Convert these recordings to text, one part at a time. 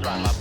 Throttle up.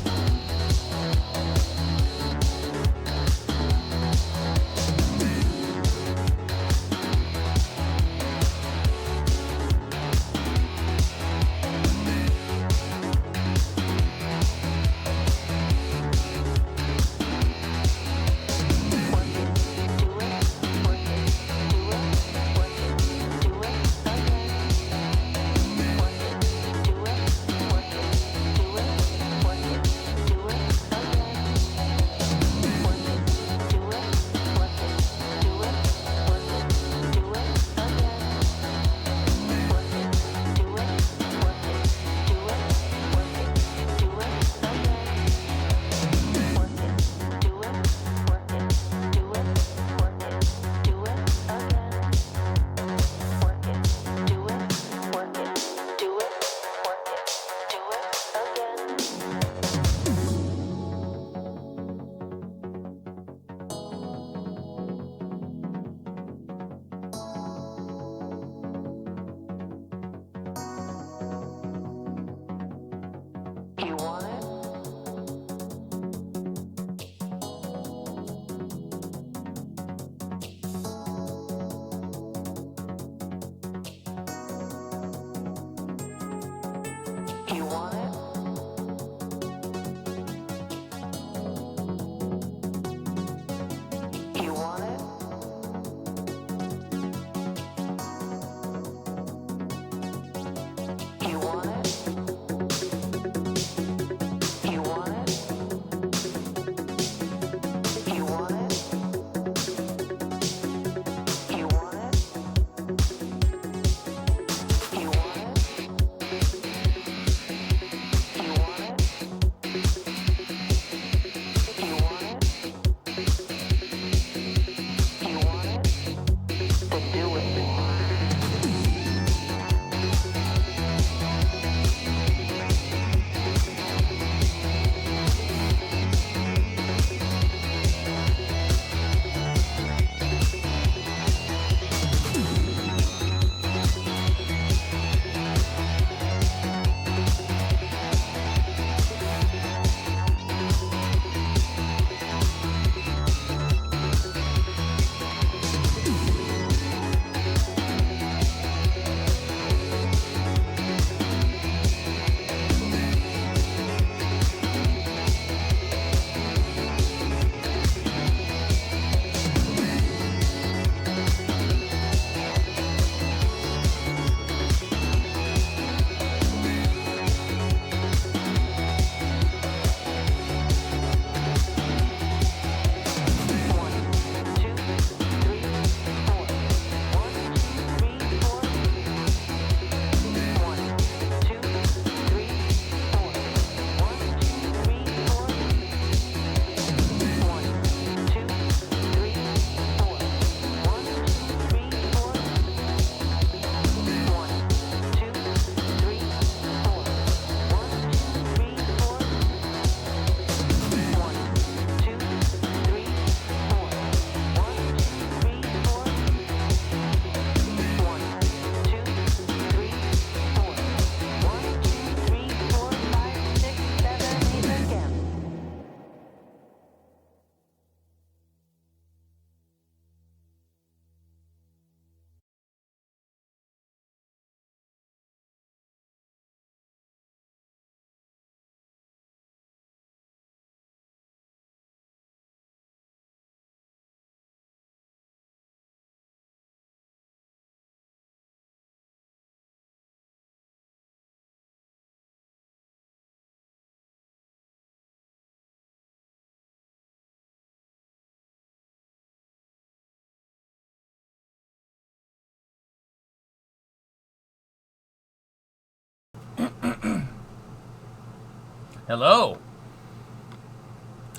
Hello.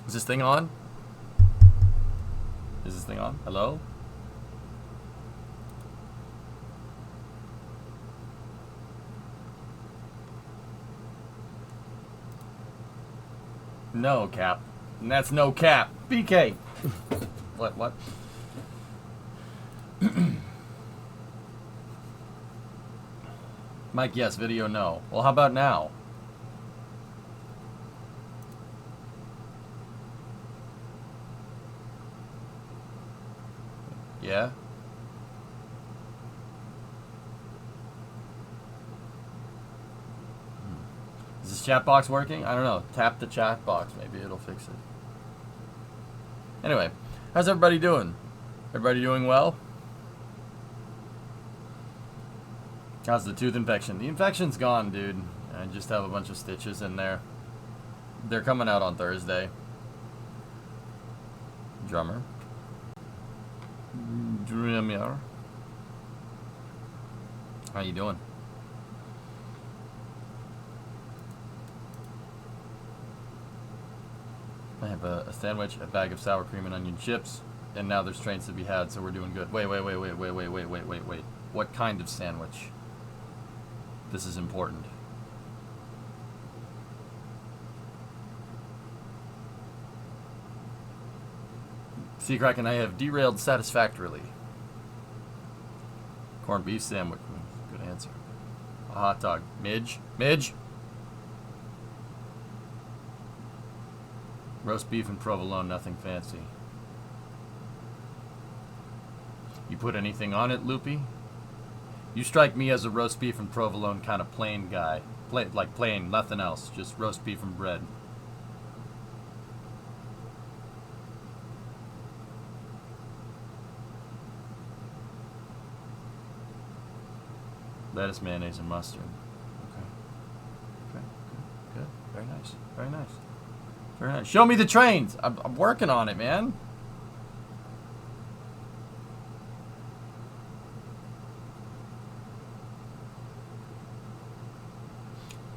Is this thing on? Is this thing on? Hello? No, Cap. And that's no cap. BK. What? Mike, yes. Video, no. Well, how about now? Yeah? Is this chat box working? I don't know. Tap the chat box. Maybe it'll fix it. Anyway, how's everybody doing? Everybody doing well? How's the tooth infection? The infection's gone, dude. I just have a bunch of stitches in there. They're coming out on Thursday. Drummer. How you doing? I have a sandwich, a bag of sour cream and onion chips, and now there's trains to be had, so we're doing good. Wait. What kind of sandwich? This is important. Sea Crack and I have derailed satisfactorily. Corned beef sandwich. Good answer. A hot dog. Midge. Roast beef and provolone, nothing fancy. You put anything on it, Loopy? You strike me as a roast beef and provolone kind of plain guy. Like plain, nothing else. Just roast beef and bread. Lettuce, mayonnaise, and mustard. Okay. Good. Very nice. Show me the trains. I'm working on it, man.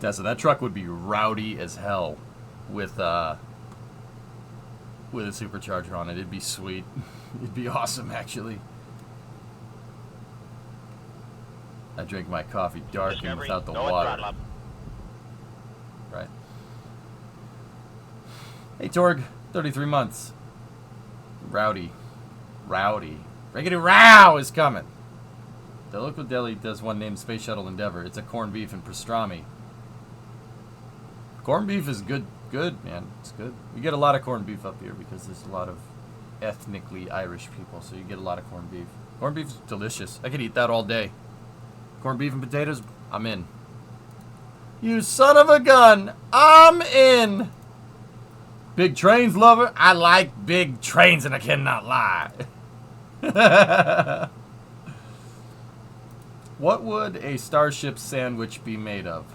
Tessa, that truck would be rowdy as hell with a supercharger on it. It'd be sweet. It'd be awesome, actually. I drink my coffee dark and without the water. Right. Hey, Torg, 33 months. Rowdy. Riggedy Row is coming. The local deli does one named Space Shuttle Endeavor. It's a corned beef and pastrami. Corned beef is good, man. It's good. We get a lot of corned beef up here because there's a lot of ethnically Irish people, so you get a lot of corned beef. Corned beef is delicious. I could eat that all day. Corned beef and potatoes, I'm in. You son of a gun, I'm in. Big trains lover, I like big trains and I cannot lie. What would a Starship sandwich be made of?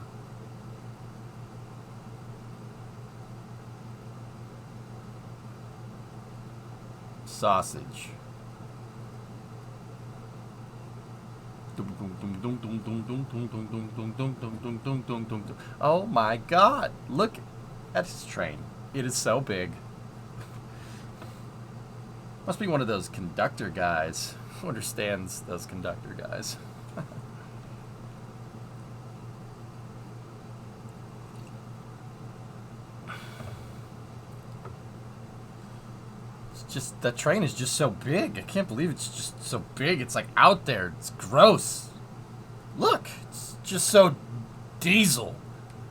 Sausage. Oh my god, look at this train. It is so big. Must be one of those conductor guys who understands those conductor guys. Just that train is just so big. I can't believe it's just so big. It's like out there. It's gross. Look, it's just so diesel.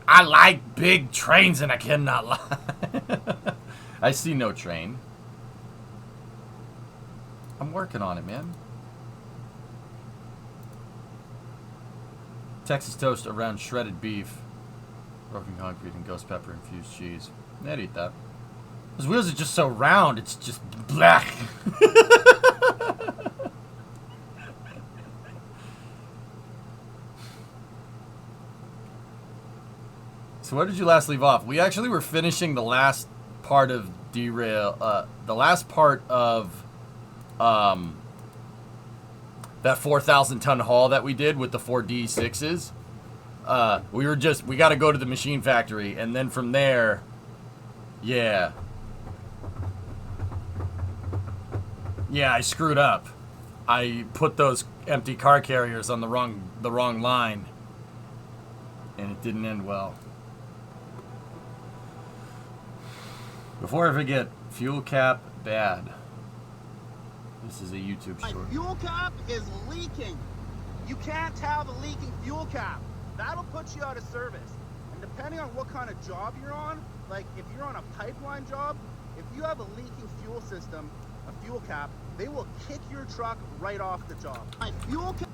I like big trains and I cannot lie. I see no train. I'm working on it, man. Texas toast around shredded beef, broken concrete, and ghost pepper infused cheese. I'd eat that. Those wheels are just so round, it's just black. So where did you last leave off? We actually were finishing the last part of Derail, the last part of that 4,000 ton haul that we did with the 4 D6s. We got to go to the machine factory, and then from there, yeah, I screwed up. I put those empty car carriers on the wrong line, and it didn't end well. Before I forget, fuel cap bad. This is a YouTube short. My fuel cap is leaking. You can't have a leaking fuel cap. That'll put you out of service. And depending on what kind of job you're on, like if you're on a pipeline job, if you have a leaking fuel system, a fuel cap, they will kick your truck right off the job. My fuel cap.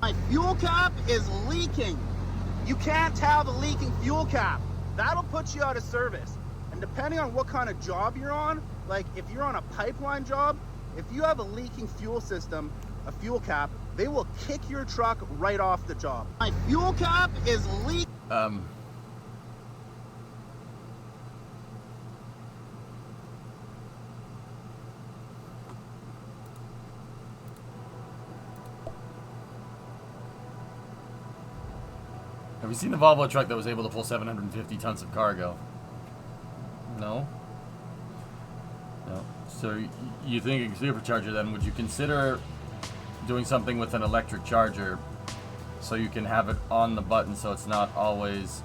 My fuel cap is leaking. You can't have a leaking fuel cap. That'll put you out of service. And depending on what kind of job you're on, like if you're on a pipeline job, if you have a leaking fuel system, a fuel cap, they will kick your truck right off the job. My fuel cap is leaking. Have you seen the Volvo truck that was able to pull 750 tons of cargo? No? No. So you think a supercharger then, would you consider doing something with an electric charger so you can have it on the button so it's not always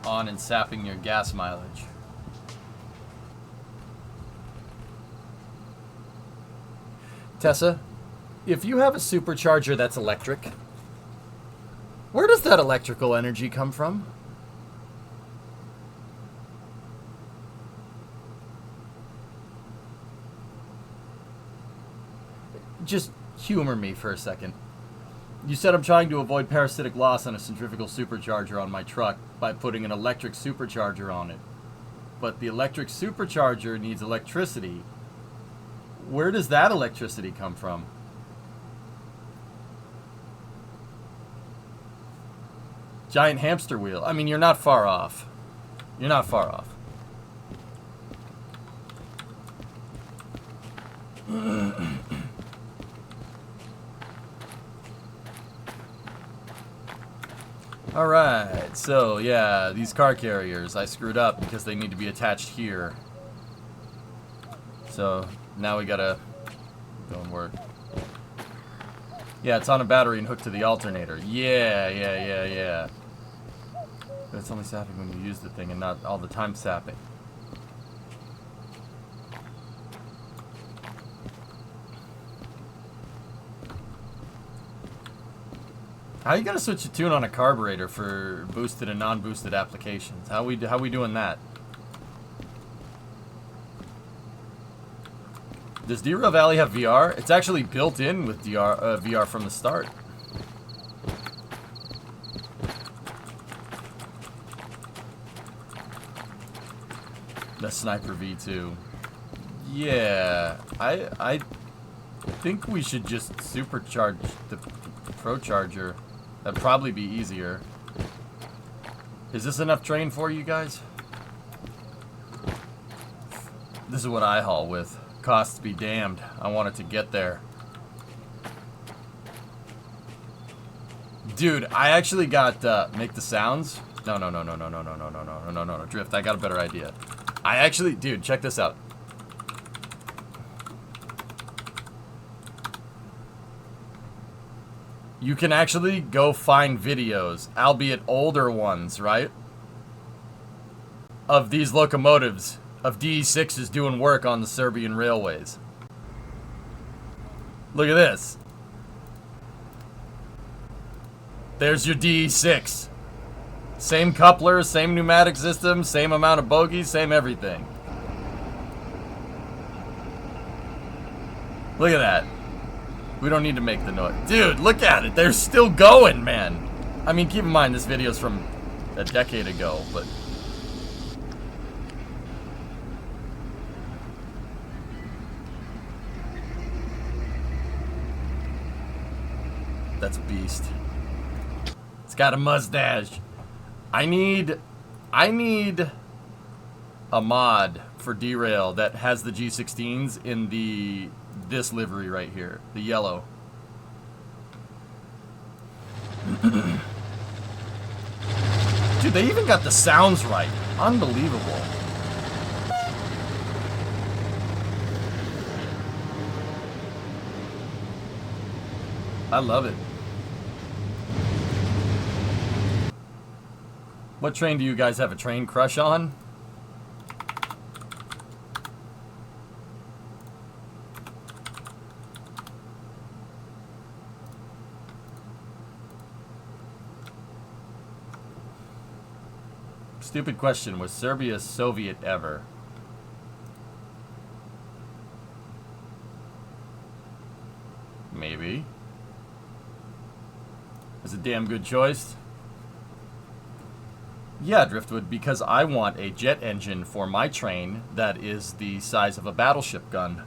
on and sapping your gas mileage? Tessa, if you have a supercharger that's electric, where does that electrical energy come from? Just humor me for a second. You said I'm trying to avoid parasitic loss on a centrifugal supercharger on my truck by putting an electric supercharger on it. But the electric supercharger needs electricity. Where does that electricity come from? Giant hamster wheel. I mean, you're not far off. You're not far off. Alright, so yeah, these car carriers, I screwed up because they need to be attached here. So now we gotta go and work. Yeah, it's on a battery and hooked to the alternator. Yeah. But it's only sapping when you use the thing and not all the time sapping. How are you gonna switch a tune on a carburetor for boosted and non-boosted applications? How we doing that? Does Derail Valley have VR? It's actually built in with VR from the start. The Sniper V2. Yeah, I think we should just supercharge the Pro Charger. That'd probably be easier. Is this enough train for you guys? This is what I haul with. Costs be damned. I want it to get there. Dude, I actually got make the sounds. No, Drift. I got a better idea. I actually, dude, check this out. You can actually go find videos, albeit older ones, right? Of these locomotives, of DE6s doing work on the Serbian railways. Look at this. There's your DE6. Same couplers, same pneumatic system, same amount of bogies, same everything. Look at that. We don't need to make the noise. Dude, look at it. They're still going, man. I mean, keep in mind this video's from a decade ago, but... That's a beast. It's got a mustache. I need a mod for Derail that has the G16s in this livery right here, the yellow. Dude, they even got the sounds right. Unbelievable. I love it. What train do you guys have a train crush on? Stupid question. Was Serbia Soviet ever? Maybe. It's a damn good choice. Yeah, Driftwood, because I want a jet engine for my train that is the size of a battleship gun.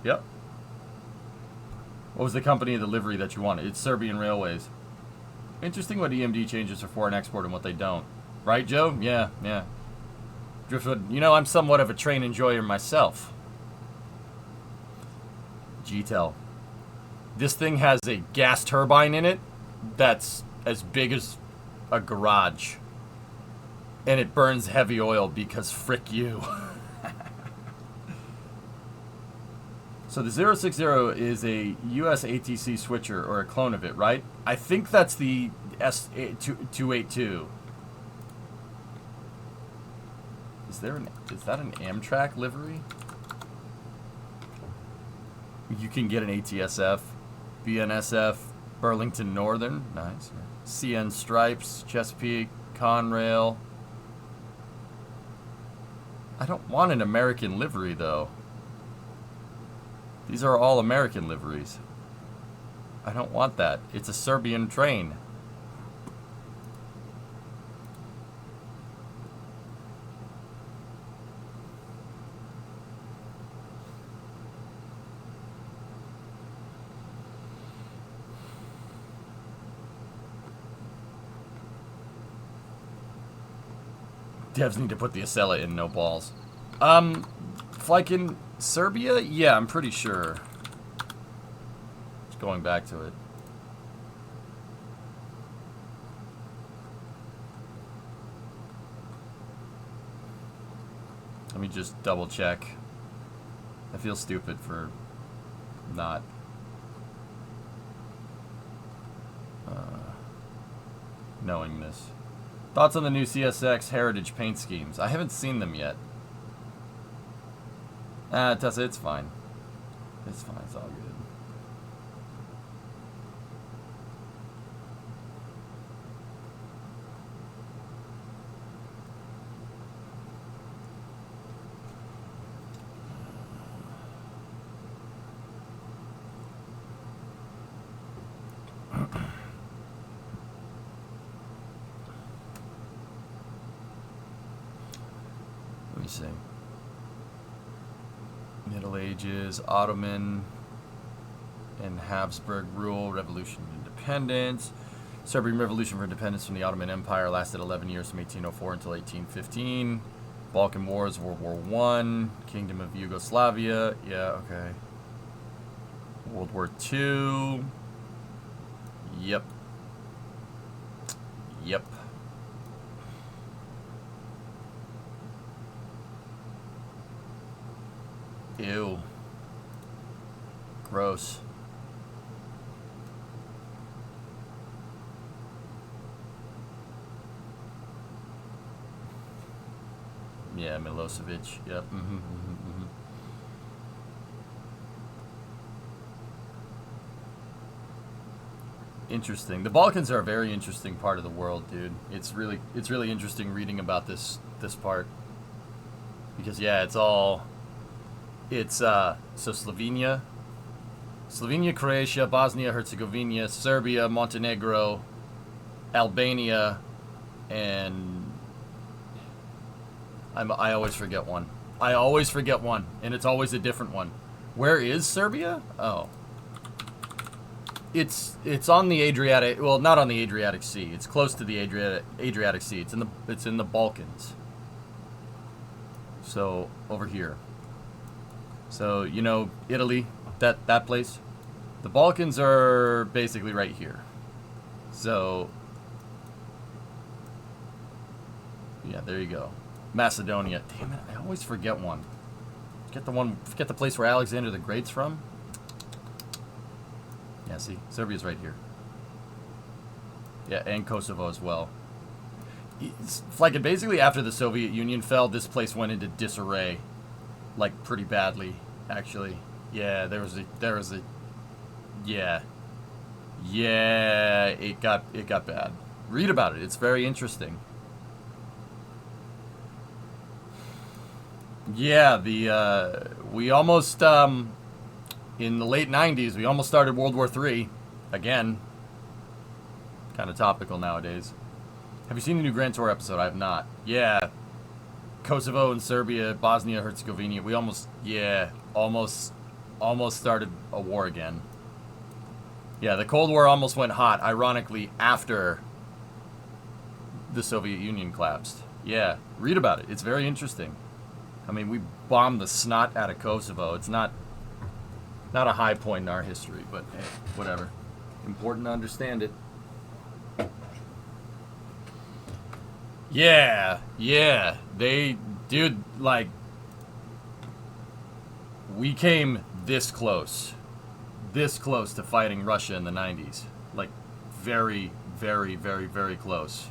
Yep. What was the company of the livery that you wanted? It's Serbian Railways. Interesting what EMD changes for foreign export and what they don't. Right, Joe? Yeah, yeah. Driftwood, you know, I'm somewhat of a train enjoyer myself. GTEL. This thing has a gas turbine in it that's as big as a garage. And it burns heavy oil because frick you. So the 060 is a US ATC switcher or a clone of it, right? I think that's the S282. Is that an Amtrak livery? You can get an ATSF, BNSF, Burlington Northern, nice. CN Stripes, Chesapeake, Conrail. I don't want an American livery though. These are all American liveries. I don't want that. It's a Serbian train. Devs need to put the Acela in, no balls. Like in Serbia? Yeah, I'm pretty sure. Just going back to it. Let me just double check. I feel stupid for not knowing this. Thoughts on the new CSX Heritage paint schemes? I haven't seen them yet. Tessa, it's fine. It's fine, it's all good. Let me see. Middle Ages, Ottoman and Habsburg rule, Revolution of Independence. Serbian Revolution for Independence from the Ottoman Empire lasted 11 years from 1804 until 1815. Balkan Wars, World War I. Kingdom of Yugoslavia. Yeah, okay. World War II. Yep. Yep. Ew. Gross. Yeah, Milosevic. Yep. Interesting. The Balkans are a very interesting part of the world, dude. It's really interesting reading about this part. Because yeah, so Slovenia, Croatia, Bosnia, Herzegovina, Serbia, Montenegro, Albania, and I always forget one. And it's always a different one. Where is Serbia? Oh. It's on the Adriatic, well, not on the Adriatic Sea. It's close to the Adriatic Sea. It's in the Balkans. So, over here. So, you know, Italy, that place. The Balkans are basically right here. So, yeah, there you go. Macedonia. Damn it, I always forget one. Forget the place where Alexander the Great's from. Yeah, see, Serbia's right here. Yeah, and Kosovo as well. It's like, basically after the Soviet Union fell, this place went into disarray. Like, pretty badly, actually. Yeah, there was a yeah, it got bad. Read about it. It's very interesting. Yeah, we almost in the late '90s we almost started World War III again. Kind of topical nowadays. Have you seen the new Grand Tour episode? I have not. Yeah, Kosovo and Serbia, Bosnia Herzegovina. We almost started a war again. Yeah, the Cold War almost went hot, ironically, after the Soviet Union collapsed. Yeah, read about it. It's very interesting. I mean, we bombed the snot out of Kosovo. It's not a high point in our history, but hey, whatever. Important to understand it. Yeah. Dude, like, we came this close to fighting Russia in the 90s. Like, very, very, very, very close.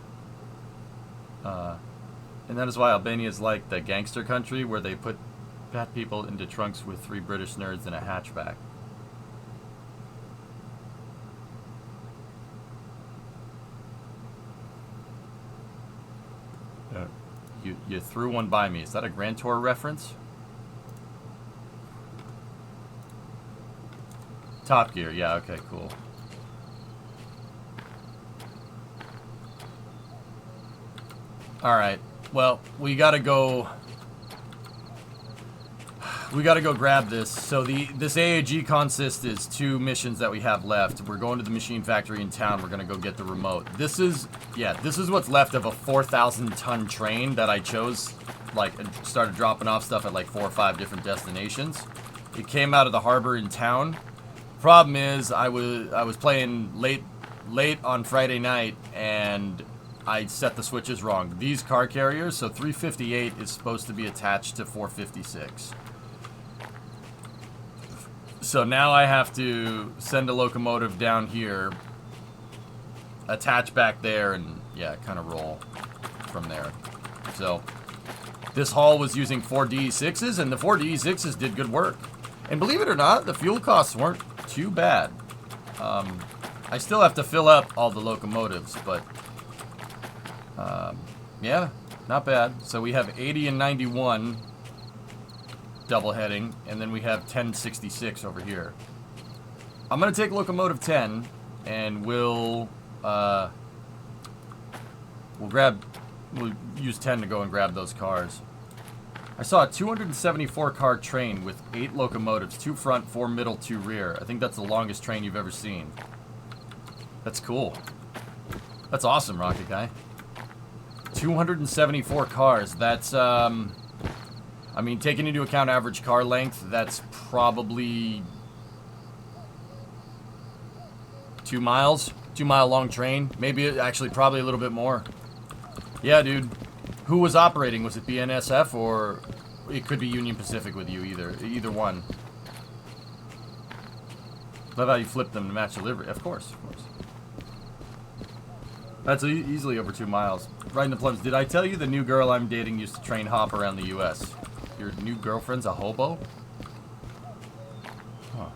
And that is why Albania is like the gangster country where they put fat people into trunks with 3 British nerds in a hatchback. You threw one by me. Is that a Grand Tour reference? Top Gear. Yeah, okay, cool. Alright. Well, we gotta go grab this. So this AAG consist is 2 missions that we have left. We're going to the machine factory in town. We're gonna go get the remote. This is what's left of a 4,000-ton train that I chose, like, and started dropping off stuff at like 4 or 5 different destinations. It came out of the harbor in town. Problem is, I was playing late on Friday night and I set the switches wrong. These car carriers, so 358 is supposed to be attached to 456. So now I have to send a locomotive down here, attach back there, and yeah, kind of roll from there. So this haul was using 4 DE6s, and the 4 DE6s did good work. And believe it or not, the fuel costs weren't too bad. I still have to fill up all the locomotives, but yeah, not bad. So we have 80 and 91 double heading, and then we have 1066 over here. I'm gonna take locomotive 10, and we'll use 10 to go and grab those cars. I saw a 274 car train with 8 locomotives, 2 front, 4 middle, 2 rear. I think that's the longest train you've ever seen. That's cool. That's awesome, Rocket Guy. 274 cars. That's, I mean, taking into account average car length, that's probably 2 miles. 2-mile long train. Maybe, actually, probably a little bit more. Yeah, dude. Who was operating? Was it BNSF or it could be Union Pacific with you? Either one. Love how you flipped them to match delivery. Of course, of course. That's easily over 2 miles. Right in the plums. Did I tell you the new girl I'm dating used to train hop around the U.S.? Your new girlfriend's a hobo? Huh.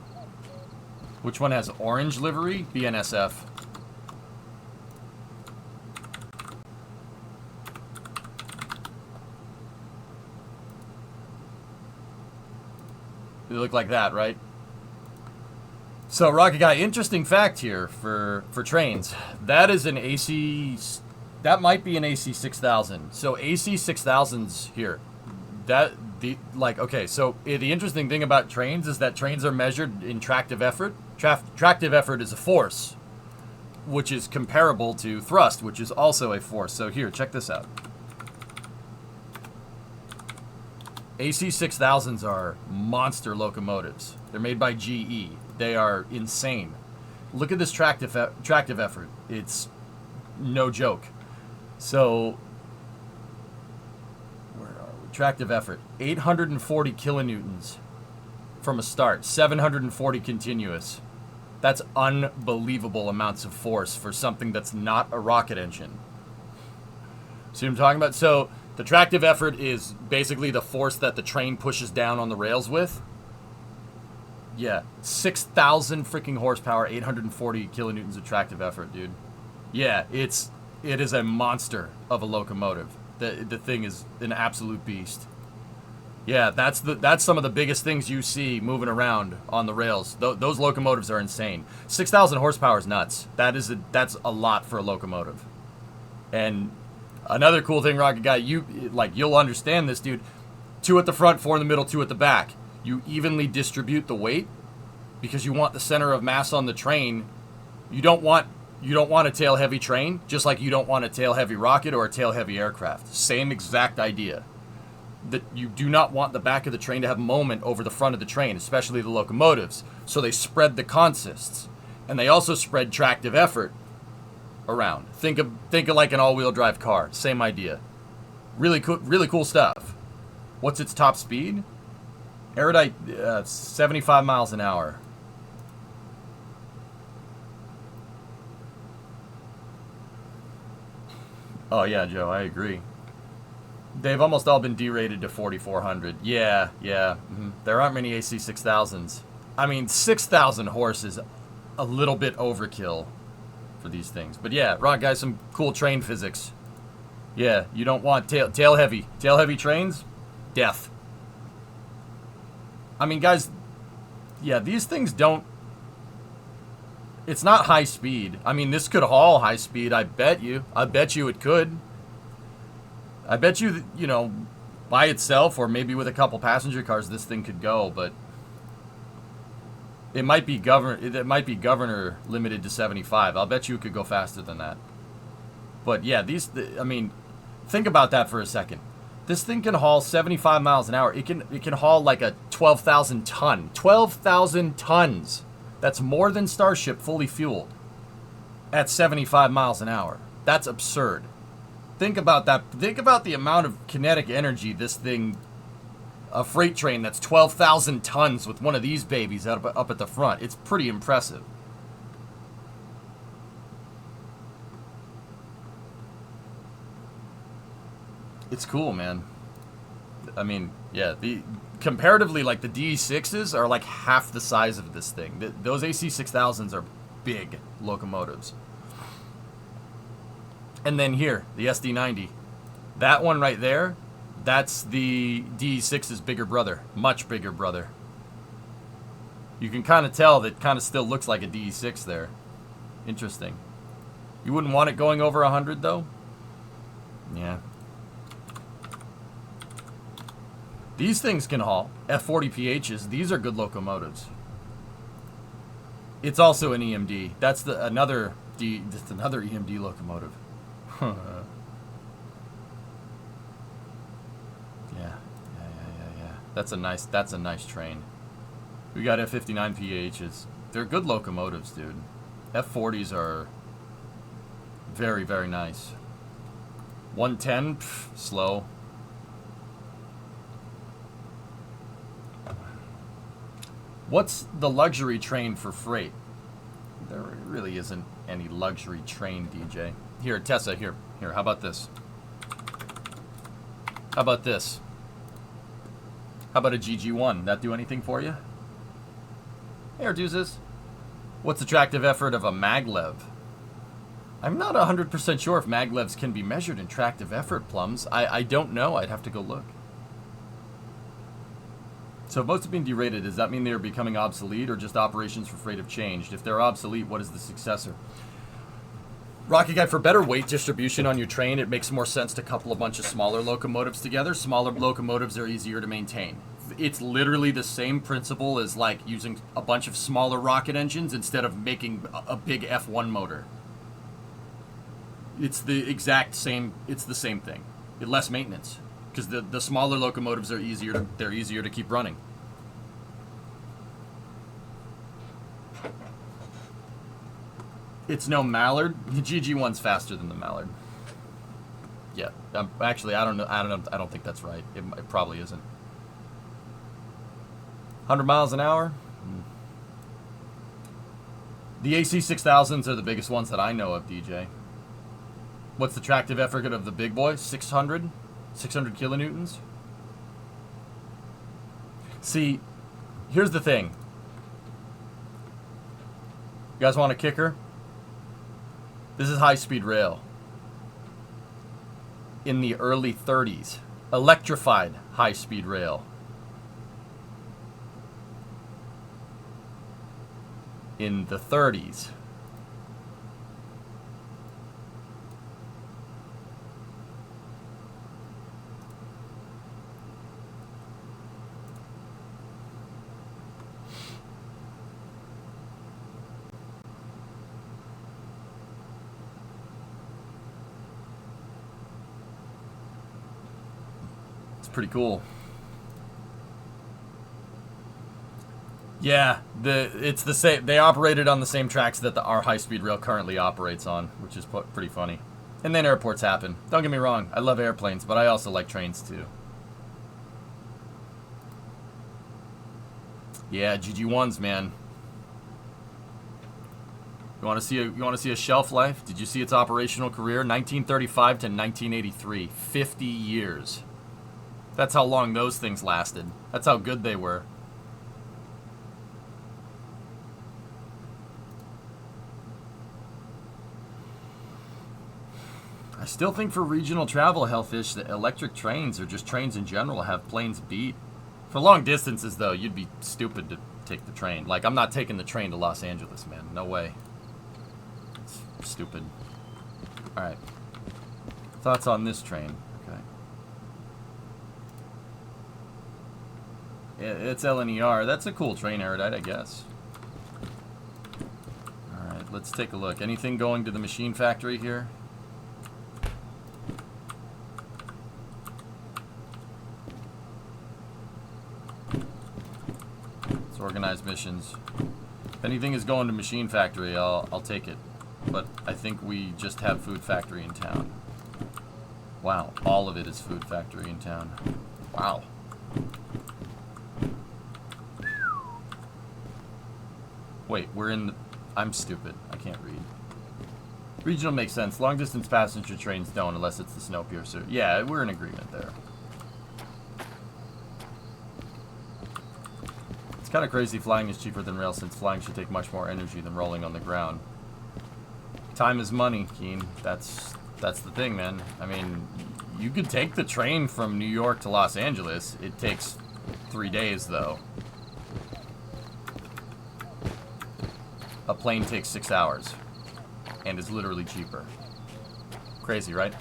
Which one has orange livery? BNSF. They look like that, right? So, Rocket Guy, interesting fact here for trains. That is an AC... That might be an AC 6000. So, AC 6000s here. Okay, so the interesting thing about trains is that trains are measured in tractive effort. Tractive effort is a force, which is comparable to thrust, which is also a force. So, here, check this out. AC 6000s are monster locomotives. They're made by GE. They are insane. Look at this tractive effort. It's no joke. So, where are we? Tractive effort. 840 kilonewtons from a start. 740 continuous. That's unbelievable amounts of force for something that's not a rocket engine. See what I'm talking about? So, the tractive effort is basically the force that the train pushes down on the rails with. Yeah, 6,000 freaking horsepower, 840 kilonewtons of tractive effort, dude. Yeah, it is a monster of a locomotive. The thing is an absolute beast. Yeah, that's some of the biggest things you see moving around on the rails. Those locomotives are insane. 6,000 horsepower is nuts. That's a lot for a locomotive. And another cool thing, Rocket Guy, you'll understand this, dude. 2 at the front, 4 in the middle, 2 at the back. You evenly distribute the weight because you want the center of mass on the train. You don't want a tail heavy train, just like you don't want a tail heavy rocket or a tail heavy aircraft. Same exact idea. That you do not want the back of the train to have moment over the front of the train, especially the locomotives. So they spread the consists, and they also spread tractive effort around. Think of like an all-wheel drive car. Same idea. Really cool stuff. What's its top speed? Erudite, 75 miles an hour. Oh yeah, Joe, I agree. They've almost all been derated to 4,400. Yeah. Mm-hmm. There aren't many AC 6000s. I mean, 6,000 horse is a little bit overkill for these things. But yeah, Rock Guy, some cool train physics. Yeah, you don't want tail heavy. Tail heavy trains, death. I mean, guys, yeah, these things don't... It's not high speed. I mean, this could haul high speed, I bet you. I bet you it could. I bet you, by itself or maybe with a couple passenger cars, this thing could go, but it might be governor limited to 75. I'll bet you it could go faster than that. But yeah, think about that for a second. This thing can haul 75 miles an hour. It can haul like a 12,000 ton. 12,000 tons. That's more than Starship fully fueled at 75 miles an hour. That's absurd. Think about that. Think about the amount of kinetic energy this thing, a freight train that's 12,000 tons with one of these babies up at the front. It's pretty impressive. It's cool, man. I mean, yeah, comparatively, like the DE6s are like half the size of this thing. Those AC 6000s are big locomotives. And then here, the SD90. That one right there, that's the DE6's bigger brother. Much bigger brother. You can kind of tell that kind of still looks like a DE6 there. Interesting. You wouldn't want it going over 100 though? Yeah. These things can haul. F40 PHs. These are good locomotives. It's also an EMD. That's another EMD locomotive. Yeah. That's a nice train. We got F59 PHs. They're good locomotives, dude. F40s are very, very nice. 110, slow. What's the luxury train for freight? There really isn't any luxury train, DJ. Here, Tessa, here. How about this? How about this? How about a GG1? That do anything for you? Here, deuces. What's the tractive effort of a maglev? I'm not 100% sure if maglevs can be measured in tractive effort, Plums. I don't know. I'd have to go look. So if most have been derated, does that mean they're becoming obsolete or just operations for freight have changed? If they're obsolete, what is the successor? Rocket Guy, for better weight distribution on your train, it makes more sense to couple a bunch of smaller locomotives together. Smaller locomotives are easier to maintain. It's literally the same principle as like using a bunch of smaller rocket engines instead of making a big F1 motor. It's the exact same. It's the same thing. Less maintenance because the smaller locomotives are easier to keep running. It's no Mallard. The GG1's faster than the Mallard. Yeah. Actually, I don't know. I don't think that's right. It probably isn't. 100 miles an hour. The AC 6000s are the biggest ones that I know of, DJ. What's the tractive effort of the big boy? 600 kilonewtons. See, here's the thing. You guys want a kicker? This is high-speed rail. In the early 30s, electrified high-speed rail. in the 30s. Pretty cool. Yeah, it's the same. They operated on the same tracks that our high-speed rail currently operates on, which is pretty funny. And then airports happen. Don't get me wrong, I love airplanes, but I also like trains too. Yeah, GG1s, man. You want to see a shelf life? Did you see its operational career? 1935 to 1983, 50 years. That's how long those things lasted. That's how good they were. I still think for regional travel, Hellfish, that electric trains, or just trains in general, have planes beat. For long distances, though, you'd be stupid to take the train. Like, I'm not taking the train to Los Angeles, man. No way. It's stupid. Alright. Thoughts on this train? It's LNER. That's a cool train erudite, I guess. Alright, let's take a look. Anything going to the machine factory here? Let's organize missions. If anything is going to machine factory, I'll take it. But I think we just have food factory in town. Wow, all of it is food factory in town. Wow. Wait, we're in the... I'm stupid. I can't read. Regional makes sense. Long distance passenger trains don't unless it's the Snowpiercer. Yeah, we're in agreement there. It's kind of crazy flying is cheaper than rail since flying should take much more energy than rolling on the ground. Time is money, Keen. That's the thing, man. I mean, you could take the train from New York to Los Angeles. It takes 3 days, though. A plane takes 6 hours and is literally cheaper. Crazy, right?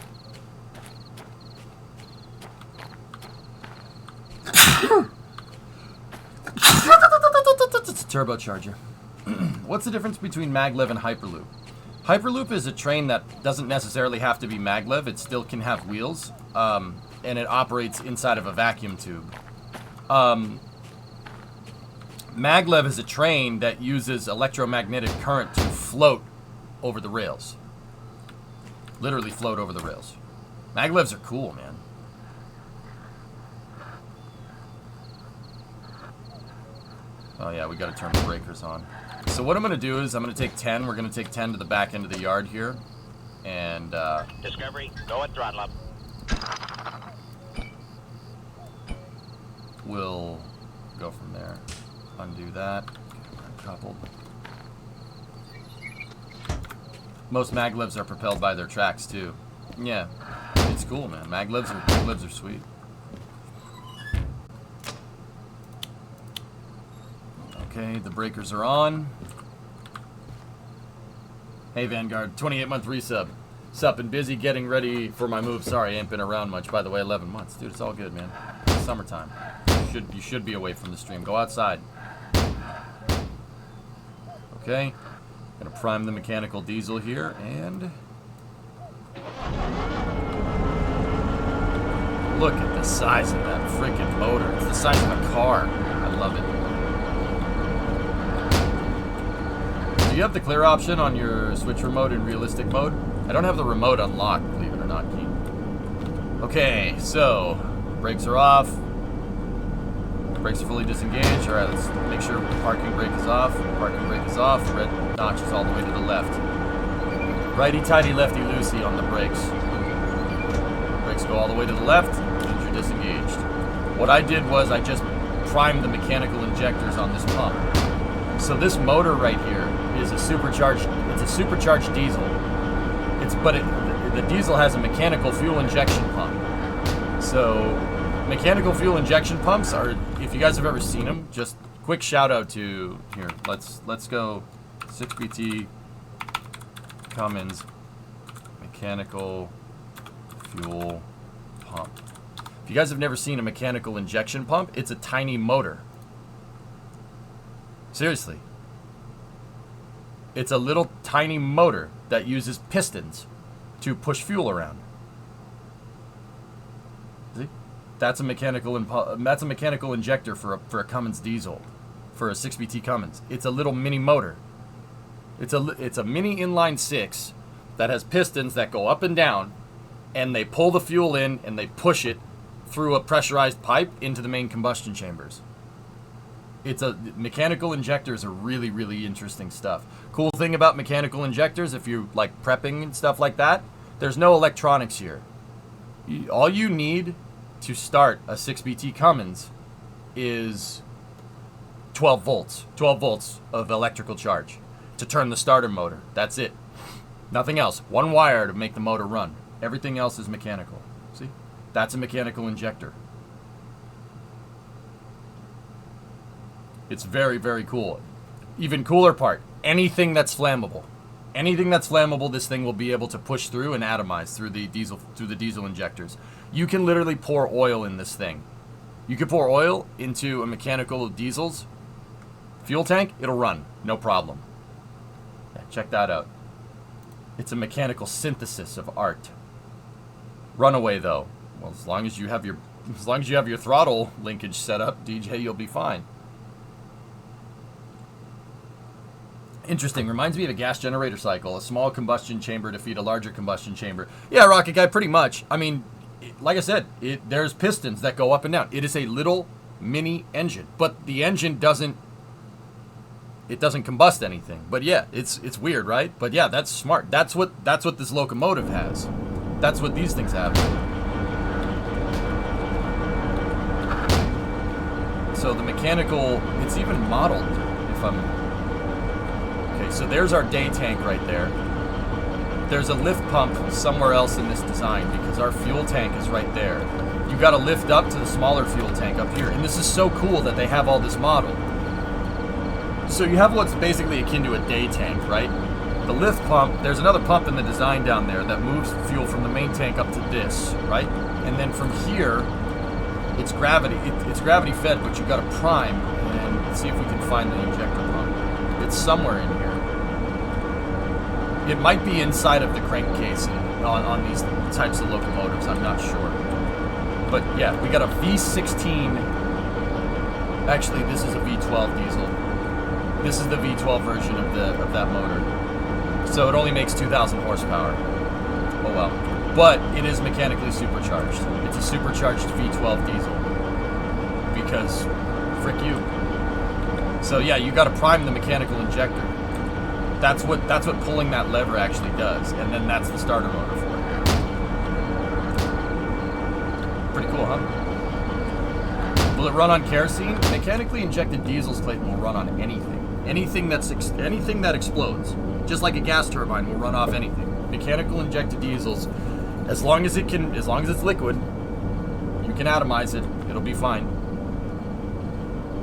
It's a turbocharger. What's the difference between maglev and hyperloop? Hyperloop is a train that doesn't necessarily have to be maglev. It still can have wheels, and it operates inside of a vacuum tube. Maglev is a train that uses electromagnetic current to float over the rails. Literally float over the rails. Maglevs are cool, man. Oh yeah, we gotta turn the breakers on. So what I'm gonna do is I'm gonna take 10. We're gonna take 10 to the back end of the yard here. And, Discovery, go at throttle up. We'll go from there. Undo that. Coupled. Most maglevs are propelled by their tracks too. Yeah, it's cool, man. Maglevs are sweet. Okay, the breakers are on. Hey Vanguard, 28-month resub. Sup, been busy getting ready for my move. Sorry, ain't been around much. By the way, 11 months. Dude, it's all good, man. It's summertime. You should be away from the stream. Go outside. Okay. Gonna prime the mechanical diesel here, and... look at the size of that freaking motor. It's the size of a car. I love it. Do you have the clear option on your Switch remote in realistic mode? I don't have the remote unlocked, believe it or not, Keen. Okay, so brakes are off. Brakes are fully disengaged. Alright, let's make sure parking brake is off. Parking brake is off. Red notch is all the way to the left. Righty-tighty, lefty-loosey on the brakes. Brakes go all the way to the left. Means you're disengaged. What I did was I just primed the mechanical injectors on this pump. So this motor right here is a supercharged. It's a supercharged diesel. The diesel has a mechanical fuel injection pump. So mechanical fuel injection pumps are, if you guys have ever seen them, just quick shout out to here. Let's go 6BT Cummins mechanical fuel pump. If you guys have never seen a mechanical injection pump, it's a tiny motor. Seriously. It's a little tiny motor that uses pistons to push fuel around. See? That's a mechanical injector for a Cummins diesel, for a 6BT Cummins. It's a little mini motor. It's a mini inline 6 that has pistons that go up and down, and they pull the fuel in and they push it through a pressurized pipe into the main combustion chambers. Mechanical injectors are really, really interesting stuff. Cool thing about mechanical injectors, if you like prepping and stuff like that, there's no electronics here. All you need to start a 6BT Cummins is 12 volts. 12 volts of electrical charge to turn the starter motor. That's it. Nothing else. One wire to make the motor run. Everything else is mechanical. See? That's a mechanical injector. It's very, very cool. Even cooler part, anything that's flammable. Anything that's flammable, this thing will be able to push through and atomize through the diesel injectors. You can literally pour oil in this thing. You can pour oil into a mechanical diesel's fuel tank, it'll run, no problem. Yeah, check that out. It's a mechanical synthesis of art. Runaway though. Well, as long as you have your throttle linkage set up, DJ, you'll be fine. Interesting. Reminds me of a gas generator cycle. A small combustion chamber to feed a larger combustion chamber. Yeah, Rocket Guy, pretty much. I mean, like I said, there's pistons that go up and down. It is a little mini engine, but the engine doesn't combust anything. But yeah, it's weird, right? But yeah, that's smart. That's what this locomotive has. That's what these things have. So the mechanical, it's even modeled, if I'm... Okay, so there's our day tank right there. There's a lift pump somewhere else in this design because our fuel tank is right there. You gotta lift up to the smaller fuel tank up here. And this is so cool that they have all this model. So you have what's basically akin to a day tank, right? The lift pump, there's another pump in the design down there that moves fuel from the main tank up to this, right? And then from here, it's gravity. It's gravity fed, but you gotta prime and see if we can find the injector pump. It's somewhere in here. It might be inside of the crankcase on these types of locomotives. I'm not sure. But yeah, we got a V16. Actually, this is a V12 diesel. This is the V12 version of that motor. So it only makes 2,000 horsepower. Oh well. But it is mechanically supercharged. It's a supercharged V12 diesel. Because, frick you. So yeah, you got to prime the mechanical injector. That's what pulling that lever actually does, and then that's the starter motor for it. Pretty cool, huh? Will it run on kerosene? Mechanically injected diesels, Clayton, will run on anything. Anything that explodes, just like a gas turbine, will run off anything. Mechanical injected diesels, as long as it's liquid, you can atomize it. It'll be fine.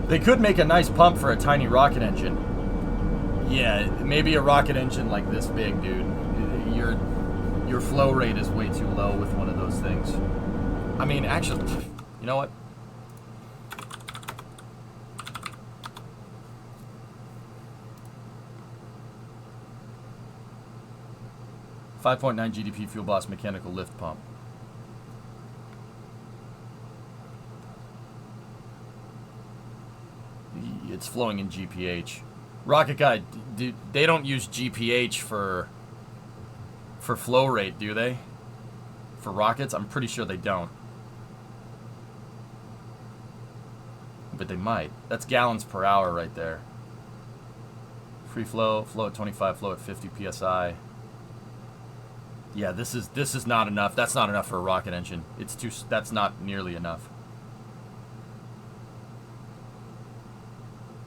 They could make a nice pump for a tiny rocket engine. Yeah, maybe a rocket engine like this big, dude. Your flow rate is way too low with one of those things. I mean, actually, you know what? .9 GDP fuel boss mechanical lift pump. It's flowing in GPH. Rocket Guy, they don't use GPH for flow rate, do they? For rockets? I'm pretty sure they don't. But they might. That's gallons per hour right there. Free flow at 25, flow at 50 PSI. Yeah, this is not enough. That's not enough for a rocket engine. That's not nearly enough.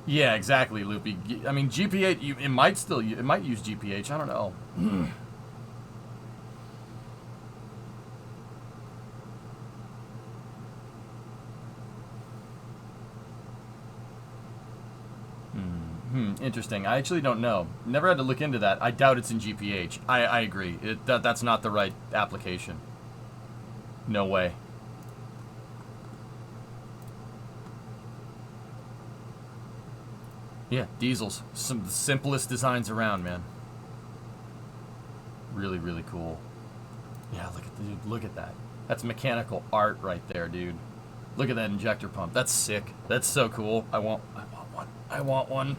Yeah, exactly, Loopy. I mean, GPH, it might use GPH. I don't know. Interesting. I actually don't know. Never had to look into that. I doubt it's in GPH. I agree. That's not the right application. No way. Yeah, diesels. Some of the simplest designs around, man. Really, really cool. Yeah, look at that. That's mechanical art right there, dude. Look at that injector pump. That's sick. That's so cool. I want one. I want one.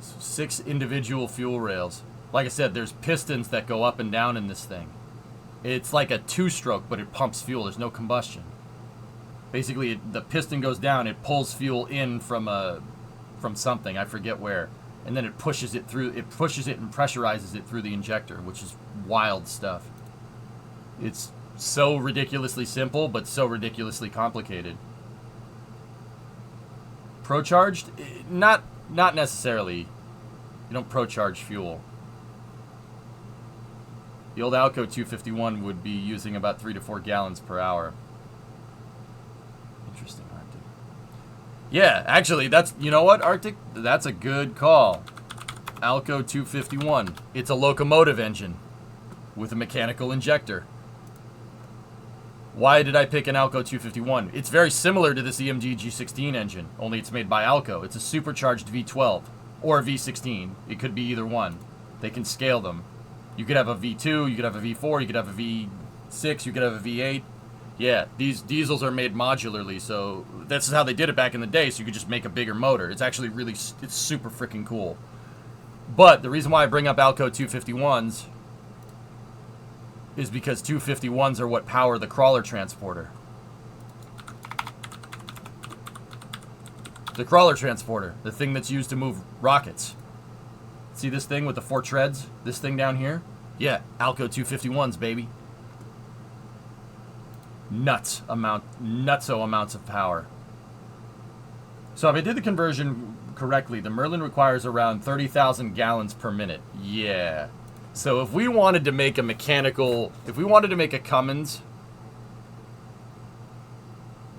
6 individual fuel rails. Like I said, there's pistons that go up and down in this thing. It's like a 2-stroke, but it pumps fuel. There's no combustion. Basically, the piston goes down. It pulls fuel in from something. I forget where. And then it pushes it through. It pushes it and pressurizes it through the injector, which is wild stuff. It's so ridiculously simple, but so ridiculously complicated. Pro-charged? Not necessarily. You don't pro-charge fuel. The old Alco 251 would be using about 3 to 4 gallons per hour. Interesting, Arctic. Yeah, actually, you know what, Arctic? That's a good call. Alco 251. It's a locomotive engine with a mechanical injector. Why did I pick an Alco 251? It's very similar to this EMG G16 engine, only it's made by Alco. It's a supercharged V12 or a V16. It could be either one. They can scale them. You could have a V2, you could have a V4, you could have a V6, you could have a V8. Yeah, these diesels are made modularly, so this is how they did it back in the day, so you could just make a bigger motor. It's actually it's super freaking cool. But the reason why I bring up Alco 251s is because 251s are what power the crawler transporter. The crawler transporter, the thing that's used to move rockets. See this thing with the 4 treads? This thing down here? Yeah, Alco 251s, baby. Nutso amounts of power. So if I did the conversion correctly, the Merlin requires around 30,000 gallons per minute. Yeah. So if we wanted to make a mechanical, if we wanted to make a Cummins,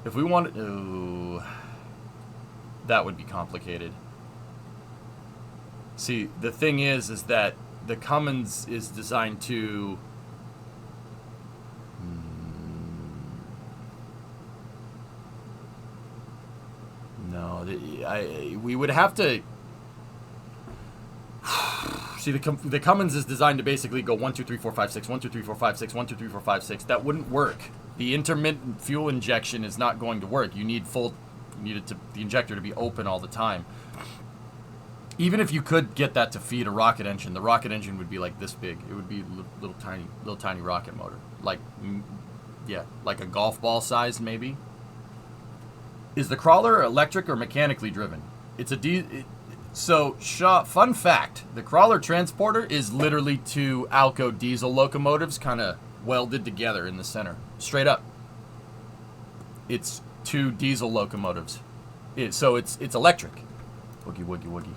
if we wanted, ooh, that would be complicated. See, the thing is that the Cummins is designed to we would have to see the Cummins is designed to basically go 1 2 3 4 5 6 1 2 3 4 5 6 1 2 3 4 5 6. That wouldn't work. The intermittent fuel injection is not going to work. You need the injector to be open all the time. Even if you could get that to feed a rocket engine, the rocket engine would be like this big. It would be little tiny rocket motor, like a golf ball size maybe. Is the crawler electric or mechanically driven? It's fun fact, the crawler transporter is literally 2 Alco diesel locomotives kind of welded together in the center. Straight up. It's 2 diesel locomotives. So it's electric. Woogie, woogie, woogie.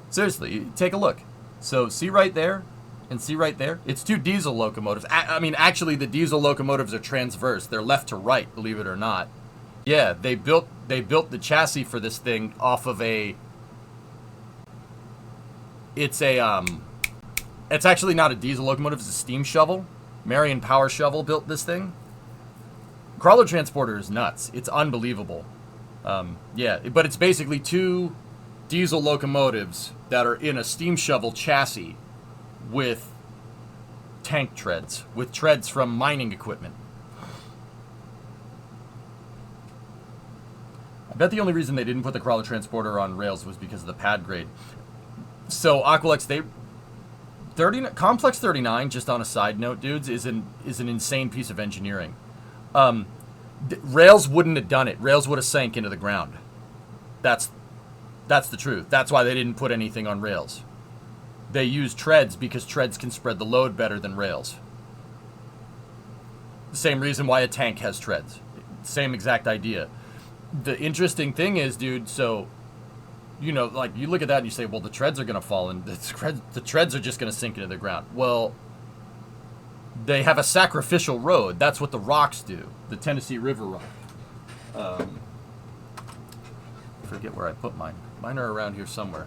Seriously, take a look. So see right there and see right there? It's 2 diesel locomotives. I mean, actually, the diesel locomotives are transverse. They're left to right, believe it or not. Yeah, they built the chassis for this thing off of it's actually not a diesel locomotive, it's a steam shovel. Marion Power Shovel built this thing. Crawler transporter is nuts. It's unbelievable. Yeah, but it's basically 2 diesel locomotives that are in a steam shovel chassis with tank treads, with treads from mining equipment. I bet the only reason they didn't put the crawler transporter on rails was because of the pad grade. So Aqualex, Complex 39, just on a side note, dudes, is an insane piece of engineering. Rails wouldn't have done it. Rails would have sank into the ground. That's the truth. That's why they didn't put anything on rails. They use treads because treads can spread the load better than rails. The same reason why a tank has treads. Same exact idea. The interesting thing is, dude, so, you know, like, you look at that and you say, well, the treads are going to fall and the treads are just going to sink into the ground. Well, they have a sacrificial road. That's what the rocks do. The Tennessee River rock. forget where I put mine. Mine are around here somewhere.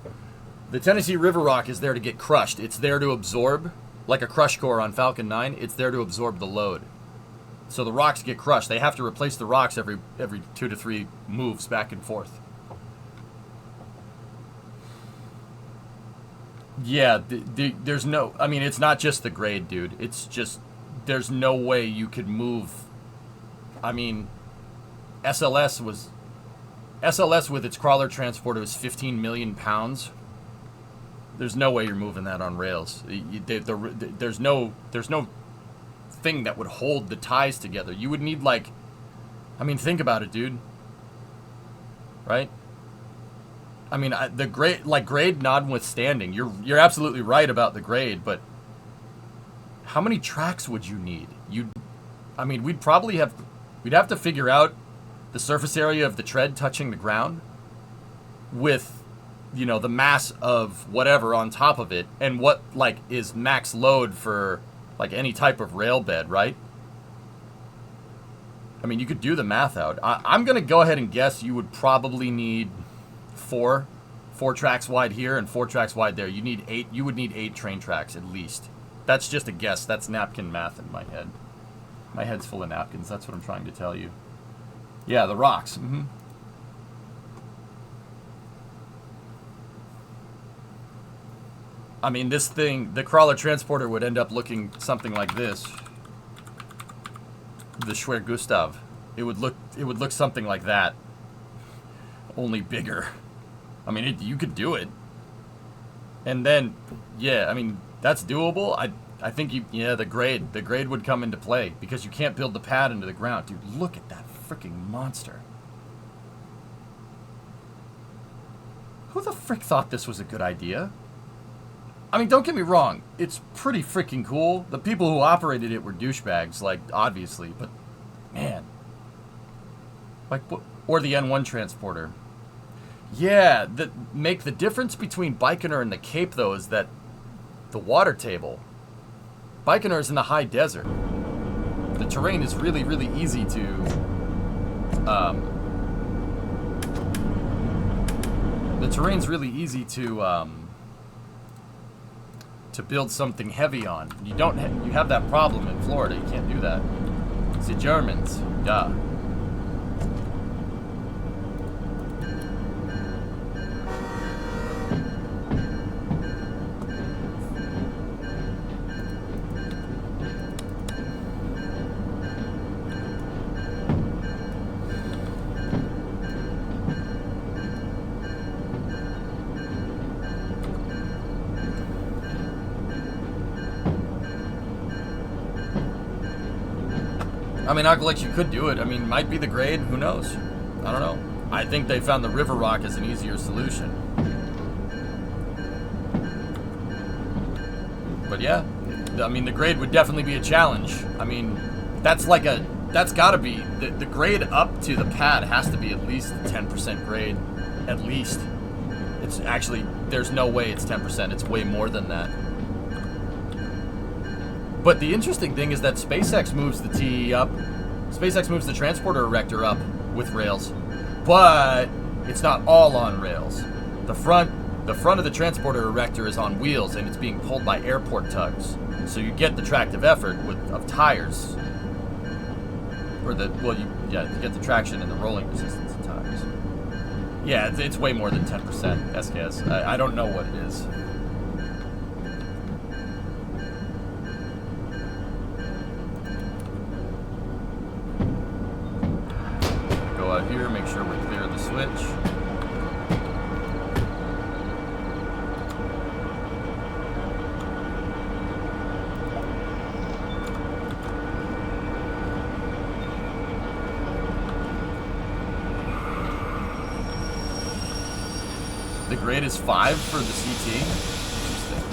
The Tennessee River Rock is there to get crushed. It's there to absorb, like a crush core on Falcon 9. It's there to absorb the load. So the rocks get crushed. They have to replace the rocks every 2 to 3 moves back and forth. Yeah, there's no... I mean, it's not just the grade, dude. It's just... There's no way you could move... I mean, SLS with its crawler transporter was 15 million pounds. There's no way you're moving that on rails. There's no thing that would hold the ties together. You would need, like... I mean, think about it, dude. Right? I mean, the grade, like, grade notwithstanding, you're absolutely right about the grade, but how many tracks would you need? I mean, we'd have to figure out the surface area of the tread touching the ground with, you know, the mass of whatever on top of it, and what, like, is max load for, like, any type of rail bed, right? I mean, you could do the math out. I'm gonna go ahead and guess you would probably need four tracks wide here and 4 tracks wide there. You would need 8 train tracks at least. That's just a guess. That's napkin math in my head. My head's full of napkins. That's what I'm trying to tell you. Yeah, the rocks. Mm-hmm. I mean, this thing, the crawler transporter would end up looking something like this. The Schwer Gustav. It would look something like that. Only bigger. I mean, you could do it. And then, yeah, I mean, that's doable. I think the grade would come into play because you can't build the pad into the ground. Dude, look at that freaking monster. Who the frick thought this was a good idea? I mean, don't get me wrong. It's pretty freaking cool. The people who operated it were douchebags, like, obviously, but, man. Like, or the N1 transporter. Yeah, the difference between Baikonur and the Cape, though, is that the water table. Baikonur is in the high desert. The terrain is really, really easy to, the terrain's really easy to build something heavy on. You have that problem in Florida. You can't do that. It's the Germans. Duh. I mean, Agalix, you could do it. I mean, might be the grade. Who knows? I don't know. I think they found the river rock as an easier solution. But yeah, I mean, the grade would definitely be a challenge. I mean, that's gotta be, the grade up to the pad has to be at least 10% grade. At least. It's actually, there's no way it's 10%. It's way more than that. But the interesting thing is that SpaceX moves the TE up. SpaceX moves the transporter erector up with rails. But it's not all on rails. The front of the transporter erector is on wheels and it's being pulled by airport tugs. So you get the tractive effort of tires. Or you get the traction and the rolling resistance of tires. Yeah, it's way more than 10%, SKS. I don't know what it is. Here, make sure we clear the switch. The grade is 5 for the CT. Interesting.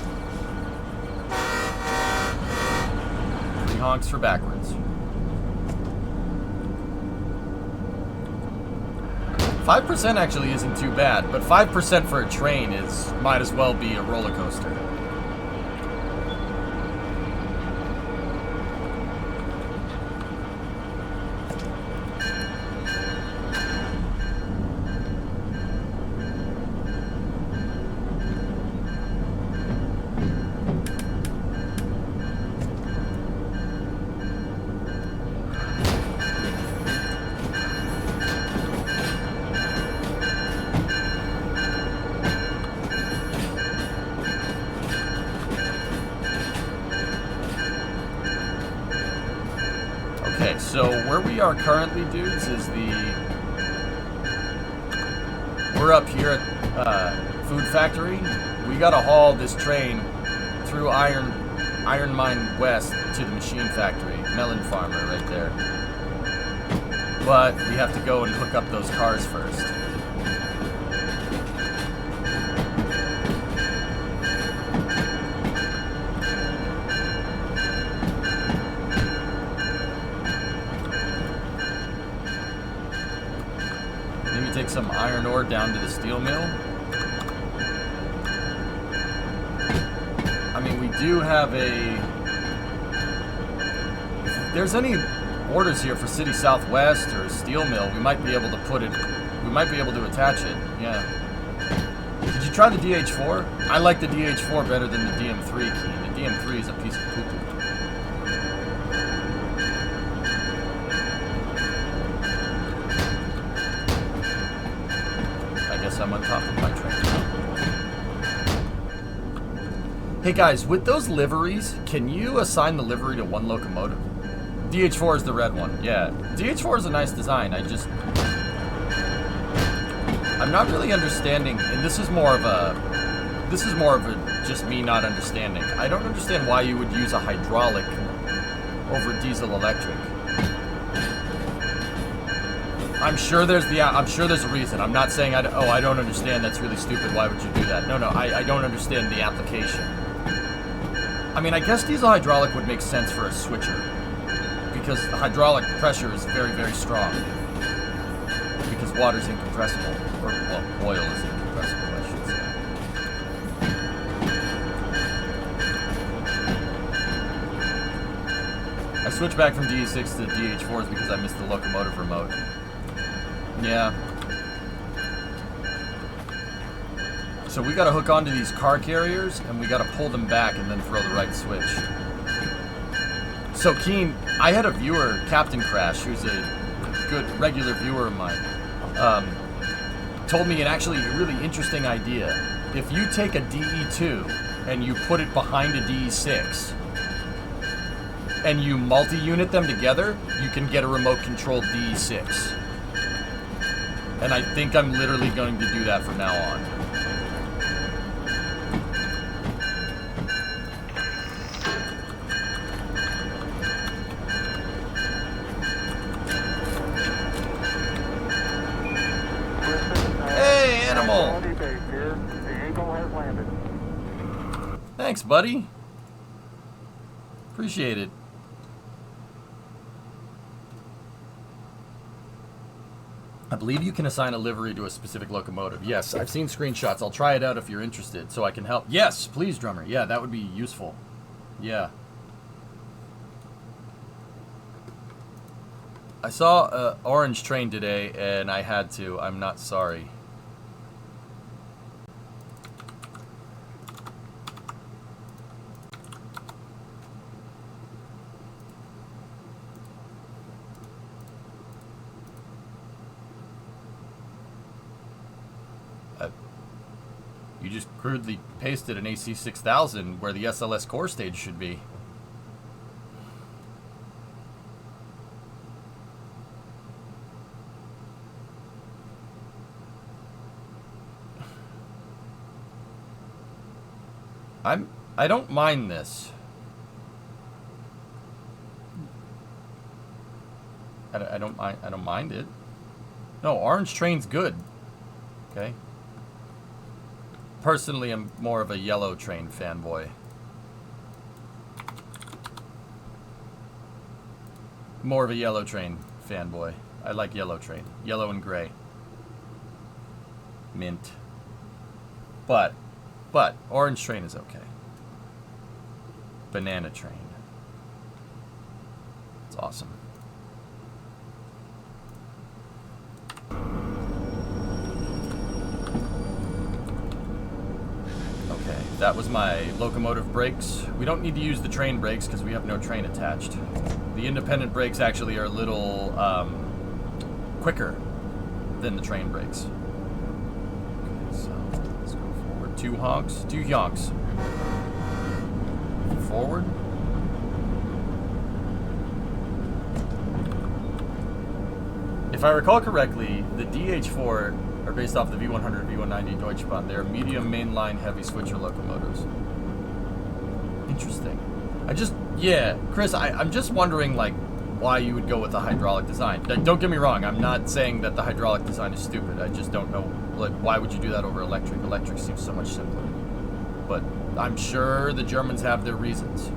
3 honks for backwards. 5% actually isn't too bad, but 5% for a train might as well be a roller coaster. Okay, so where we are currently, dudes, is we're up here at Food Factory. We gotta haul this train through Iron Mine West to the machine factory, Melon Farmer right there. But we have to go and hook up those cars first. Maybe take some iron ore down to the steel mill. I mean, we do have if there's any orders here for City Southwest or Steel Mill, we might be able to attach it, yeah. Did you try the DH4? I like the DH4 better than the DM3, Keen. The DM3 is a piece of poo-poo. I guess I'm on top of my train now. Hey guys, with those liveries, can you assign the livery to one locomotive? DH4 is the red one, yeah. DH4 is a nice design, I'm not really understanding, and this is more of a just me not understanding. I don't understand why you would use a hydraulic over diesel electric. I'm sure there's a reason. I'm not saying I don't understand, that's really stupid, why would you do that? No, I don't understand the application. I mean, I guess diesel hydraulic would make sense for a switcher, because the hydraulic pressure is very, very strong, because water's incompressible, or, well, oil is incompressible, I should say. I switched back from DE6 to DH4s because I missed the locomotive remote. Yeah. So we gotta hook onto these car carriers, and we gotta pull them back and then throw the right switch. So, Keen, I had a viewer, Captain Crash, who's a good regular viewer of mine, told me an actually really interesting idea. If you take a DE2 and you put it behind a DE6, and you multi-unit them together, you can get a remote-controlled DE6. And I think I'm literally going to do that from now on. Hey, animal! Thanks, buddy. Appreciate it. I believe you can assign a livery to a specific locomotive. Yes, I've seen screenshots. I'll try it out if you're interested, so I can help. Yes, please, drummer. Yeah, that would be useful. Yeah. I saw an orange train today, and I had to. I'm not sorry. You just crudely pasted an AC6000 where the SLS core stage should be. I don't mind this. I don't mind it. No, orange train's good. Okay. Personally, I'm more of a yellow train fanboy. More of a yellow train fanboy. I like yellow train. Yellow and gray. Mint. But orange train is okay. Banana train. It's awesome. Okay, that was my locomotive brakes. We don't need to use the train brakes because we have no train attached. The independent brakes actually are a little quicker than the train brakes. Okay, so let's go forward. Two honks. Forward. If I recall correctly, the DH4 are based off the V100, V190 Deutsche Bahn. They're medium mainline heavy switcher locomotives. Interesting. Chris, I'm just wondering, like, why you would go with a hydraulic design. Like, don't get me wrong, I'm not saying that the hydraulic design is stupid. I just don't know, like, why would you do that over electric? Electric seems so much simpler. But I'm sure the Germans have their reasons.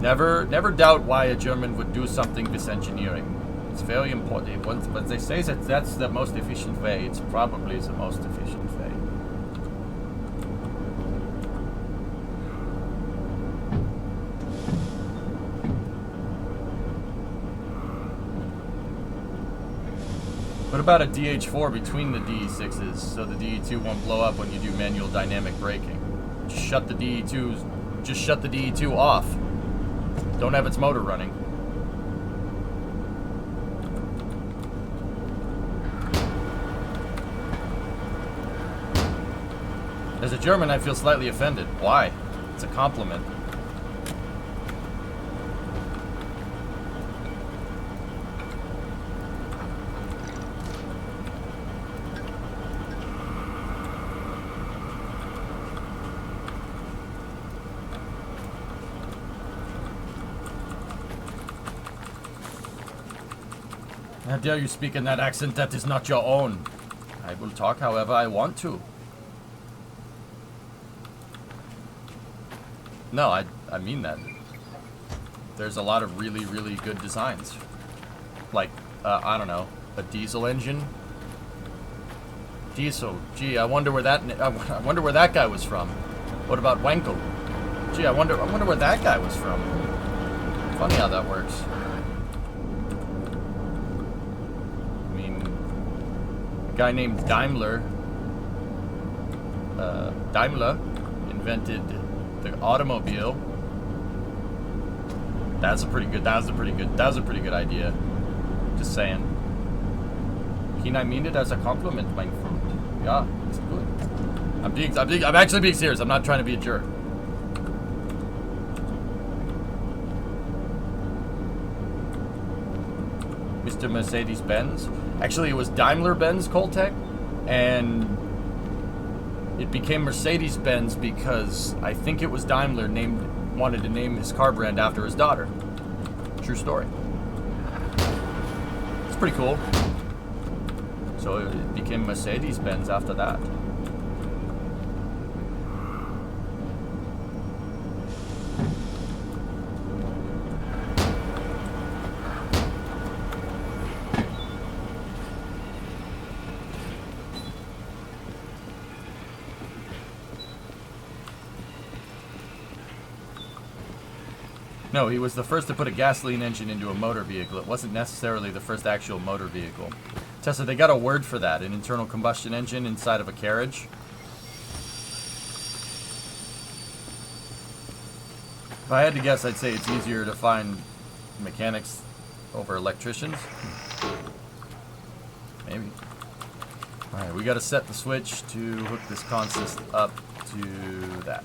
Never doubt why a German would do something with engineering. It's very important. But they say that that's the most efficient way. It's probably the most efficient way. What about a DH4 between the DE6s so the DE2 won't blow up when you do manual dynamic braking? Just shut the DE2 off. Don't have its motor running. As a German, I feel slightly offended. Why? It's a compliment. How dare you speak in that accent that is not your own? I will talk however I want to. No, I mean that. There's a lot of really, really good designs. Like, I don't know, a diesel engine. Diesel. Gee, I wonder where that guy was from. What about Wankel? Gee, I wonder where that guy was from. Funny how that works. A guy named Daimler invented the automobile. That was a pretty good idea. Just saying. I mean it as a compliment, mein Freund. Yeah, it's good. I'm actually being serious. I'm not trying to be a jerk. Mr. Mercedes-Benz. Actually, it was Daimler-Benz Coltec, and it became Mercedes-Benz because I think it was Daimler wanted to name his car brand after his daughter. True story. It's pretty cool. So it became Mercedes-Benz after that. No, he was the first to put a gasoline engine into a motor vehicle. It wasn't necessarily the first actual motor vehicle. Tessa, they got a word for that, an internal combustion engine inside of a carriage. If I had to guess, I'd say it's easier to find mechanics over electricians. Maybe. Alright, we gotta set the switch to hook this consist up to that.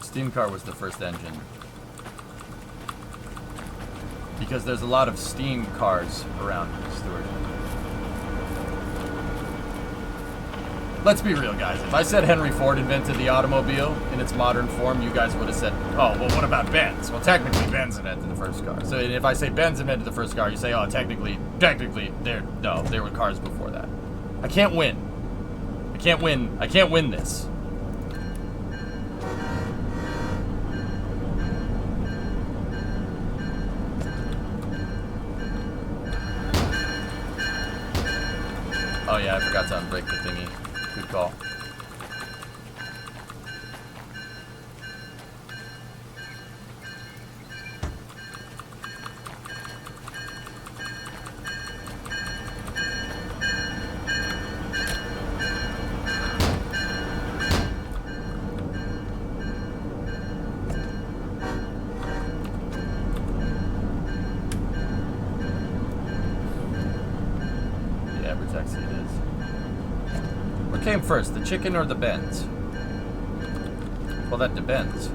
Steam car was the first engine. Because there's a lot of steam cars around, Stuart. Let's be real, guys. If I said Henry Ford invented the automobile in its modern form, you guys would have said, oh, well, what about Benz? Well, technically, Benz invented the first car. So if I say Benz invented the first car, you say, oh, technically, there were cars before that. I can't win. I can't win this. Oh yeah, I forgot to unbrake the thingy. Good call. Came first, the chicken or the Benz? Well, that depends.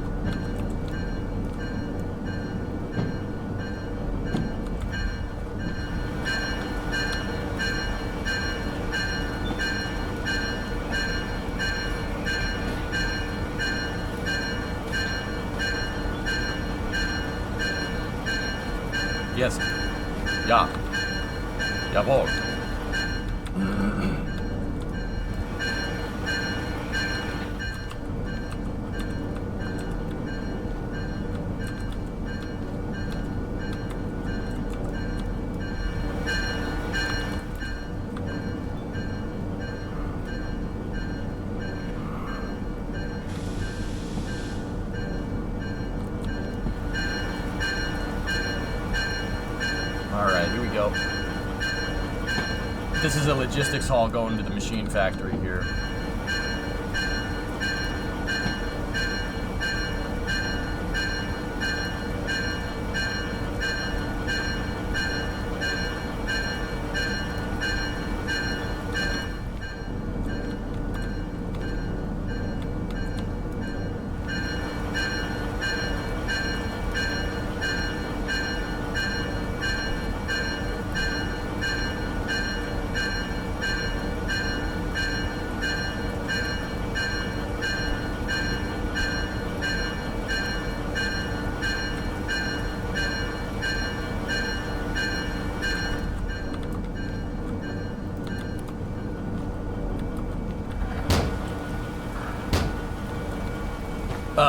Yes. Ja. Jawohl. Alright, here we go. This is a logistics haul going to the machine factory here.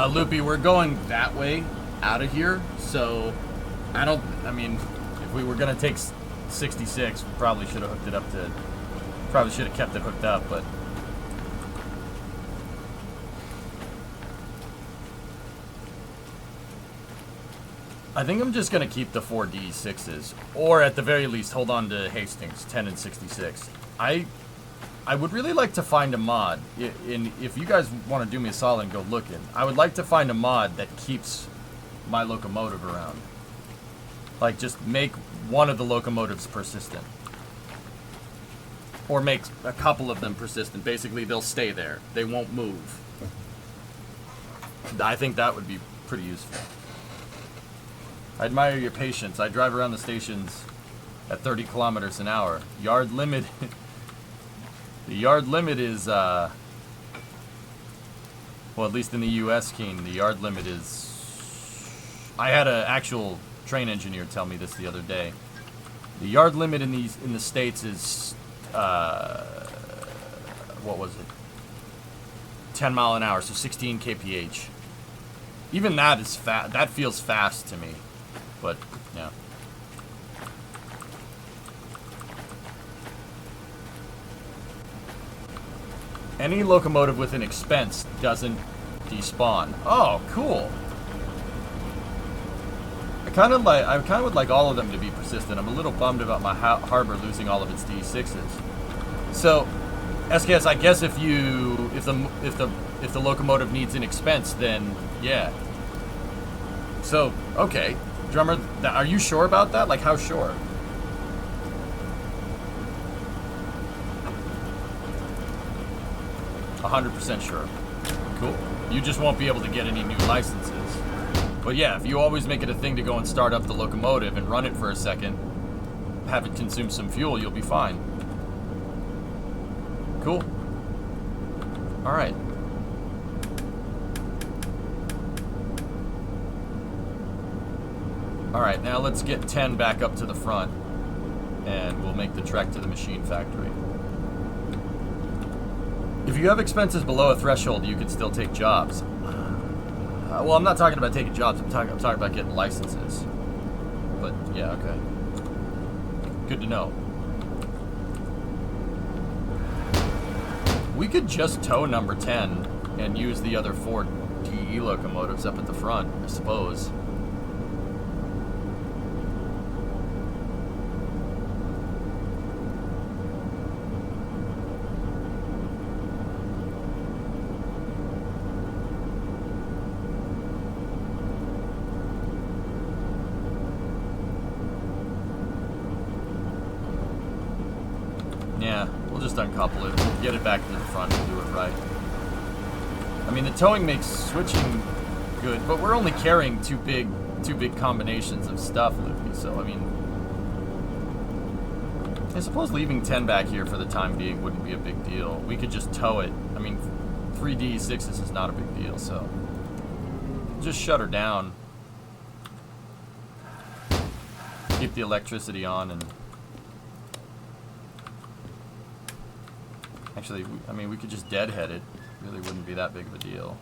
Loopy, we're going that way out of here, so I mean, if we were gonna take 66, we probably should have hooked it up to, probably should have kept it hooked up, but I think I'm just gonna keep the 4D6s, or at the very least, hold on to Hastings, 10 and 66. I would really like to find a mod, if you guys want to do me a solid and go looking, I would like to find a mod that keeps my locomotive around. Like, just make one of the locomotives persistent. Or make a couple of them persistent. Basically, they'll stay there. They won't move. I think that would be pretty useful. I admire your patience. I drive around the stations at 30 kilometers an hour. Yard limit... The yard limit is, well, at least in the U.S., Keen, the yard limit is... I had an actual train engineer tell me this the other day. The yard limit in the States is, what was it? 10 mile an hour, so 16 kph. Even that is that feels fast to me, but, yeah. Any locomotive with an expense doesn't despawn. Oh, cool. I kind of would like all of them to be persistent. I'm a little bummed about my harbor losing all of its D6s. So, SKS, I guess if the locomotive needs an expense, then yeah. So, okay, drummer, are you sure about that? Like, how sure? 100% sure. Cool. You just won't be able to get any new licenses. But yeah, if you always make it a thing to go and start up the locomotive and run it for a second, have it consume some fuel, you'll be fine. Cool. Alright. Alright, now let's get 10 back up to the front, and we'll make the trek to the machine factory. If you have expenses below a threshold, you can still take jobs. Well, I'm not talking about taking jobs. I'm talking about getting licenses. But yeah, okay. Good to know. We could just tow number 10 and use the other 4 DE locomotives up at the front, I suppose. Yeah, we'll just uncouple it, get it back to the front and do it right. I mean, the towing makes switching good, but we're only carrying two big combinations of stuff, Luffy. So I mean, I suppose leaving 10 back here for the time being wouldn't be a big deal. We could just tow it. I mean, 3D6s is not a big deal, so just shut her down. Keep the electricity on, and actually, I mean, we could just deadhead it. Really wouldn't be that big of a deal.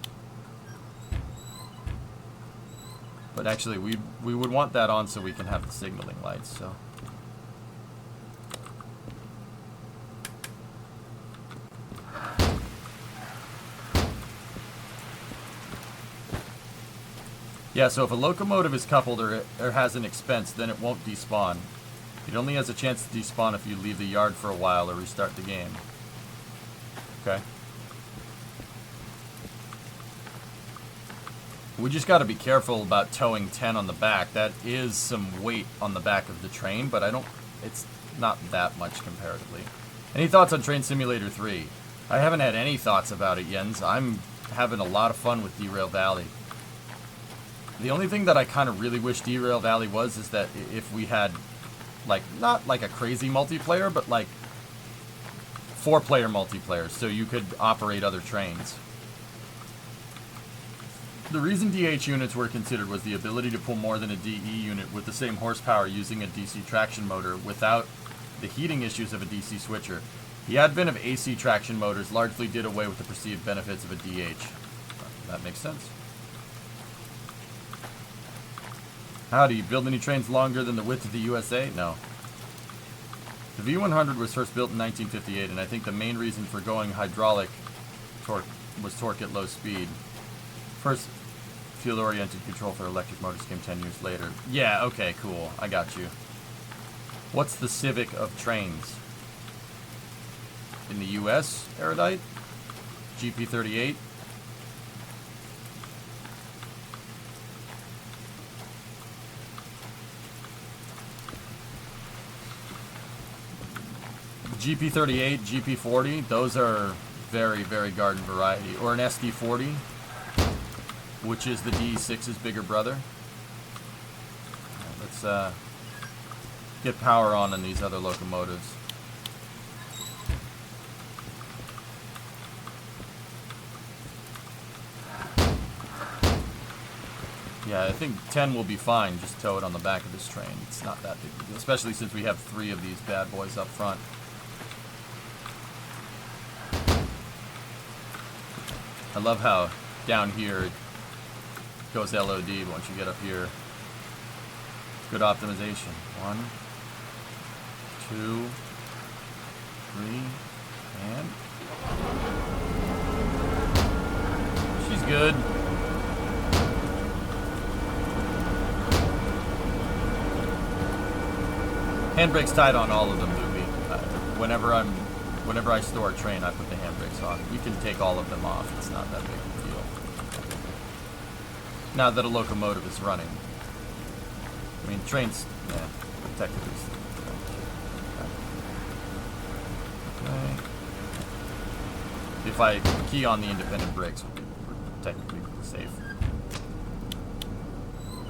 But actually, we would want that on so we can have the signaling lights, so. Yeah, so if a locomotive is coupled or has an expense, then it won't despawn. It only has a chance to despawn if you leave the yard for a while or restart the game. Okay. We just got to be careful about towing 10 on the back. That is some weight on the back of the train, but it's not that much comparatively. Any thoughts on Train Simulator 3? I haven't had any thoughts about it, Jens. I'm having a lot of fun with Derail Valley. The only thing that I kind of really wish Derail Valley was is that if we had, like, not like a crazy multiplayer, but like 4-player multiplayer, so you could operate other trains. The reason DH units were considered was the ability to pull more than a DE unit with the same horsepower using a DC traction motor without the heating issues of a DC switcher. The advent of AC traction motors largely did away with the perceived benefits of a DH. That makes sense. How do you build any trains longer than the width of the USA? No. The V100 was first built in 1958, and I think the main reason for going hydraulic torque was torque at low speed. First field-oriented control for electric motors came 10 years later. Yeah, okay, cool. I got you. What's the Civic of trains? In the US, Erudite? GP38? GP38, GP40, those are very, very garden variety. Or an SD40, which is the DE6's bigger brother. Let's get power on these other locomotives. Yeah, I think 10 will be fine. Just tow it on the back of this train. It's not that big of a deal, especially since we have 3 of these bad boys up front. I love how down here it goes LOD, but once you get up here, good optimization. 1, 2, 3, and she's good. Handbrake's tied on all of them, Luby. Whenever I store a train, I put the handbrakes on. You can take all of them off. It's not that big of a deal. Now that a locomotive is running. I mean, trains, yeah, technically. Okay. If I key on the independent brakes, we're technically safe.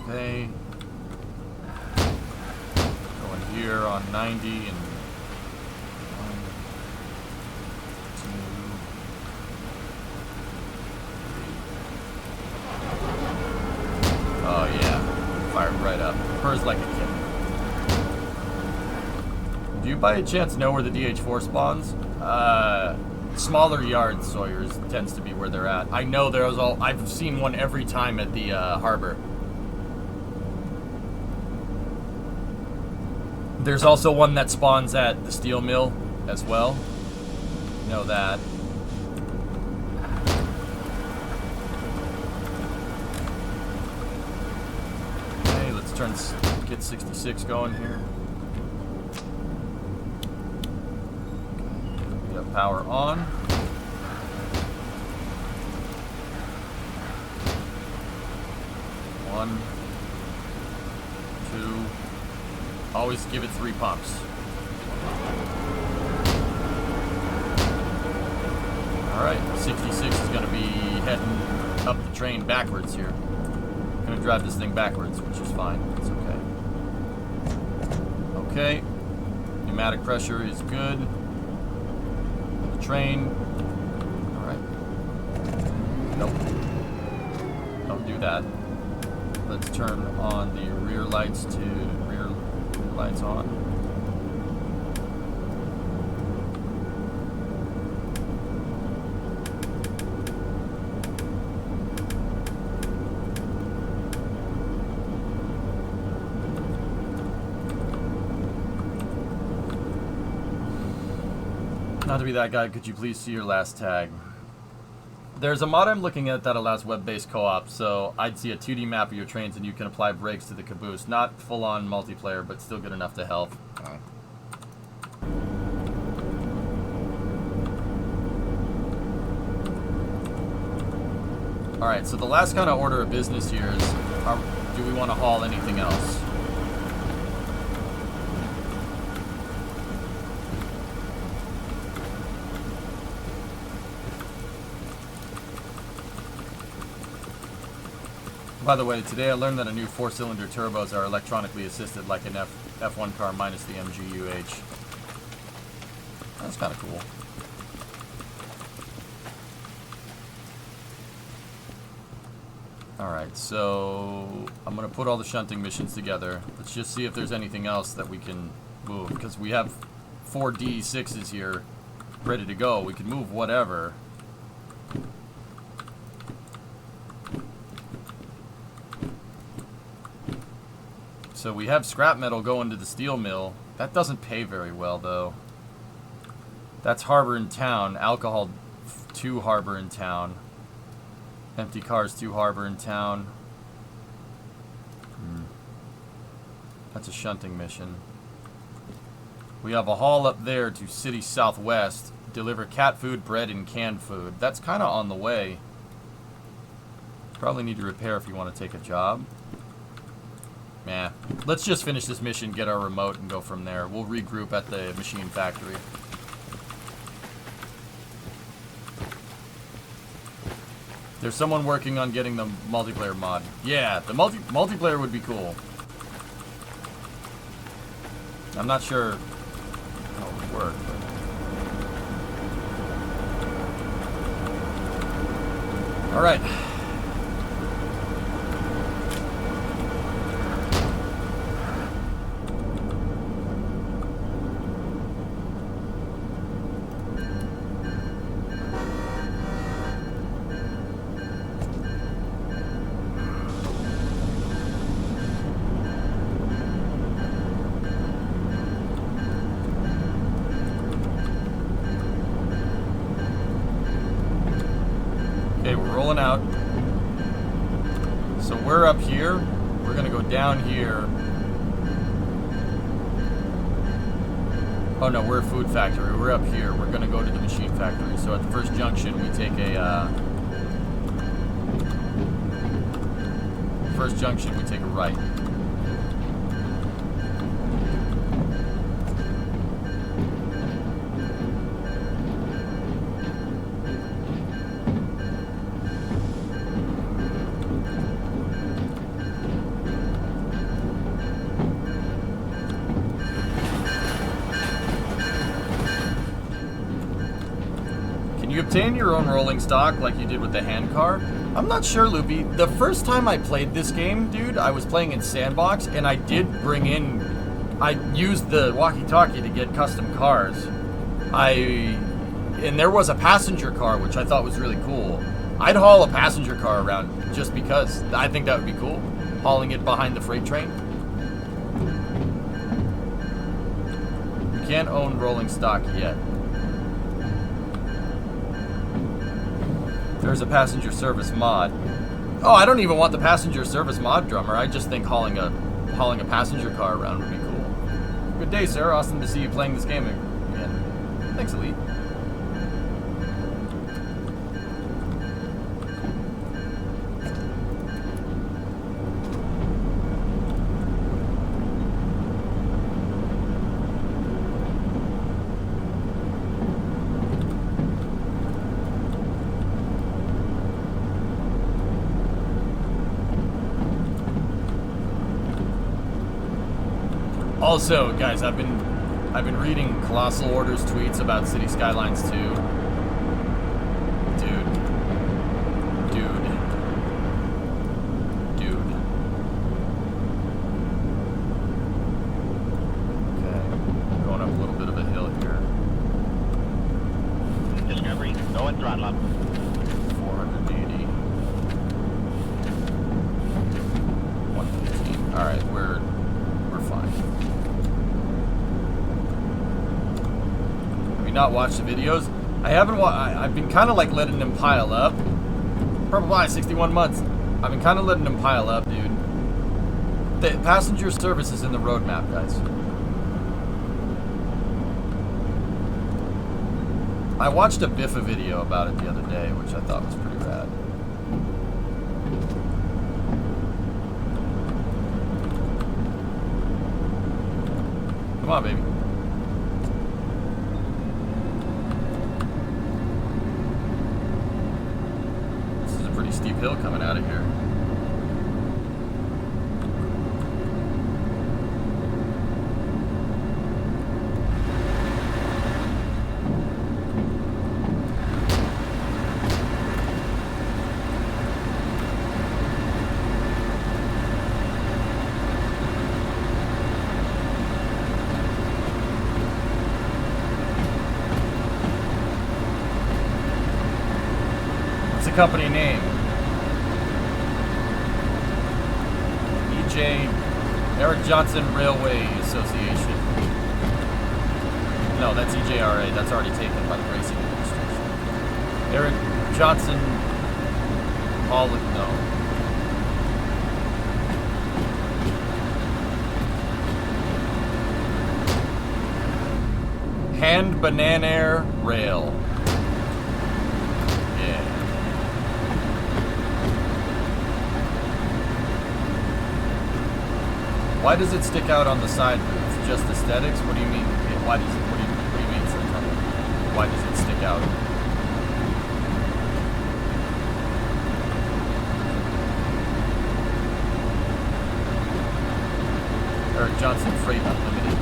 Okay. Going here on 90 and 1, 2, 3. Oh yeah, fired right up. Purrs like a kitten. Do you by a chance know where the DH4 spawns? Smaller yards, Sawyer's tends to be where they're at. I know there's I've seen one every time at the harbor. There's also one that spawns at the steel mill as well. Know that. Okay, let's get 66 going here. We have power on. 1, 2. Always give it 3 pumps. Alright, 66 is going to be heading up the train backwards here. Going to drive this thing backwards, which is fine. It's okay. Okay. Pneumatic pressure is good. The train. Alright. Nope. Don't do that. Let's turn on the rear lights to rear lights on. Not to be that guy, could you please see your last tag? There's a mod I'm looking at that allows web-based co-op, so I'd see a 2D map of your trains and you can apply brakes to the caboose. Not full-on multiplayer, but still good enough to help. Alright, so the last kind of order of business here is, do we want to haul anything else? By the way, today I learned that a new 4-cylinder turbos are electronically assisted like an F1 car minus the MGUH. That's kind of cool. Alright, so I'm going to put all the shunting missions together. Let's just see if there's anything else that we can move, because we have 4 D6s here ready to go. We can move whatever. So we have scrap metal going to the steel mill. That doesn't pay very well, though. That's harbor in town. Alcohol to harbor in town. Empty cars to harbor in town. That's a shunting mission. We have a haul up there to City Southwest. Deliver cat food, bread, and canned food. That's kind of on the way. Probably need to repair if you want to take a job. Nah. Let's just finish this mission, get our remote, and go from there. We'll regroup at the machine factory. There's someone working on getting the multiplayer mod. Yeah, the multiplayer would be cool. I'm not sure how it would work, but... Alright. Okay, we're rolling out. So we're up here. We're gonna go down here. Oh no, we're a food factory. We're up here. We're gonna go to the machine factory. So at the first junction, we take a right. You obtain your own rolling stock like you did with the hand car. I'm not sure, Loopy. The first time I played this game, dude, I was playing in Sandbox, and I did bring in... I used the walkie-talkie to get custom cars. And there was a passenger car, which I thought was really cool. I'd haul a passenger car around just because. I think that would be cool. Hauling it behind the freight train. You can't own rolling stock yet. There's a passenger service mod. Oh, I don't even want the passenger service mod, drummer. I just think hauling a passenger car around would be cool. Good day, sir. Awesome to see you playing this game again. Thanks, Elite. Also, guys, I've been reading Colossal Order's tweets about City Skylines 2. Dude. Okay, going up a little bit of a hill here. Discovery, go and throttle up. 480. 115. All right, we're fine. Have you not watched the videos? I haven't. I've been kind of like letting them pile up. Purple Pie, 61 months. I've been kind of letting them pile up, dude. The passenger service is in the roadmap, guys. I watched a Biffa video about it the other day, which I thought was pretty rad. Come on, baby. This is a pretty steep hill coming out of here. Company name EJ Eric Johnson Railway Association. No, that's EJRA. That's already taken by the racing administration. Eric Johnson Hall. No. Hand Bananair Rail. Why does it stick out on the side roof? Just aesthetics? What do you mean? Why does it? What do you mean? Why does it stick out? Eric Johnson Freight Unlimited.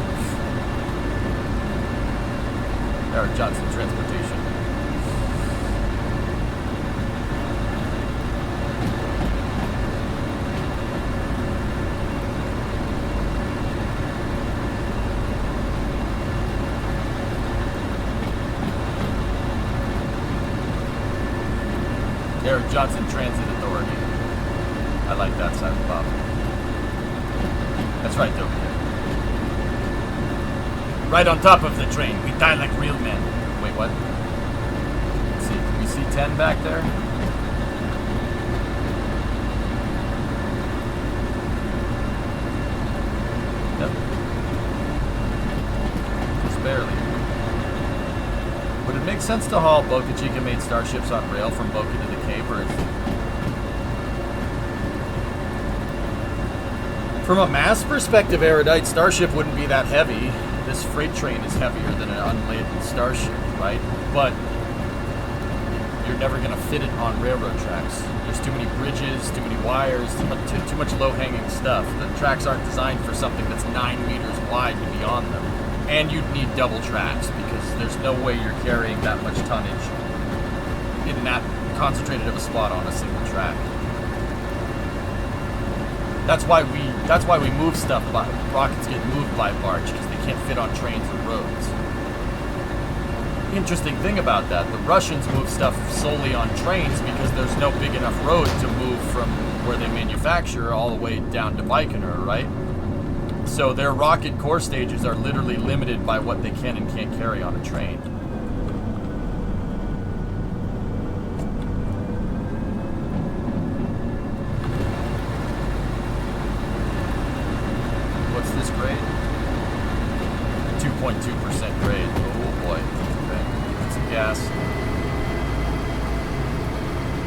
Eric Johnson Transportation. Eric Johnson Transit Authority. I like that side of the Bob. That's right, over there. Right on top of the train. We die like real men. Wait, what? Let's see. Can we see 10 back there? Yep. Just barely. Would it make sense to haul Boca Chica made starships on rail from Boca to the Cape, or from a mass perspective, Erudite Starship wouldn't be that heavy. This freight train is heavier than an unladen Starship, right? But you're never going to fit it on railroad tracks. There's too many bridges, too many wires, too much low-hanging stuff. The tracks aren't designed for something that's 9 meters wide to be on them. And you'd need double tracks because there's no way you're carrying that much tonnage in that concentrated of a spot on a single track. That's why we move stuff by rockets get moved by barge, because they can't fit on trains or roads. Interesting thing about that, the Russians move stuff solely on trains because there's no big enough road to move from where they manufacture all the way down to Baikonur, right? So their rocket core stages are literally limited by what they can and can't carry on a train. What's this grade? 2.2% grade. Oh boy. Okay. That's some gas.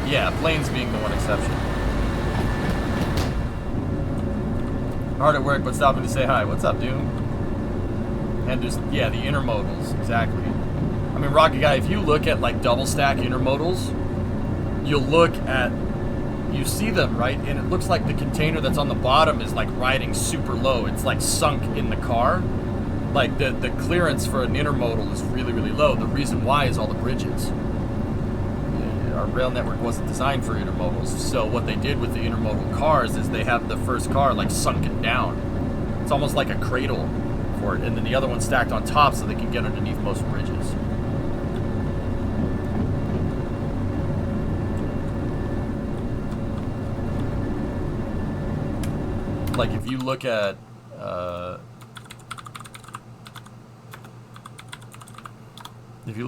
Yeah, planes being the one exception. Hard at work, but stopping to say hi. What's up, Doom? And just, yeah, the intermodals, exactly. I mean, Rocket Guy, if you look at like double stack intermodals, you'll look at, you see them, right? And it looks like the container that's on the bottom is like riding super low. It's like sunk in the car. Like the clearance for an intermodal is really, really low. The reason why is all the bridges. Our rail network wasn't designed for intermodals. So what they did with the intermodal cars is they have the first car like sunken down. It's almost like a cradle for it. And then the other one stacked on top so they can get underneath most bridges. Like if you look at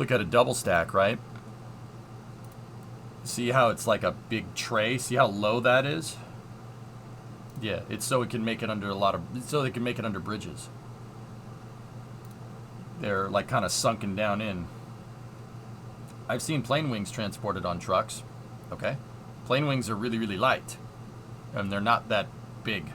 a double stack, right? See how it's like a big tray? See how low that is? Yeah, it's so it can make it under so they can make it under bridges. They're like kind of sunken down in. I've seen plane wings transported on trucks. Okay? Plane wings are really, really light. And they're not that big.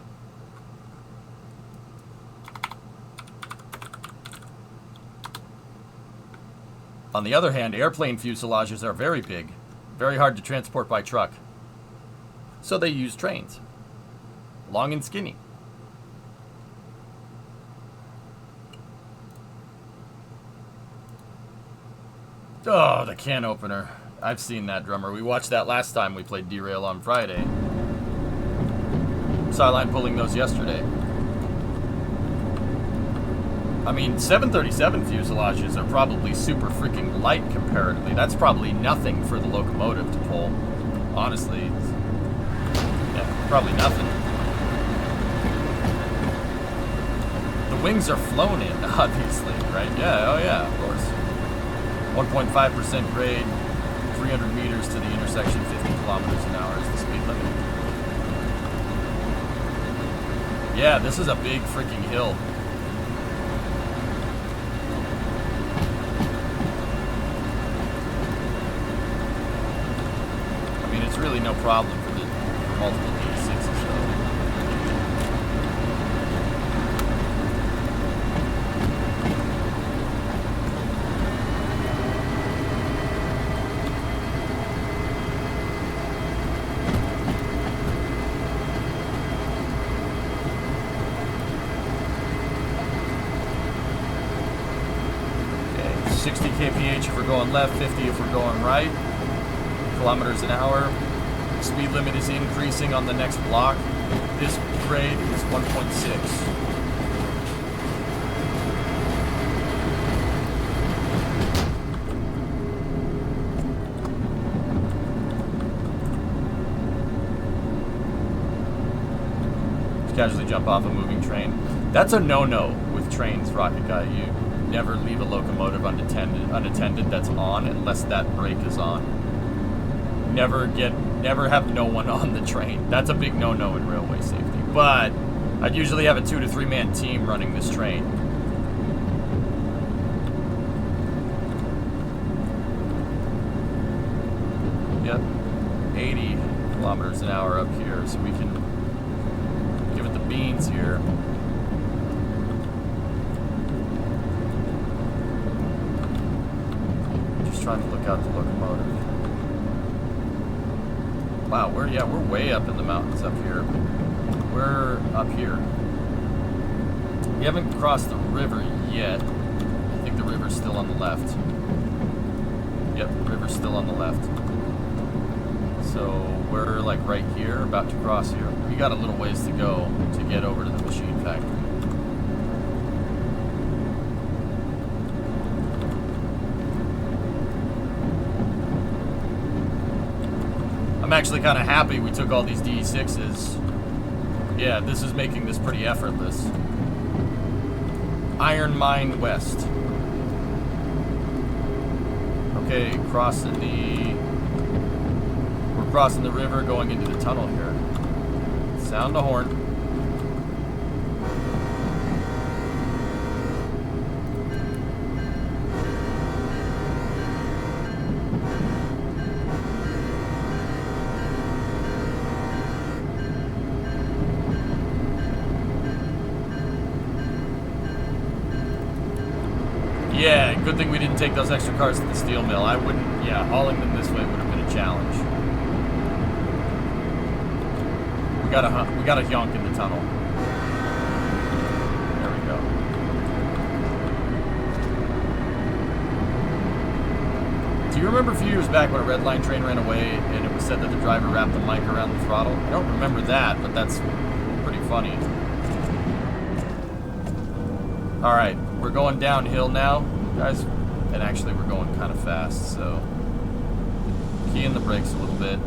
On the other hand, airplane fuselages are very big, very hard to transport by truck. So they use trains, long and skinny. Oh, the can opener. I've seen that, drummer. We watched that last time we played Derail on Friday. Sideline pulling those yesterday. I mean, 737 fuselages are probably super freaking light comparatively. That's probably nothing for the locomotive to pull. Honestly, yeah, probably nothing. The wings are flown in, obviously, right? Yeah, oh yeah, of course. 1.5% grade, 300 meters to the intersection, 50 kilometers an hour is the speed limit. Yeah, this is a big freaking hill. It's really no problem for multiple D6s though. Okay, 60 kph if we're going left, 50 if we're going right. Kilometers an hour. Speed limit is increasing on the next block. This grade is 1.6. Casually jump off a moving train. That's a no-no with trains, Rocket Guy. You never leave a locomotive unattended that's on unless that brake is on. Never have no one on the train. That's a big no-no in railway safety. But I'd usually have a 2 to 3 man team running this train. Yep, 80 kilometers an hour up here, so we can give it the beans here. Just trying to look out the locomotive. Wow, we're way up in the mountains up here. We're up here. We haven't crossed the river yet. I think the river's still on the left. Yep, the river's still on the left. So we're like right here, about to cross here. We got a little ways to go to get over to the machine factory. I'm actually kind of happy we took all these DE6s. Yeah, this is making this pretty effortless. Iron Mine West. Okay, we're crossing the river going into the tunnel here. Sound the horn. Yeah, good thing we didn't take those extra cars to the steel mill. I wouldn't, yeah, hauling them this way would have been a challenge. got a yonk in the tunnel. There we go. Do you remember a few years back when a red line train ran away and it was said that the driver wrapped the mic around the throttle? I don't remember that, but that's pretty funny. All right, we're going downhill now, guys, and actually we're going kind of fast, so key in the brakes a little bit.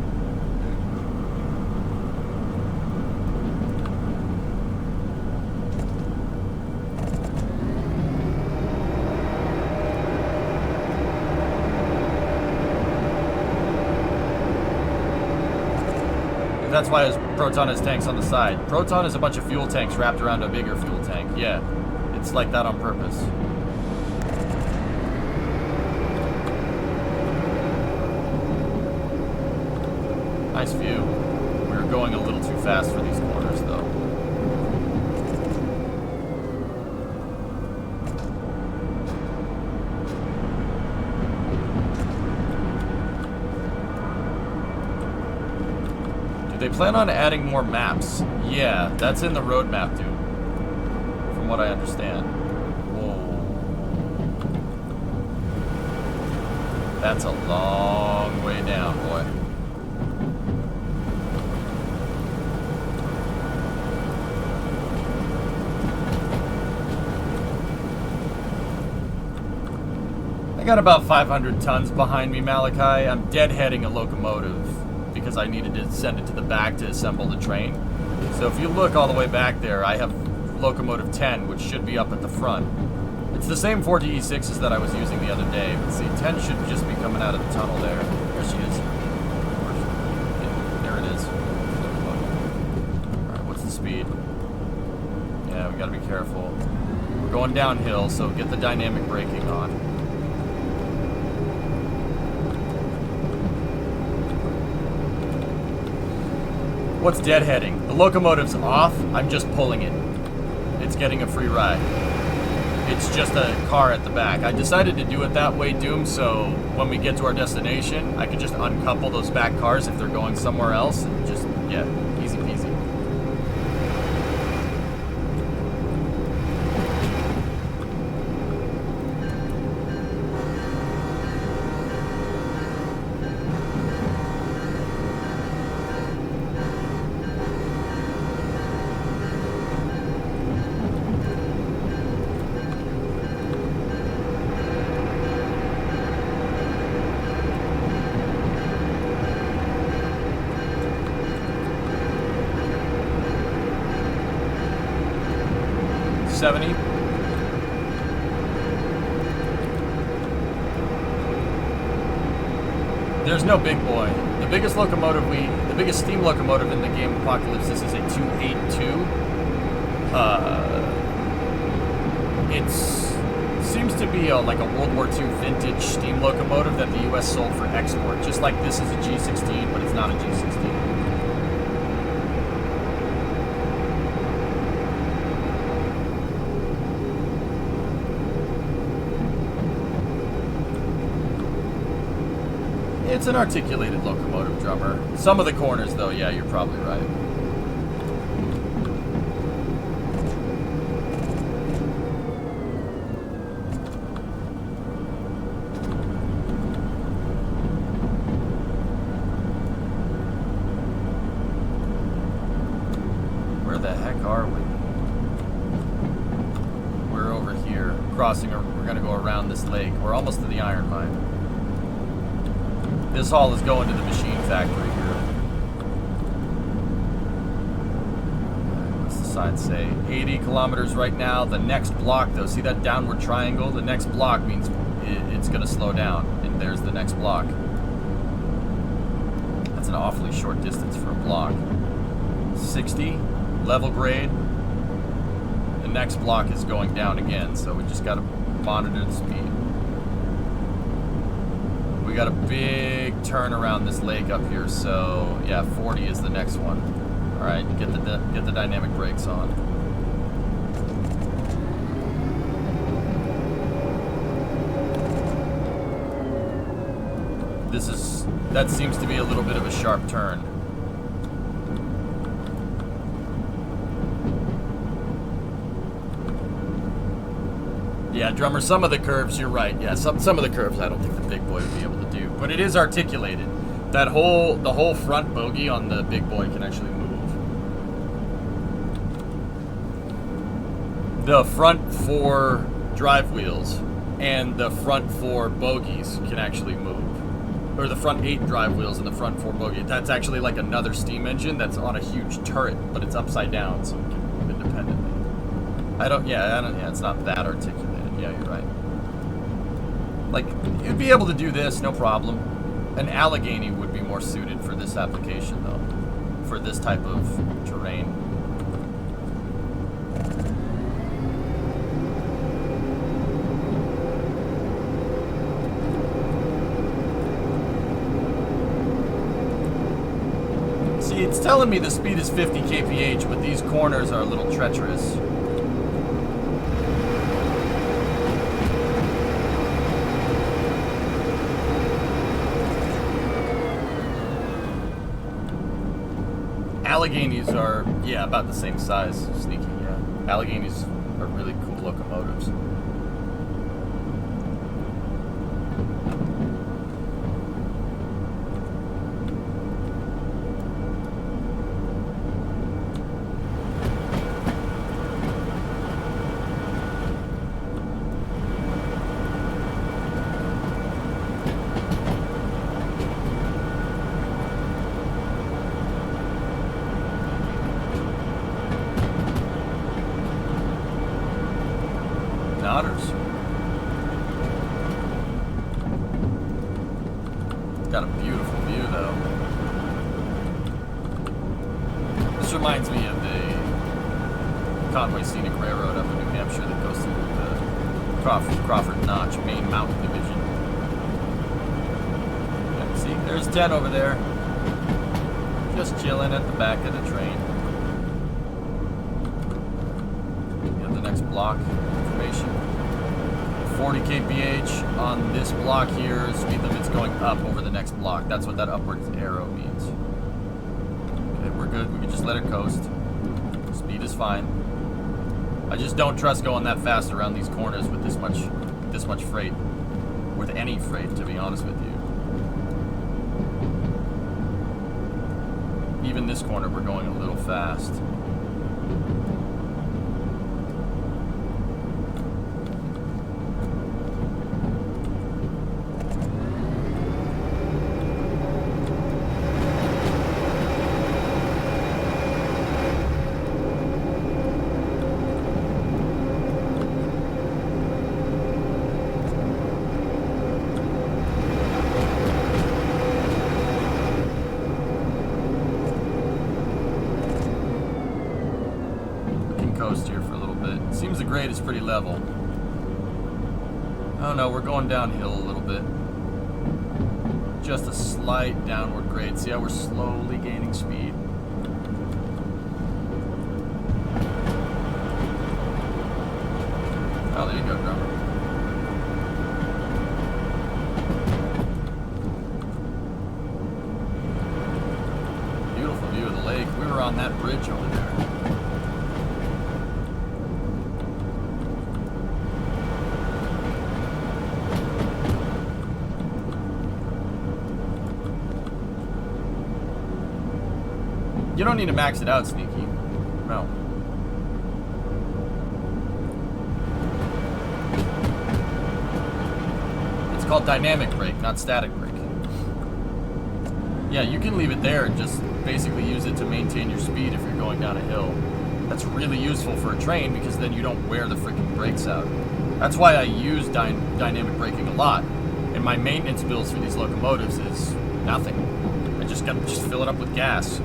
That's why Proton has tanks on the side. Proton is a bunch of fuel tanks wrapped around a bigger fuel tank. Yeah, it's like that on purpose. Nice view. We're going a little too fast for these corners, though. They plan on adding more maps. Yeah, that's in the roadmap, dude. From what I understand. Whoa. That's a long way down, boy. I got about 500 tons behind me, Malachi. I'm deadheading a locomotive because I needed to send it to the back to assemble the train. So if you look all the way back there, I have locomotive 10, which should be up at the front. It's the same 4DE6s that I was using the other day. But see, 10 should just be coming out of the tunnel there. There she is. Yeah, there it is. Alright, what's the speed? Yeah, we gotta be careful. We're going downhill, so get the dynamic braking on. What's deadheading? The locomotive's off, I'm just pulling it. It's getting a free ride. It's just a car at the back. I decided to do it that way, Doom, so when we get to our destination, I can just uncouple those back cars if they're going somewhere else and just, yeah, easy peasy. There's no big boy. The biggest locomotive the biggest steam locomotive in the game Apocalypse is a 282. It seems to be like a World War II vintage steam locomotive that the U.S. sold for export, just like this is a G16, but it's not a G16. It's an articulated locomotive, drummer. Some of the corners, though, yeah, you're probably right. Where the heck are we? We're over here, crossing, we're gonna go around this lake. We're almost to the iron mine. This haul is going to the machine factory here. What's the sign say? 80 kilometers right now. The next block, though, see that downward triangle? The next block means it's going to slow down. And there's the next block. That's an awfully short distance for a block. 60, level grade. The next block is going down again, so we just got to monitor the speed. We got a big turn around this lake up here, so yeah, 40 is the next one. All right, get the dynamic brakes on. That seems to be a little bit of a sharp turn. Yeah, drummer, some of the curves, you're right. Yeah, some of the curves I don't think the big boy would be able to do. But it is articulated. The whole front bogey on the big boy can actually move. The front 4 drive wheels and the front 4 bogies can actually move. Or the front 8 drive wheels and the front 4 bogey. That's actually like another steam engine that's on a huge turret, but it's upside down, so it can move independently. Yeah, it's not that articulated. Yeah, you're right. Like, you'd be able to do this, no problem. An Allegheny would be more suited for this application, though. For this type of terrain. See, it's telling me the speed is 50 kph, but these corners are a little treacherous. Alleghenies are, yeah, about the same size, sneaky, yeah. Alleghenies are really cool locomotives. Otters. Got a beautiful view, though. This reminds me of the Conway Scenic Railroad up in New Hampshire that goes through the Crawford Notch Main Mountain Division. Yeah, see, there's 10 over there. Just chilling at the back of the train. You have the next block. 40 kph on this block here. Speed limit's going up over the next block. That's what that upwards arrow means. Okay, we're good. We can just let it coast. Speed is fine. I just don't trust going that fast around these corners with this much freight. With any freight, to be honest with you. Even this corner, we're going a little fast. Coast here for a little bit. Seems the grade is pretty level. Oh no, we're going downhill a little bit. Just a slight downward grade. See how we're slowly gaining speed? Oh, there you go, drummer. Beautiful view of the lake. We were on that bridge over there. You don't need to max it out, Sneaky. No. It's called dynamic brake, not static brake. Yeah, you can leave it there and just basically use it to maintain your speed if you're going down a hill. That's really useful for a train because then you don't wear the freaking brakes out. That's why I use dynamic braking a lot. And my maintenance bills for these locomotives is nothing. I just fill it up with gas.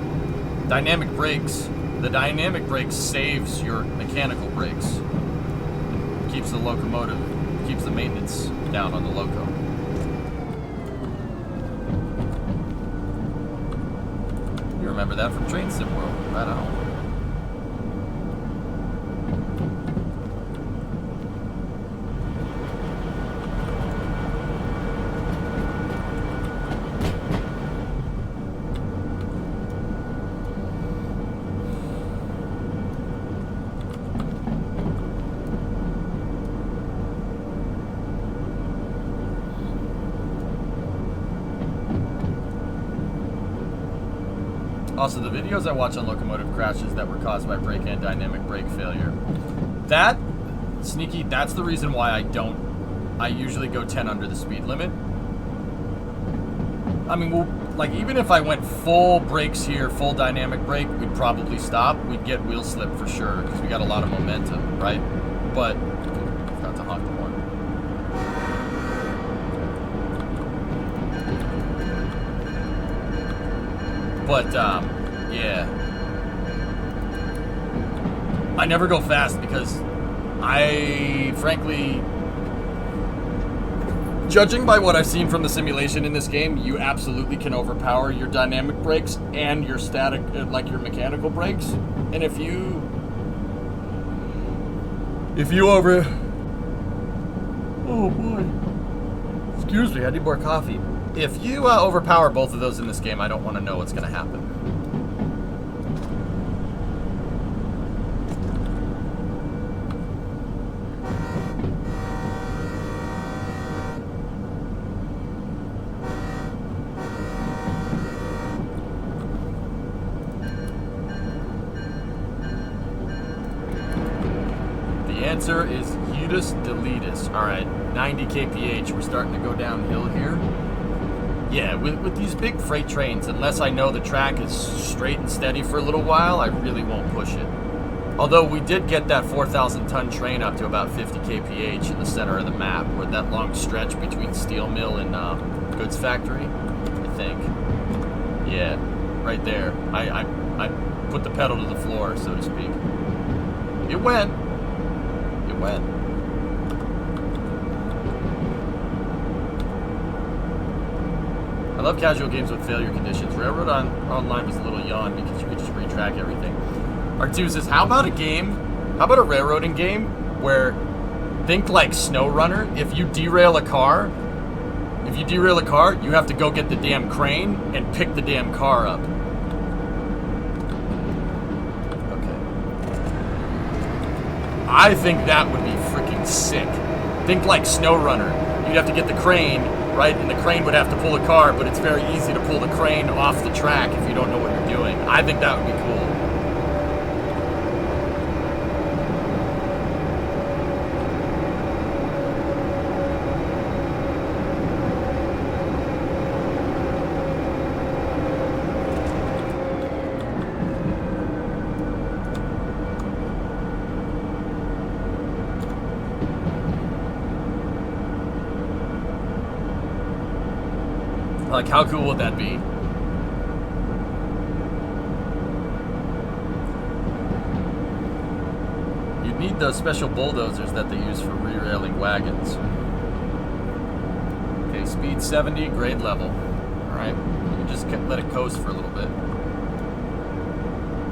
Dynamic brakes, the dynamic brake saves your mechanical brakes. Keeps the locomotive, keeps the maintenance down on the loco. You remember that from Train Sim World, right on. Also, the videos I watch on locomotive crashes that were caused by brake and dynamic brake failure. That, Sneaky, that's the reason why I usually go 10 under the speed limit. I mean, like, even if I went full brakes here, full dynamic brake, we'd probably stop. We'd get wheel slip for sure, because we got a lot of momentum, right? But, forgot to honk the horn. But, yeah. I never go fast because I, frankly, judging by what I've seen from the simulation in this game, you absolutely can overpower your dynamic brakes and your static, like your mechanical brakes. And if you oh boy, excuse me, I need more coffee. If you overpower both of those in this game, I don't want to know what's going to happen. The answer is Udus Deletus. Alright, 90 kph. We're starting to go downhill here. Yeah, with these big freight trains, unless I know the track is straight and steady for a little while, I really won't push it. Although we did get that 4,000 ton train up to about 50 kph in the center of the map, where that long stretch between steel mill and goods factory, I think. Yeah, right there. I put the pedal to the floor, so to speak. It went. It went. I love casual games with failure conditions. Railroad Online was a little yawn because you could just retrack everything. R2 says, how about a railroading game where, think like SnowRunner, if you derail a car, you have to go get the damn crane and pick the damn car up. Okay. I think that would be freaking sick. Think like SnowRunner. You'd have to get the crane, right? And the crane would have to pull a car, but it's very easy to pull the crane off the track if you don't know what you're doing. I think that would be cool. Like, how cool would that be? You'd need those special bulldozers that they use for re-railing wagons. Okay, speed 70, grade level. Alright, you just let it coast for a little bit.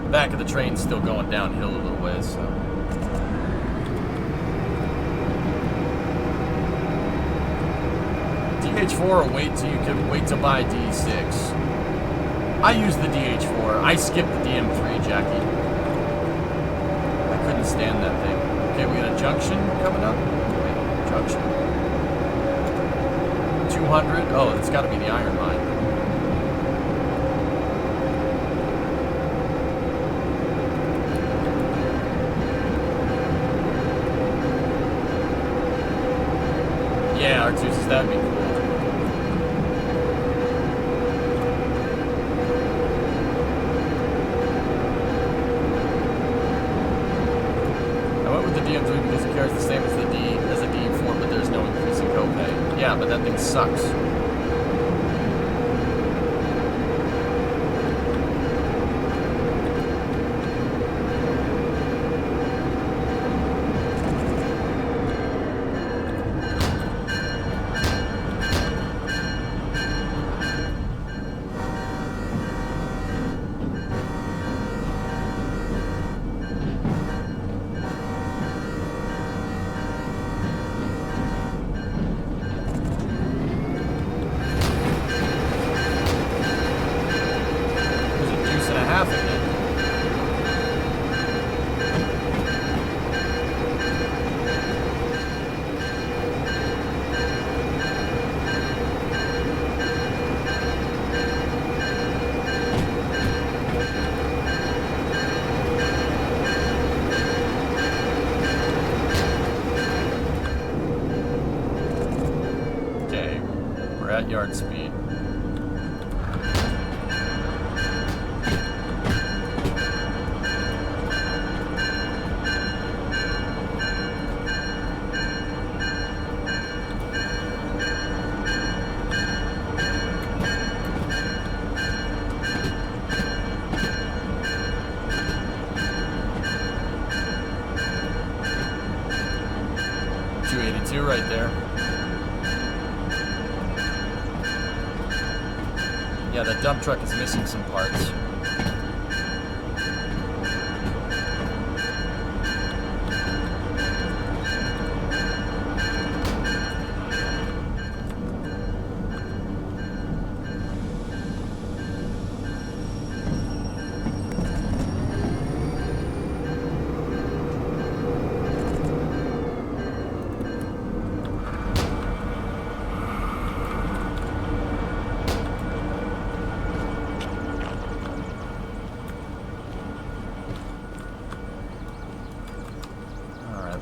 The back of the train's still going downhill a little ways, so... DH4 or wait to buy D6. I use the DH4. I skipped the DM3, Jackie. I couldn't stand that thing. Okay, we got a junction coming up. Wait, junction. 200. Oh, it's got to be the iron mine. Yeah, Artus, that'd be cool. DM3 because it carries the same as the D4, but there's no increase in copay. Yeah, but that thing sucks. at yard speed. Right there. Yeah, that dump truck is missing some parts.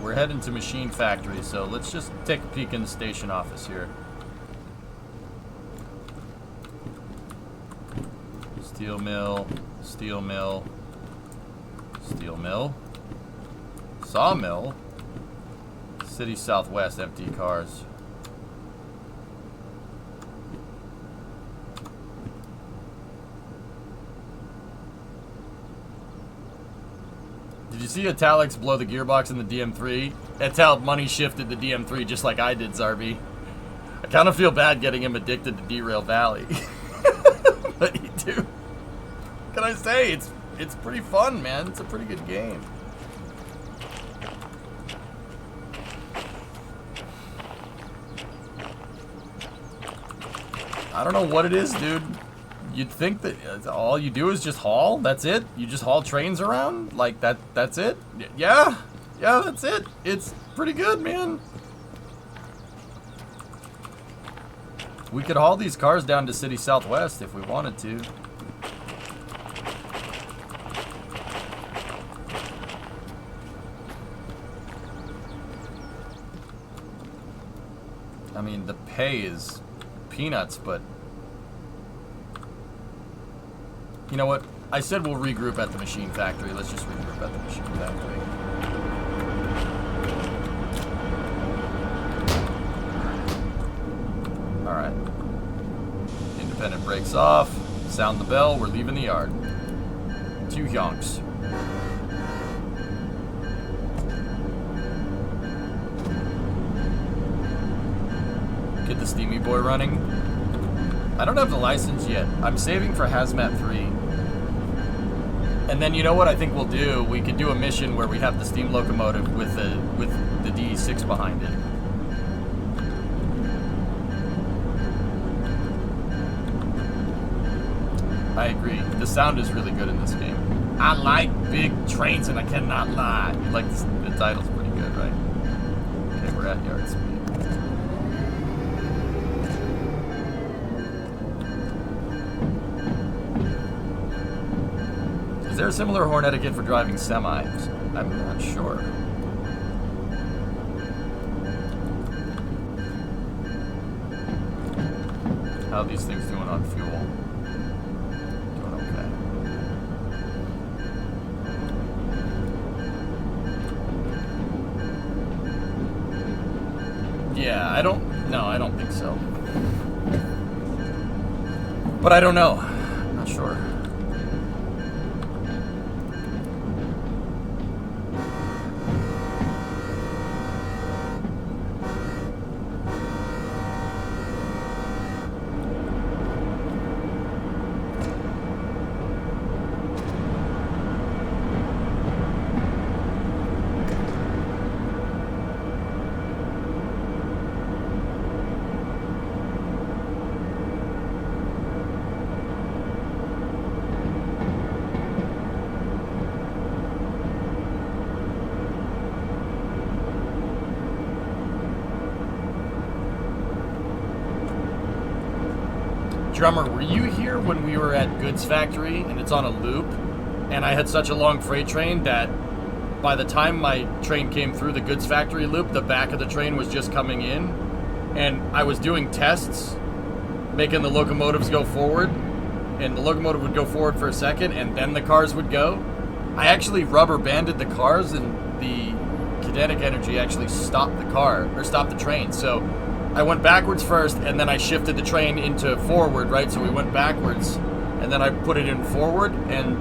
We're heading to Machine Factory, so let's just take a peek in the station office here. Steel mill, steel mill, steel mill, sawmill, City Southwest, empty cars. Did you see Italics blow the gearbox in the DM3? That's how money shifted the DM3, just like I did, Zarby. I kind of feel bad getting him addicted to Derail Valley. But he do. What can I say? It's pretty fun, man. It's a pretty good game. I don't know what it is, dude. You'd think that all you do is just haul? That's it? You just haul trains around? Like, that's it? Yeah, that's it. It's pretty good, man. We could haul these cars down to City Southwest if we wanted to. I mean, the pay is peanuts, but... You know what? I said we'll regroup at the Machine Factory. Let's just regroup at the Machine Factory. Alright. Independent brakes off. Sound the bell. We're leaving the yard. 2 yonks. Get the Steamy Boy running. I don't have the license yet. I'm saving for Hazmat 3. And then you know what I think we'll do? We could do a mission where we have the steam locomotive with the DE6 behind it. I agree. The sound is really good in this game. I like big trains and I cannot lie. You like the title's pretty good, right? Okay, we're at yard speed. Is there a similar horn etiquette for driving semis? I'm not sure. How are these things doing on fuel? Doing okay. Yeah, I don't think so. But I don't know. I'm not sure. Drummer, were you here when we were at Goods Factory and it's on a loop? And I had such a long freight train that by the time my train came through the Goods Factory loop, the back of the train was just coming in. And I was doing tests making the locomotives go forward, and the locomotive would go forward for a second, and then the cars would go. I actually rubber banded the cars, and the kinetic energy actually stopped the car, or stopped the train. So I went backwards first, and then I shifted the train into forward, right? So we went backwards, and then I put it in forward, and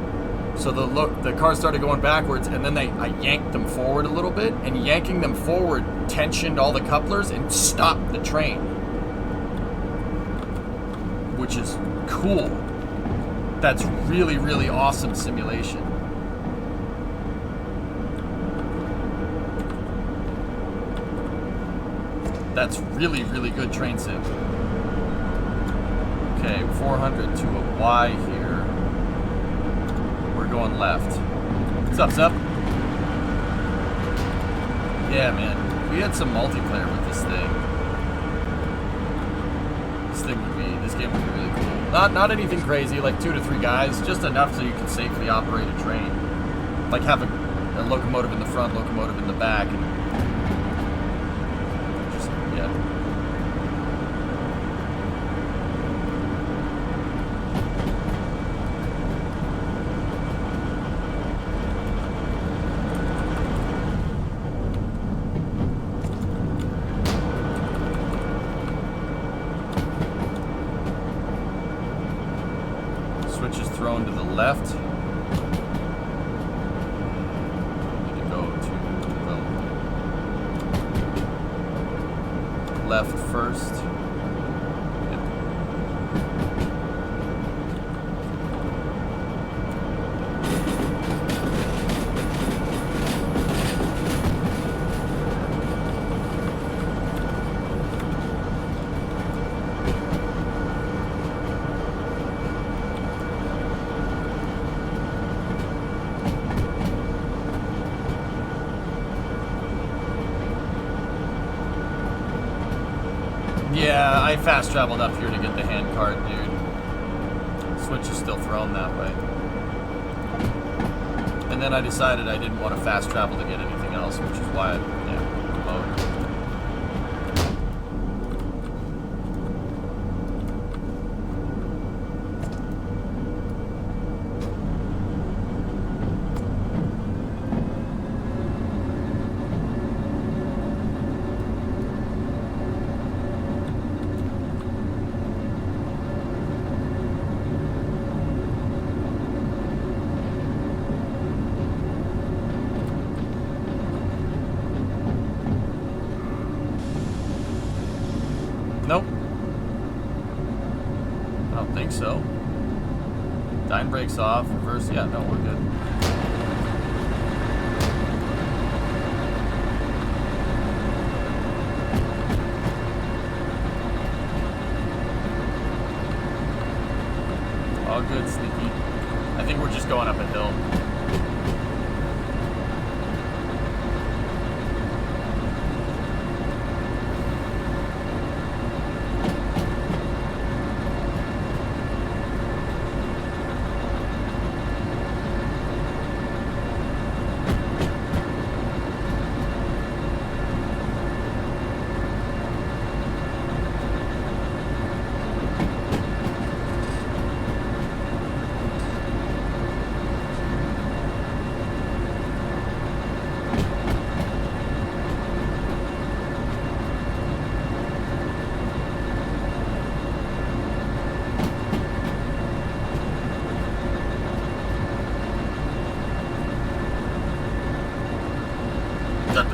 so the cars started going backwards, and then I yanked them forward a little bit, and yanking them forward tensioned all the couplers and stopped the train, which is cool. That's really, really awesome simulation. That's really, really good train sim. Okay, 400 to a Y here. We're going left. What's up, Zep? Yeah, man. We had some multiplayer with this thing. This game would be really cool. Not anything crazy, like 2 to 3 guys, just enough so you can safely operate a train. Like have a locomotive in the front, locomotive in the back, and just, yeah. Switch is thrown to the left. Need to go to the left first. Yep. Yeah, I fast traveled up here to get the hand card, dude. Switch is still thrown that way. And then I decided I didn't want to fast travel to get anything else, which is why I, remote. Nope. I don't think so. Dyne brakes off, reverse, yeah, no, we're good. All good, Sneaky. I think we're just going up a hill.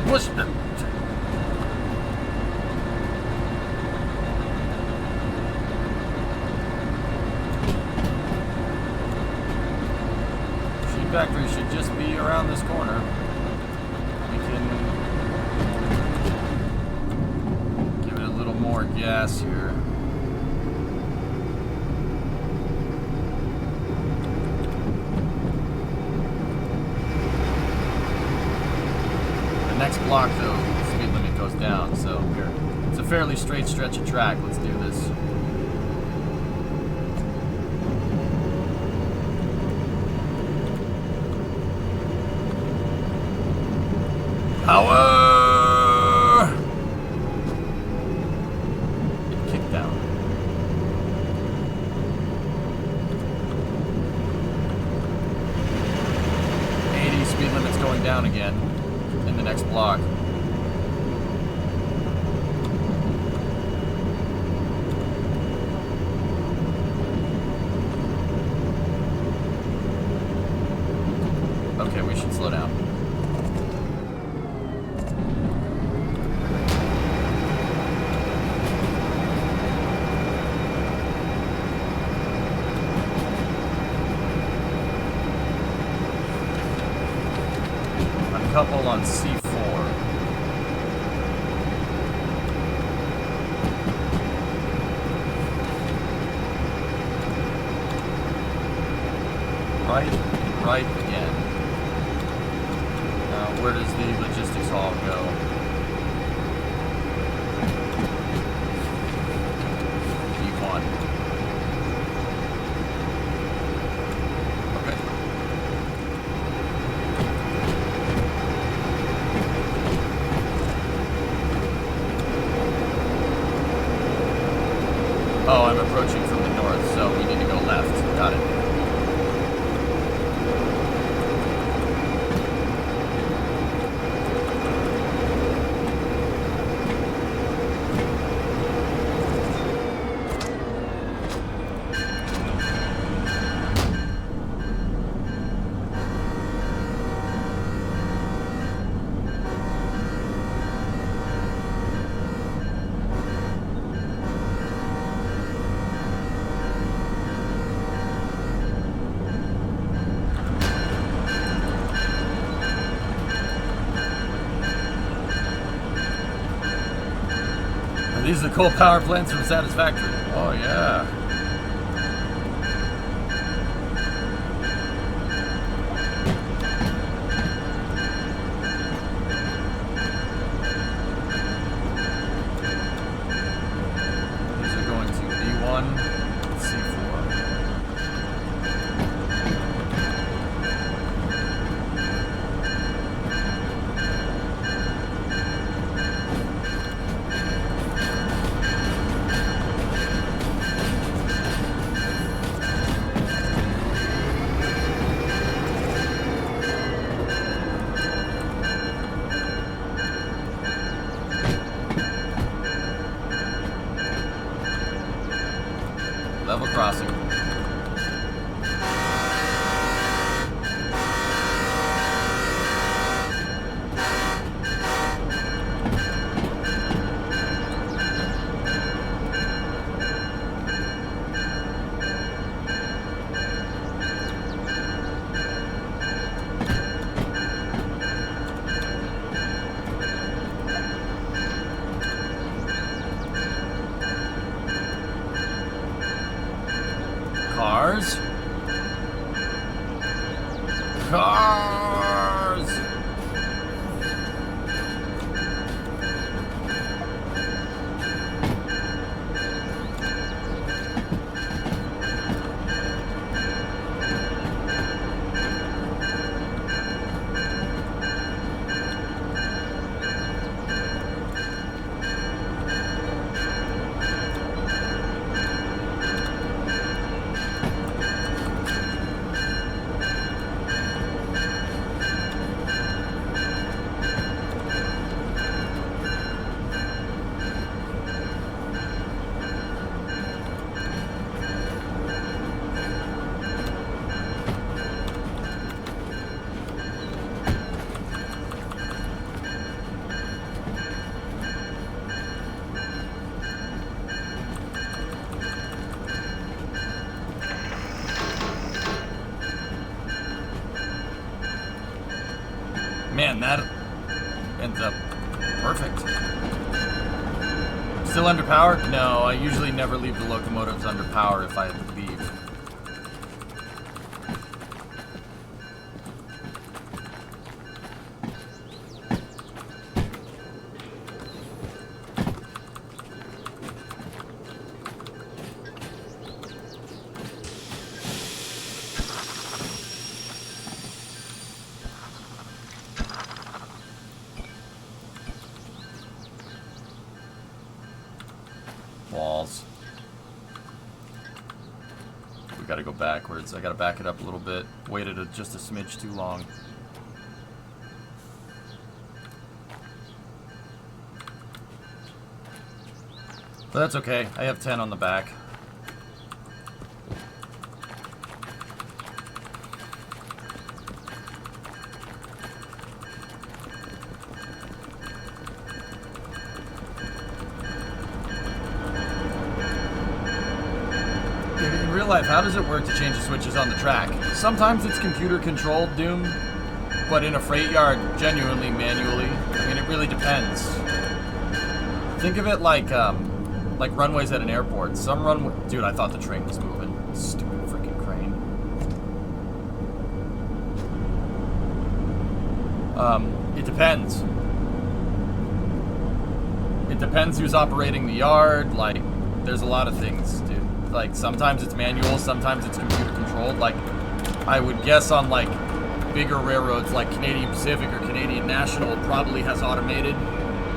Push them. Sheep factory should just be around this corner. We can give it a little more gas here. Next block, though, the speed limit goes down, so it's a fairly straight stretch of track. Let's do this. Power! Get kicked down. couple on C4. Right again. Now, where does the logistics hall go? E1. Okay. Oh, I'm approaching from the north, so we need to go left. Got it. These are the coal power plants from Satisfactory. Oh, yeah. These are going to B1, C4. Level crossing. Cars. Cars. Man, that ends up perfect. Still under power? No, I usually never leave the locomotives under power if I leave. Walls. We gotta go backwards. I gotta back it up a little bit. Waited just a smidge too long. But that's okay. I have 10 on the back. Life, how does it work to change the switches on the track? Sometimes it's computer controlled, Doom, but in a freight yard, genuinely manually. I mean, it really depends. Think of it like runways at an airport. Some runway, dude, I thought the train was moving. Stupid freaking crane. It depends. It depends who's operating the yard. Like, there's a lot of things, dude. Like, sometimes it's manual, sometimes it's computer controlled. Like, I would guess on like bigger railroads like Canadian Pacific or Canadian National probably has automated.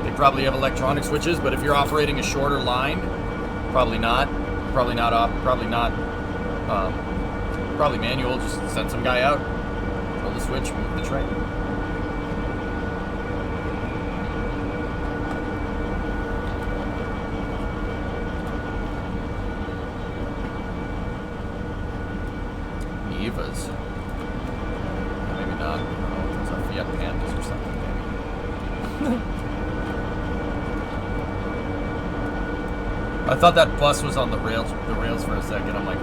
They probably have electronic switches, but if you're operating a shorter line, probably not. Probably manual. Just send some guy out, pull the switch, move the train. Nevas. Maybe not. I don't know. Those are Fiat Pandas or something, maybe. I thought that bus was on the rails for a second. I'm like,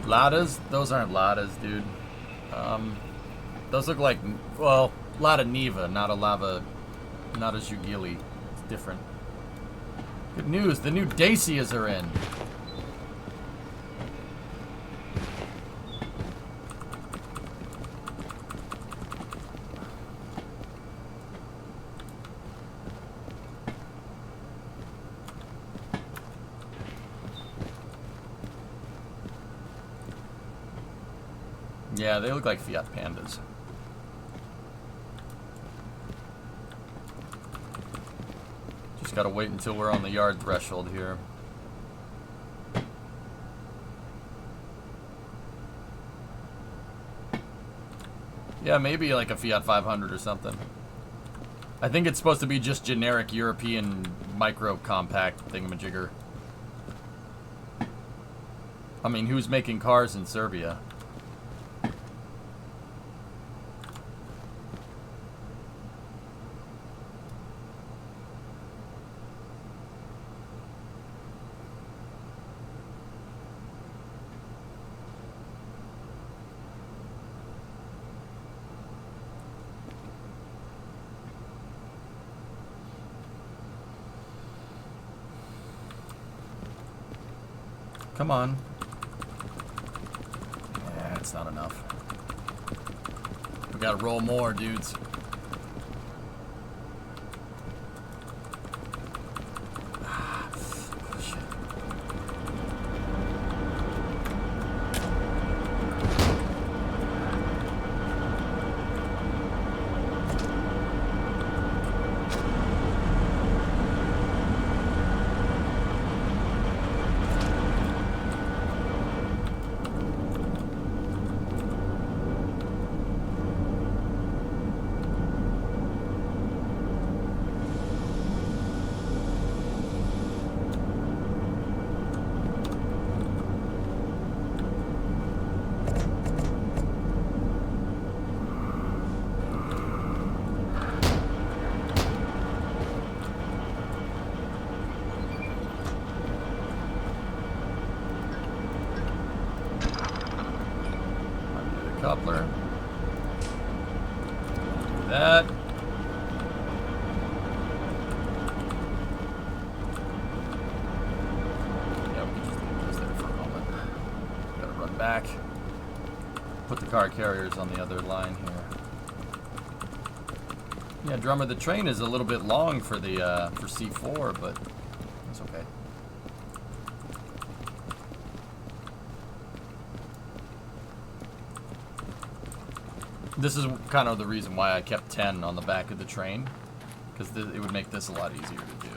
Ladas? Those aren't Ladas, dude. Those look like, well, Lada Niva, not a Zugili. It's different. Good news, the new Dacias are in. Yeah, they look like Fiat Pandas. Just gotta wait until we're on the yard threshold here. Yeah, maybe like a Fiat 500 or something. I think it's supposed to be just generic European micro compact thingamajigger. I mean, who's making cars in Serbia? Come on. Yeah, it's not enough. We gotta roll more, dudes. Shit. Coupler. That. Yeah, we can just leave this there for a moment. Gotta run back. Put the car carriers on the other line here. Yeah, drummer, the train is a little bit long for the for C4, but it's okay. This is kind of the reason why I kept 10 on the back of the train, because it would make this a lot easier to do.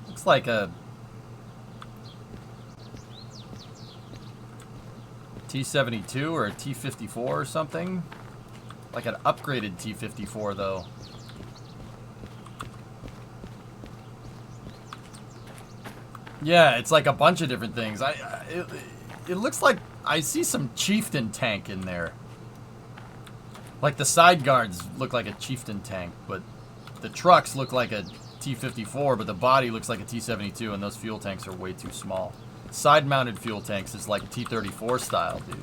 Looks like a T-72 or a T-54 or something. Like an upgraded T-54 though. Yeah, it's like a bunch of different things. It looks like I see some Chieftain tank in there. Like the side guards look like a Chieftain tank, but the trucks look like a T-54, but the body looks like a T-72, and those fuel tanks are way too small. Side-mounted fuel tanks is like T-34 style, dude.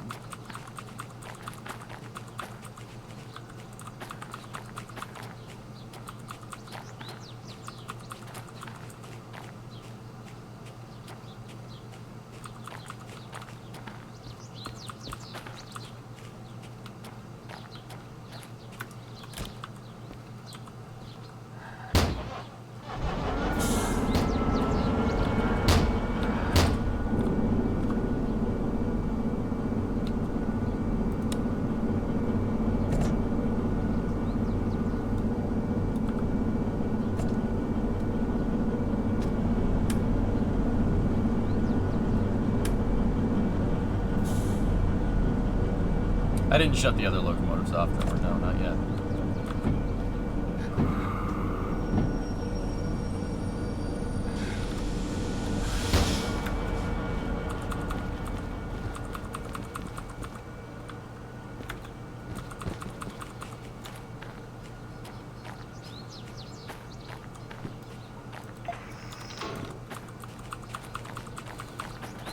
I didn't shut the other locomotives off, though. No, not yet.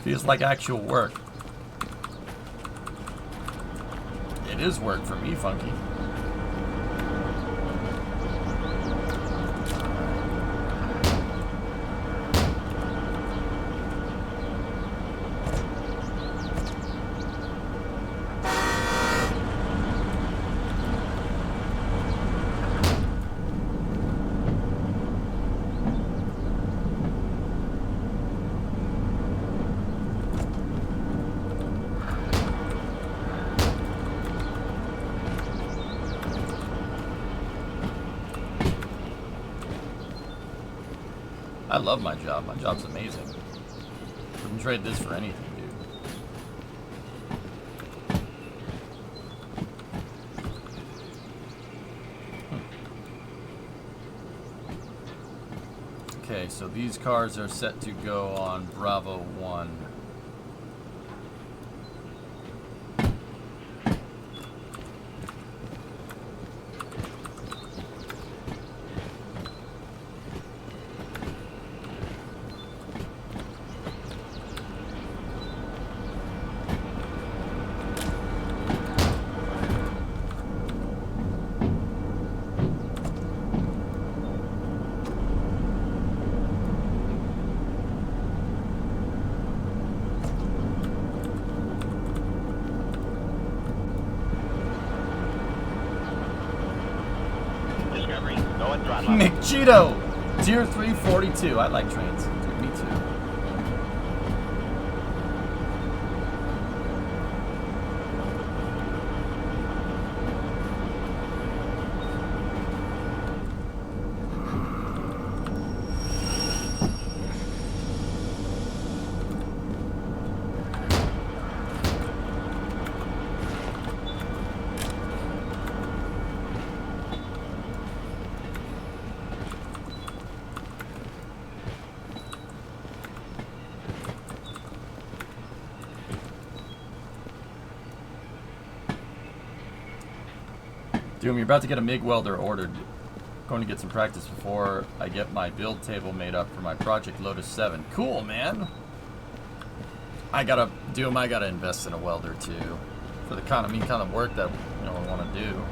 Feels like actual work. It is work for me, Funky. I love my job. My job's amazing. Wouldn't trade this for anything, dude. Okay, so these cars are set to go on Bravo 1. Discovery, go and throttle up. McCheeto! Tier 342. I like trains. Dude, me too. Doom, you're about to get a MIG welder ordered. Going to get some practice before I get my build table made up for my Project Lotus 7. Cool, man. Doom, I gotta invest in a welder too. For the kind of work that I want to do.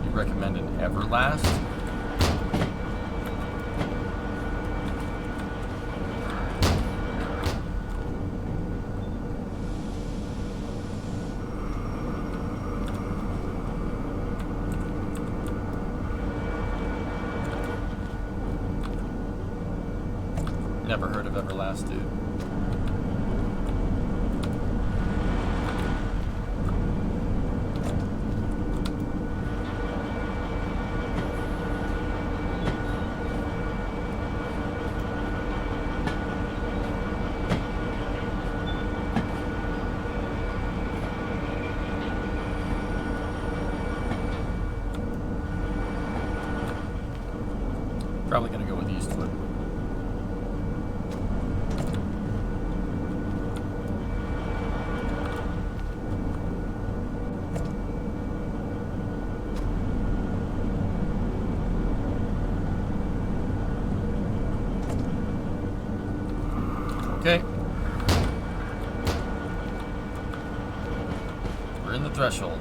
You recommend an Everlast? Never heard of Everlast, dude. Probably gonna go with Eastwood. Okay. We're in the threshold.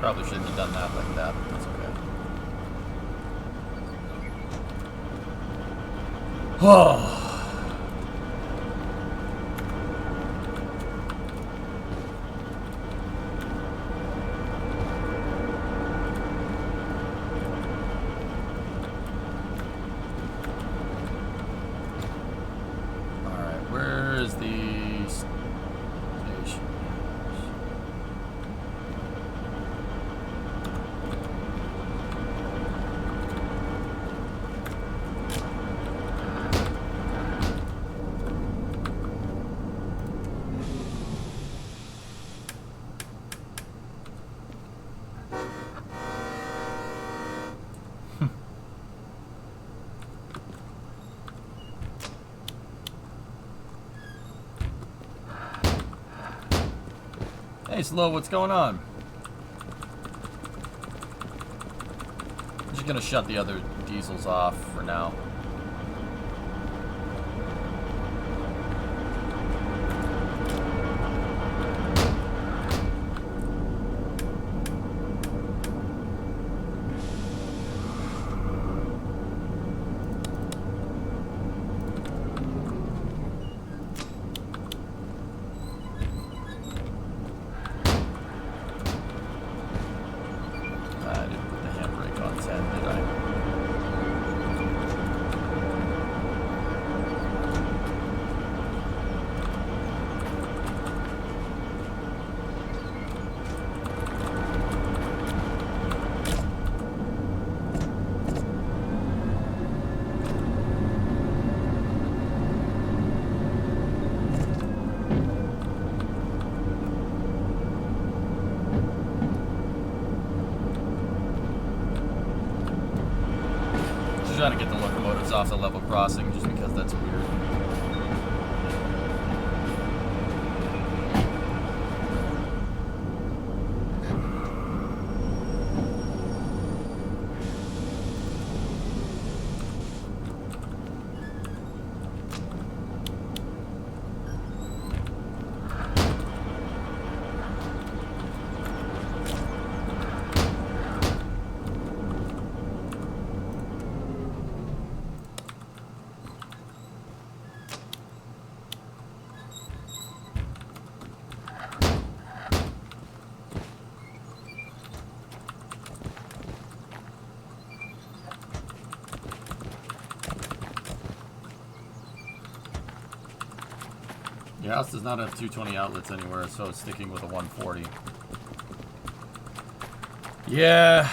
Probably shouldn't have done that like that, but that's okay. Oh. Alright, where is the station? Hey, Slow, what's going on? I'm just gonna shut the other diesels off for now. I didn't put the handbrake on 10, did I? Just trying to get the locomotives off the level crossing just because that's weird. Your house does not have 220 outlets anywhere, so it's sticking with a 140. Yeah,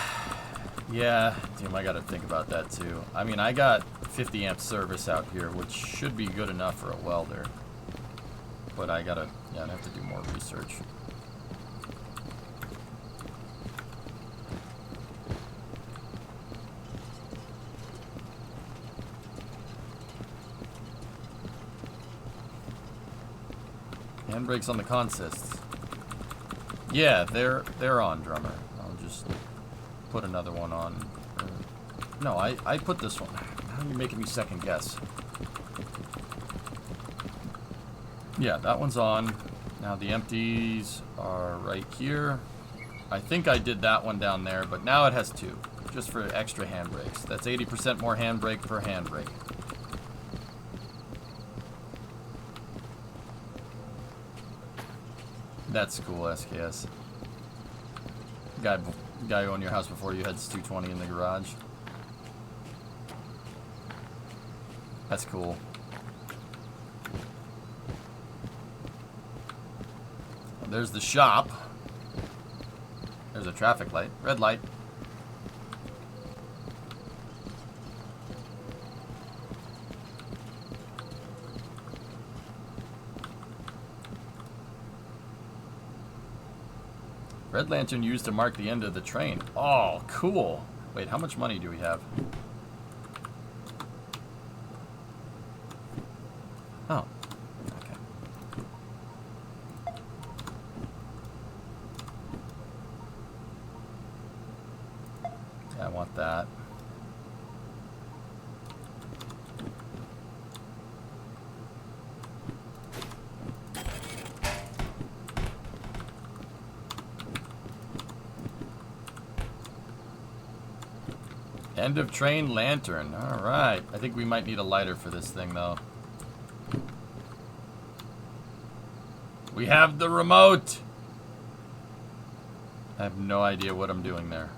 damn, I gotta think about that too. I mean, I got 50 amp service out here, which should be good enough for a welder. But I'd have to do more research. Handbrakes on the consists. Yeah, they're on, drummer. I'll just put another one on. No, I put this one. Now you're making me second guess. Yeah, that one's on. Now the empties are right here. I think I did that one down there, but now it has two, just for extra handbrakes. That's 80% more handbrake per handbrake. That's cool, SKS. Guy who owned your house before you had 220 in the garage. That's cool. There's the shop. There's a traffic light. Red light. Red lantern used to mark the end of the train. Oh, cool. Wait, how much money do we have? Oh, okay. Yeah, I want that. End of train lantern. All right. I think we might need a lighter for this thing, though. We have the remote. I have no idea what I'm doing there.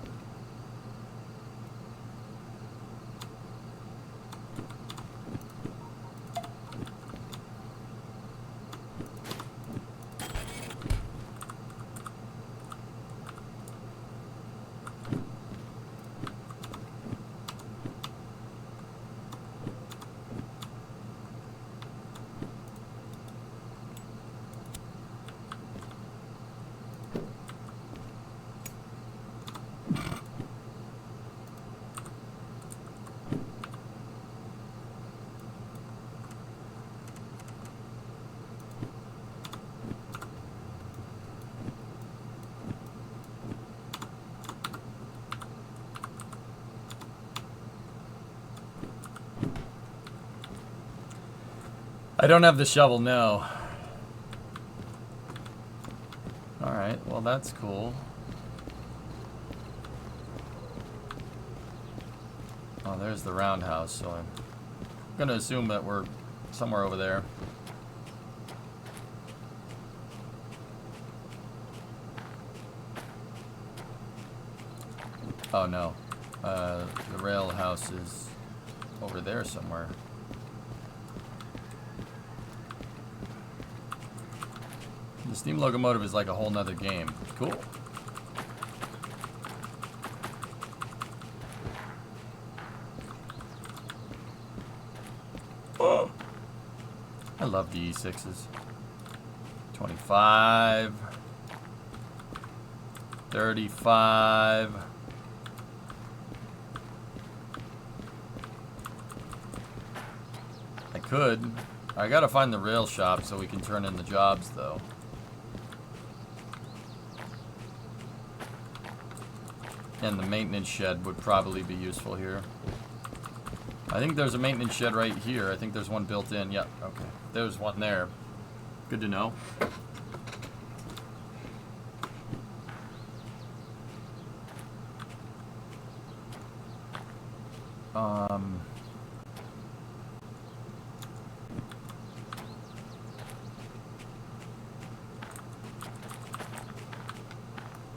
I don't have the shovel, no. Alright, well that's cool. Oh, there's the roundhouse, so I'm gonna assume that we're somewhere over there. Oh no. The rail house is over there somewhere. The steam locomotive is like a whole nother game. Cool. Oh. I love the E6s. 25. 35. I could. I gotta find the rail shop so we can turn in the jobs, though. And the maintenance shed would probably be useful here. I think there's a maintenance shed right here. I think there's one built in. Yep, okay. There's one there. Good to know.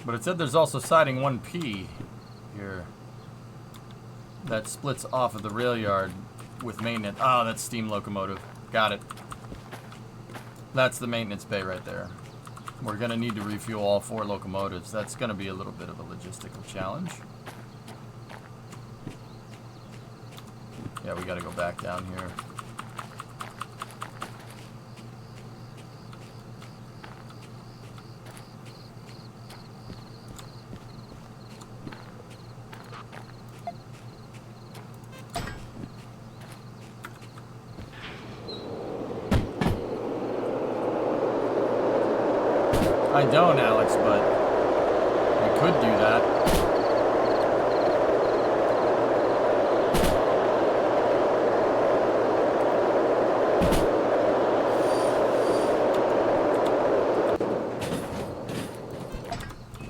But it said there's also siding 1P here that splits off of the rail yard with maintenance. Oh, that's steam locomotive. Got it. That's the maintenance bay right there. We're going to need to refuel all 4 locomotives. That's going to be a little bit of a logistical challenge. Yeah, we got to go back down here. I don't, Alex, but I could do that.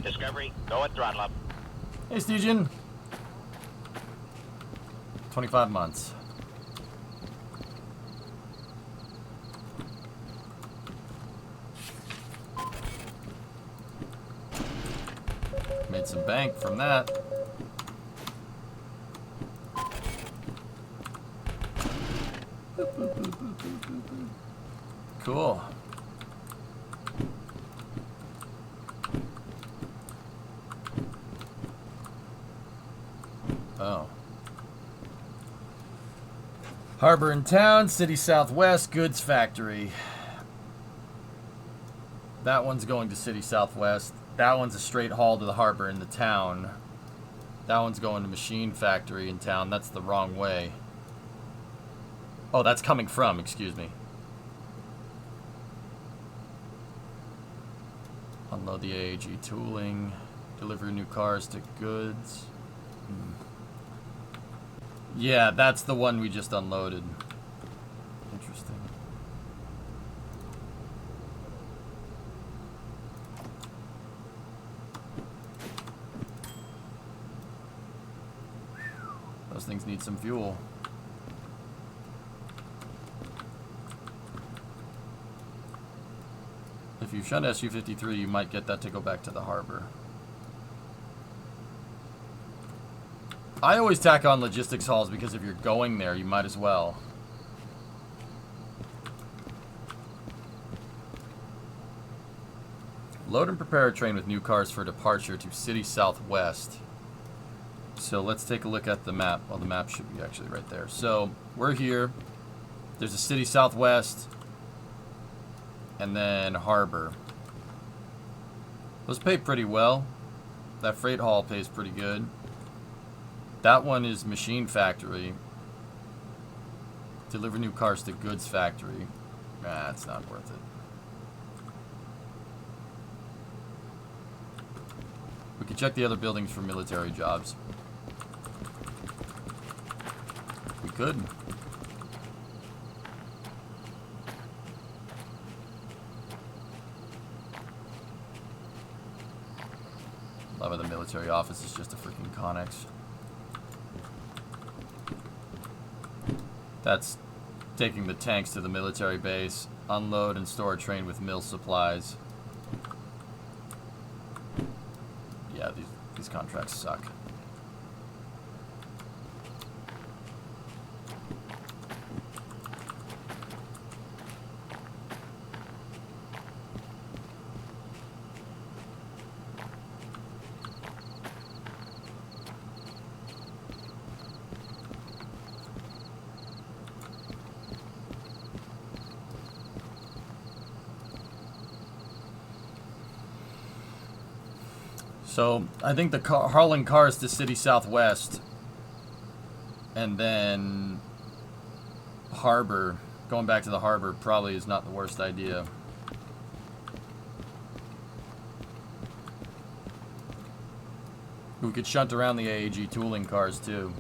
Discovery, go at throttle up. Hey, Stygian. 25 months. Made some bank from that. Cool. Oh. Harbor in town, city southwest, goods factory. That one's going to city southwest. That one's a straight haul to the harbor in the town. That one's going to machine factory in town. That's the wrong way. Oh, that's coming from, excuse me. Unload the AAG tooling. Deliver new cars to goods. Yeah, that's the one we just unloaded. Interesting. Those things need some fuel. If you shunt SU-53, you might get that to go back to the harbor. I always tack on logistics hauls because if you're going there, you might as well. Load and prepare a train with new cars for departure to City Southwest. So let's take a look at the map. Well, the map should be actually right there. So we're here. There's a City Southwest. And then harbor. Those pay pretty well. That freight haul pays pretty good. That one is machine factory. Deliver new cars to goods factory. Nah, it's not worth it. We could check the other buildings for military jobs. We could. A lot of the military office is just a freaking Connex. That's taking the tanks to the military base, unload and store a train with mill supplies. Yeah, these contracts suck. So, I think the hauling cars to City Southwest, and then harbor, going back to the harbor probably is not the worst idea. We could shunt around the AAG tooling cars too.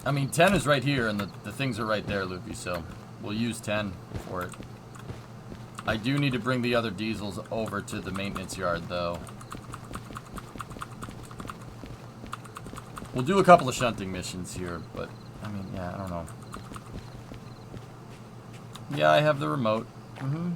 I mean, 10 is right here, and the things are right there, Loopy, so we'll use 10 for it. I do need to bring the other diesels over to the maintenance yard, though. We'll do a couple of shunting missions here, but, I mean, yeah, I don't know. Yeah, I have the remote. Mm-hmm.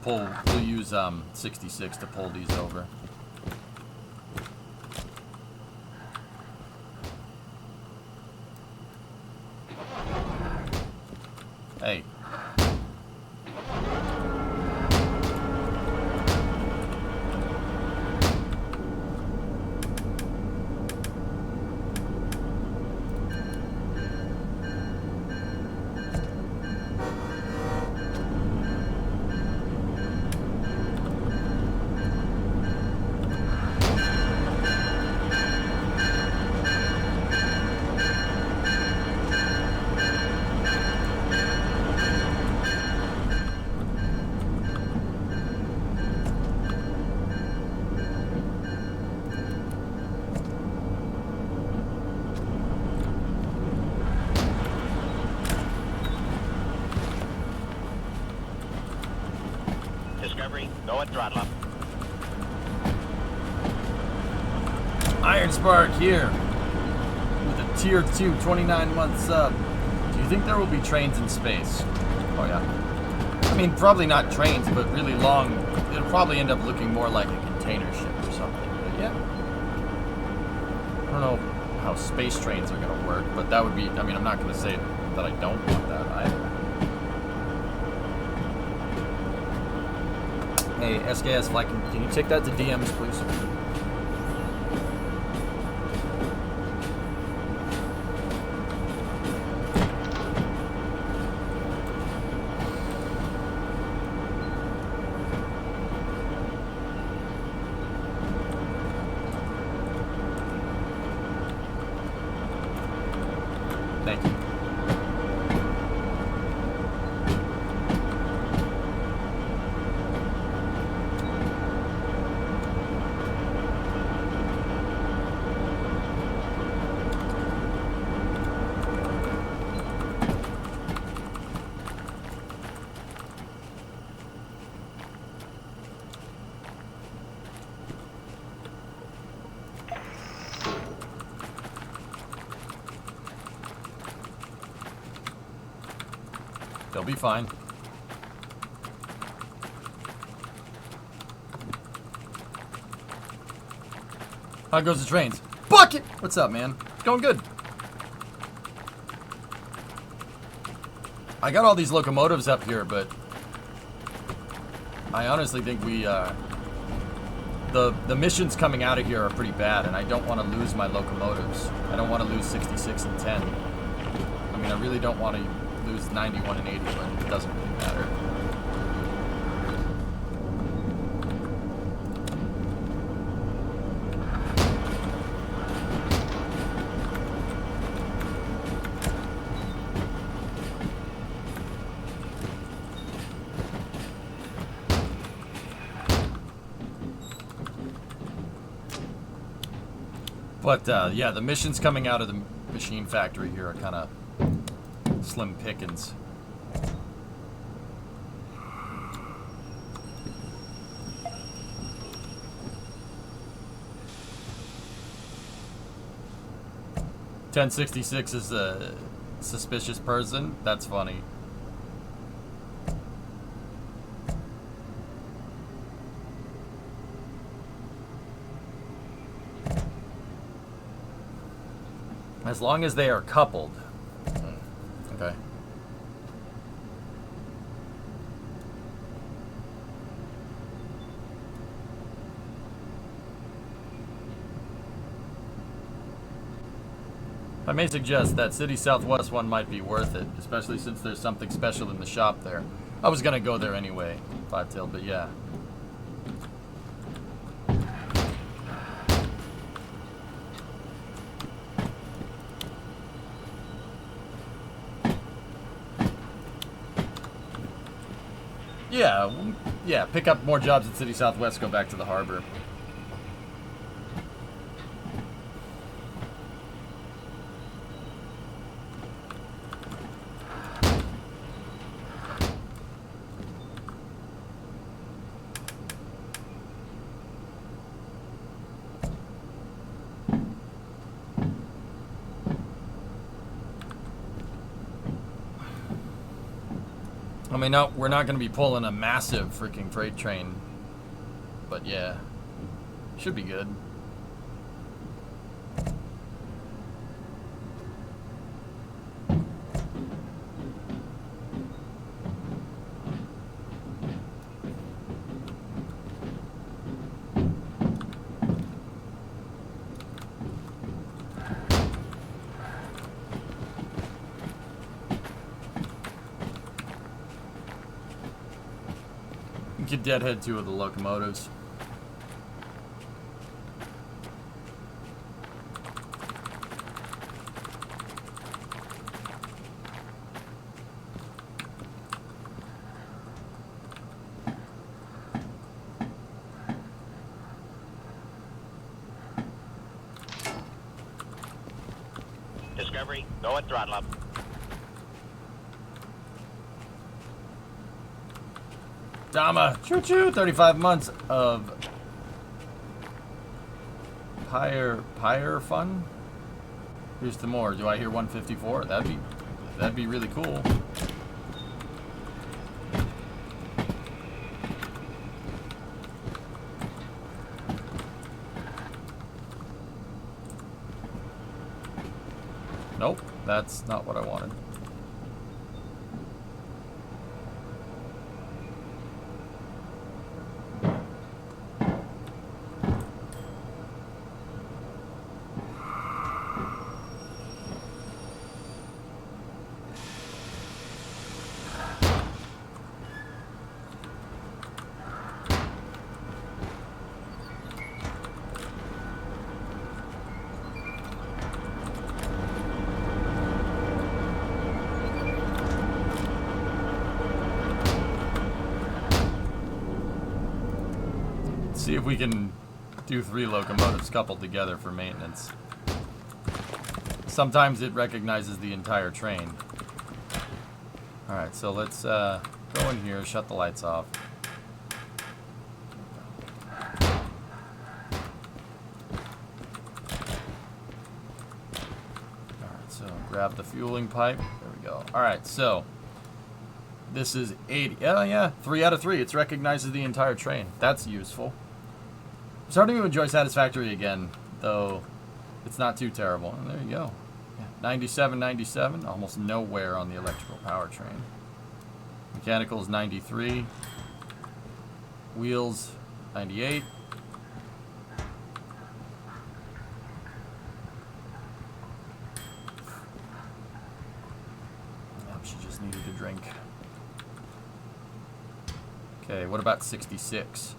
We'll use 66 to pull these over. Hey. Discovery, go and throttle up. Iron Spark here with a tier 2 29-month sub. Do you think there will be trains in space? Oh yeah. I mean, probably not trains, but really long. It'll probably end up looking more like a container ship or something. But yeah. I don't know how space trains are going to work, but that would be, I mean, I'm not going to say that I don't want that either. Hey, SKS, like, can you take that to DMs, please? Thank you. They'll be fine. How goes the trains? Bucket! What's up, man? Going good. I got all these locomotives up here, but I honestly think we, the missions coming out of here are pretty bad, and I don't want to lose my locomotives. I don't want to lose 66 and 10. I mean, I really don't want to lose 91 and 80, but it doesn't really matter. But yeah, the missions coming out of the machine factory here are kind of slim pickings. $10.66 is a suspicious person. That's funny. As long as they are coupled. Okay. I may suggest that City Southwest one might be worth it, especially since there's something special in the shop there. I was gonna go there anyway, Five-Tail, but yeah. Yeah, pick up more jobs at City Southwest, go back to the harbor. I mean, no, we're not going to be pulling a massive freaking freight train, but yeah, should be good. Get deadhead 2 of the locomotives. Discovery, go and throttle up. Dama, choo-choo, 35 months of pyre fun. Here's the more. Do I hear 154? That'd be really cool. Nope, that's not what I wanted. See if we can do 3 locomotives coupled together for maintenance. Sometimes it recognizes the entire train. Alright, so let's go in here, shut the lights off. Alright, so grab the fueling pipe. There we go. Alright, so this is 80. Oh yeah, 3 out of 3. It recognizes the entire train. That's useful. I'm starting to enjoy Satisfactory again, though it's not too terrible. And there you go. Yeah, 97, 97. Almost no wear on the electrical powertrain. Mechanical is 93. Wheels, 98. Yep, she just needed a drink. Okay, what about 66?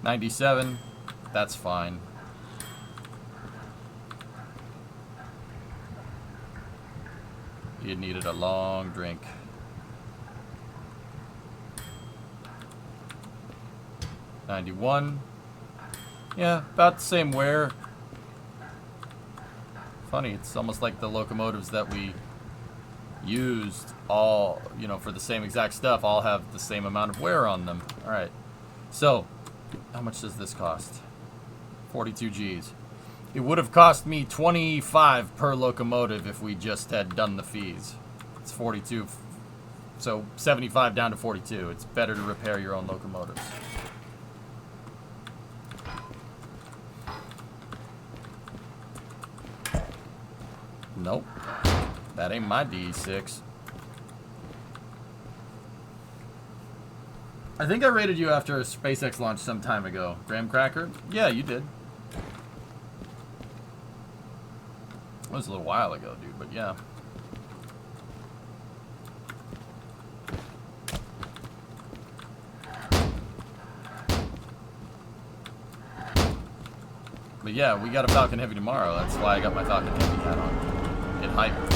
97. That's fine. You needed a long drink. 91. Yeah, about the same wear. Funny, it's almost like the locomotives that we used all, you know, for the same exact stuff, all have the same amount of wear on them. Alright, so how much does this cost? 42 G's. It would have cost me 25 per locomotive if we just had done the fees. It's 42, so 75 down to 42. It's better to repair your own locomotives. Nope, that ain't my D6. I think I rated you after a SpaceX launch some time ago. Graham Cracker? Yeah, you did. It was a little while ago, dude, but yeah. But yeah, we got a Falcon Heavy tomorrow. That's why I got my Falcon Heavy hat on. Get hyped.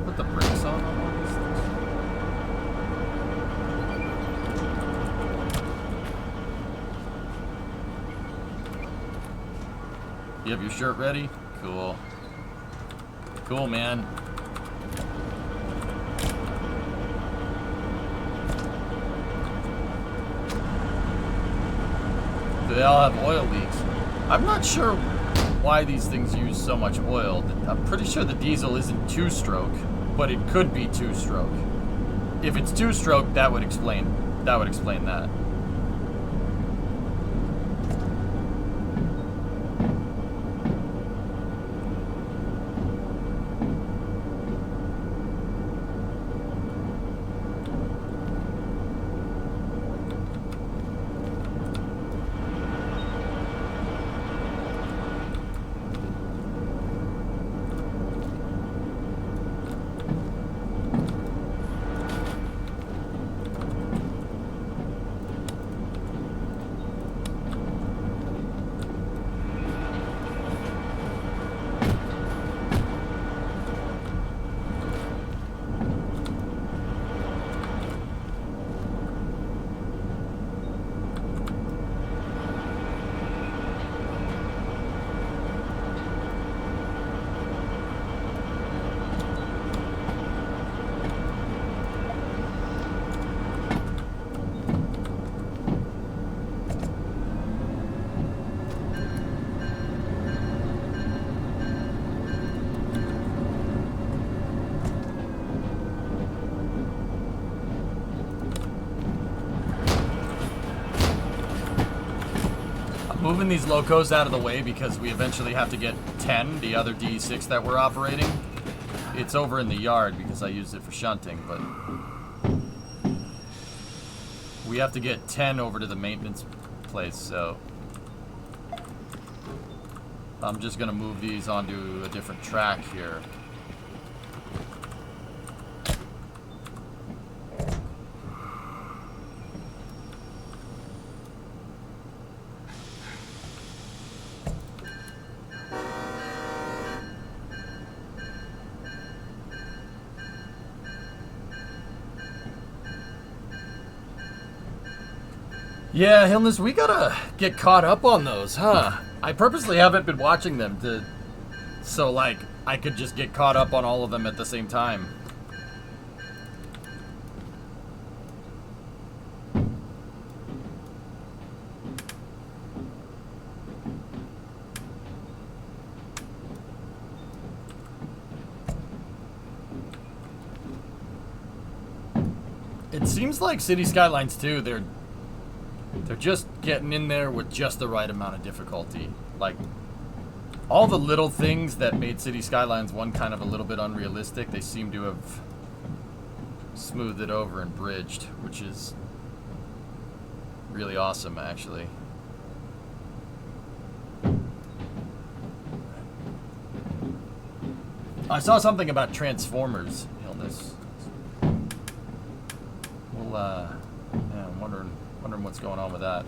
Put the brakes on all these things. You have your shirt ready? Cool. Cool, man. Do they all have oil leaks? I'm not sure why these things use so much oil. I'm pretty sure the diesel isn't two-stroke, but it could be two-stroke. If it's two-stroke, that would explain that. moving these locos out of the way because we eventually have to get 10, the other D6 that we're operating. It's over in the yard because I used it for shunting, but we have to get 10 over to the maintenance place, so I'm just gonna move these onto a different track here. Yeah, Hilness, we gotta get caught up on those, huh? I purposely haven't been watching them so like I could just get caught up on all of them at the same time. It seems like City Skylines 2, they're just getting in there with just the right amount of difficulty. Like, all the little things that made City Skylines 1 kind of a little bit unrealistic, they seem to have smoothed it over and bridged, which is really awesome, actually. I saw something about Transformers illness. Well, yeah, I'm wondering what's going on with that.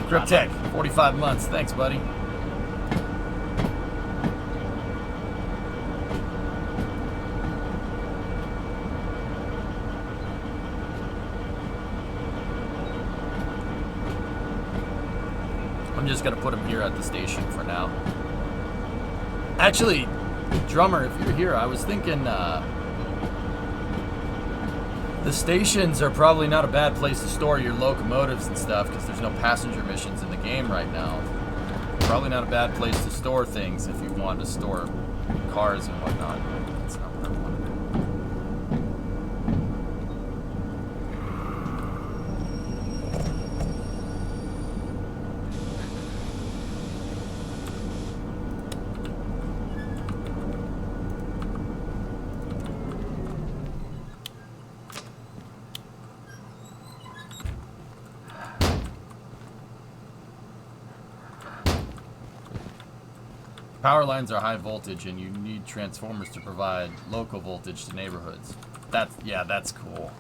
Cryptech, 45 months. Thanks, buddy. I'm just gonna put him here at the station for now. Actually, Drummer, if you're here, I was thinking, the stations are probably not a bad place to store your locomotives and stuff because there's no passenger missions in the game right now. Probably not a bad place to store things if you want to store cars and whatnot. That's not what I want to do. Power lines are high voltage and you need transformers to provide local voltage to neighborhoods. That's cool.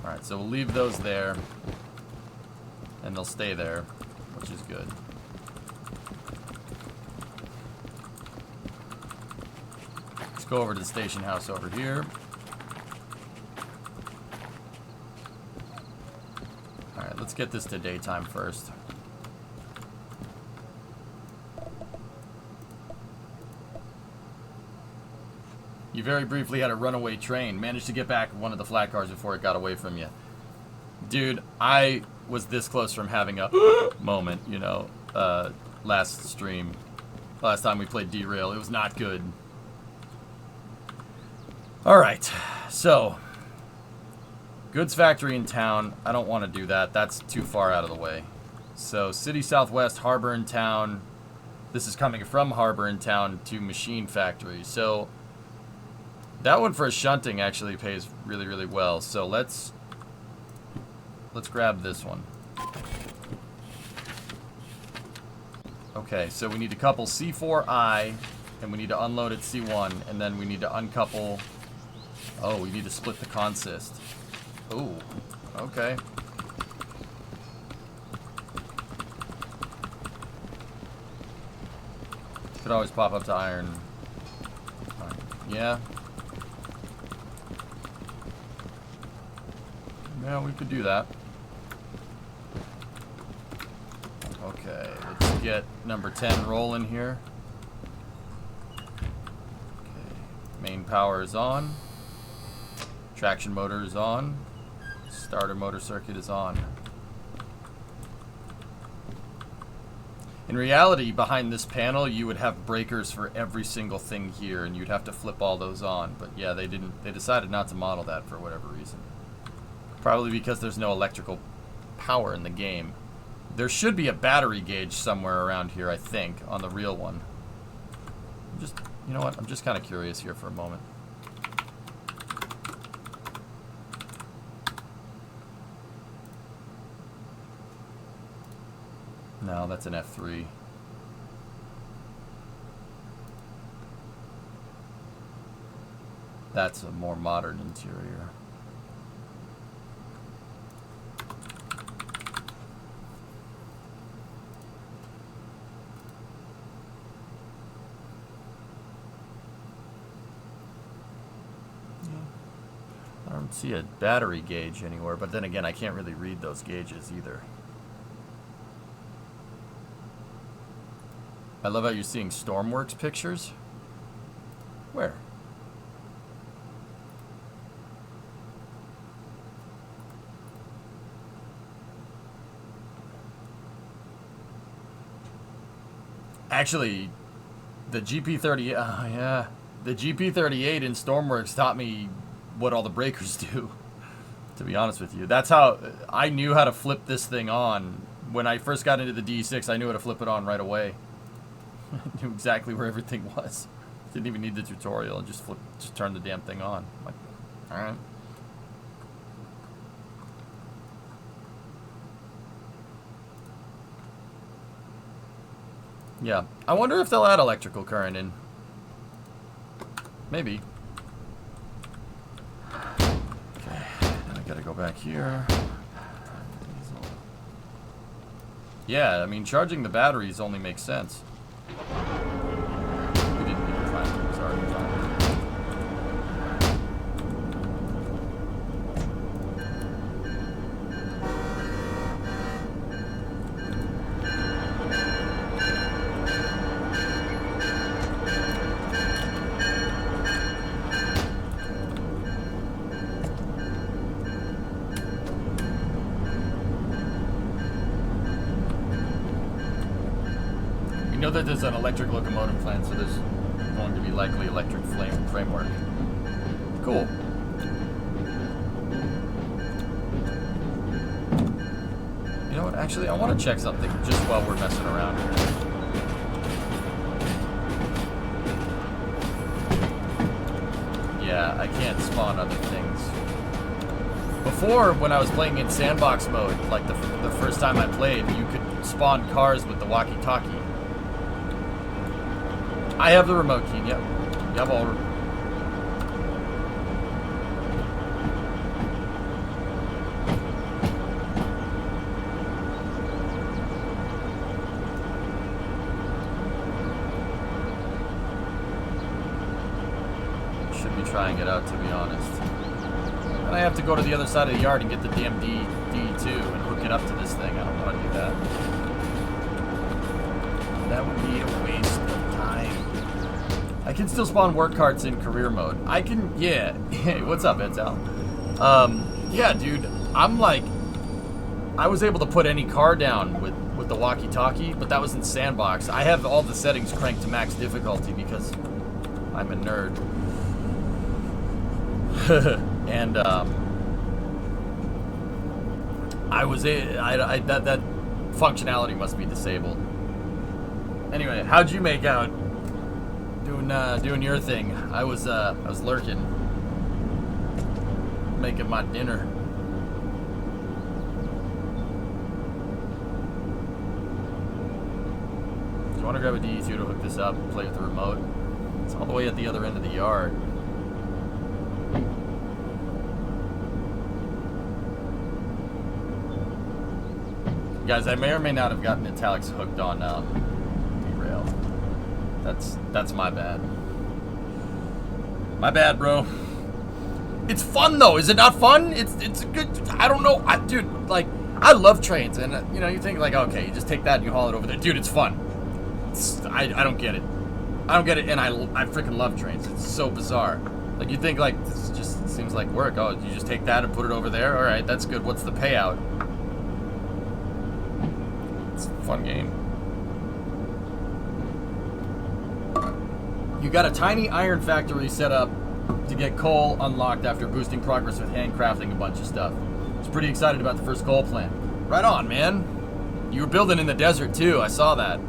Alright, so we'll leave those there and they'll stay there, which is good. Let's go over to the station house over here. Alright, let's get this to daytime first. You very briefly had a runaway train. Managed to get back one of the flat cars before it got away from you. Dude, I was this close from having a moment, you know, last stream. Last time we played Derail. It was not good. Alright, so goods factory in town. I don't want to do that. That's too far out of the way. So City Southwest, Harbor in town. This is coming from Harbor in town to machine factory. So that one for shunting actually pays really, really well. So let's grab this one. Okay, so we need to couple C4I and we need to unload at C1 and then we need to uncouple. Oh, we need to split the consist. Ooh, okay. Could always pop up to iron. Yeah. Yeah, we could do that. Okay, let's get number 10 rolling here. Okay, main power is on. Traction motor is on. Starter motor circuit is on. In reality, behind this panel, you would have breakers for every single thing here, and you'd have to flip all those on. But yeah, they didn't. They decided not to model that for whatever reason. Probably because there's no electrical power in the game. There should be a battery gauge somewhere around here, I think, on the real one. You know what? I'm just kind of curious here for a moment. No, that's an F3. That's a more modern interior. I don't see a battery gauge anywhere, but then again, I can't really read those gauges either. I love how you're seeing Stormworks pictures. Where? Actually, the GP30, yeah, the GP38 in Stormworks taught me what all the breakers do, to be honest with you. That's how I knew how to flip this thing on. When I first got into the DE6, I knew how to flip it on right away. I knew exactly where everything was. Didn't even need the tutorial. Just turn the damn thing on. I'm like, all right. Yeah, I wonder if they'll add electrical current in. Maybe. Okay, now I gotta go back here. Yeah, I mean, charging the batteries only makes sense. We didn't need to try and sorry. Know that there's an electric locomotive plant, so there's going to be likely electric framework. Cool. You know what? Actually, I want to check something just while we're messing around here. Yeah, I can't spawn other things. Before, when I was playing in sandbox mode, like the first time I played, you could spawn cars with the walkie-talkie. I have the remote key, yep. Yep, all. Should be trying it out, to be honest. And I have to go to the other side of the yard and get the damn D2 and hook it up to this thing. I don't want to do that. That would be a waste of time. I can still spawn work carts in career mode. I can, yeah. Hey, what's up, Edsal? Yeah, dude. I'm like, I was able to put any car down with the walkie-talkie, but that was in sandbox. I have all the settings cranked to max difficulty because I'm a nerd. And that functionality must be disabled. Anyway, how'd you make out doing your thing? I was lurking, making my dinner. Do you want to grab a DE2 to hook this up and play with the remote? It's all the way at the other end of the yard. Guys, I may or may not have gotten Italics hooked on Derail. That's my bad. My bad, bro. It's fun though, is it not fun? It's a good. I don't know, dude. Like, I love trains, and you know, you think like, okay, you just take that and you haul it over there, dude. It's fun. I don't get it. I don't get it, and I freaking love trains. It's so bizarre. Like, you think like this just seems like work. Oh, you just take that and put it over there. All right, that's good. What's the payout? It's a fun game. You got a tiny iron factory set up to get coal unlocked after boosting progress with handcrafting a bunch of stuff. I was pretty excited about the first coal plant. Right on, man. You were building in the desert too, I saw that.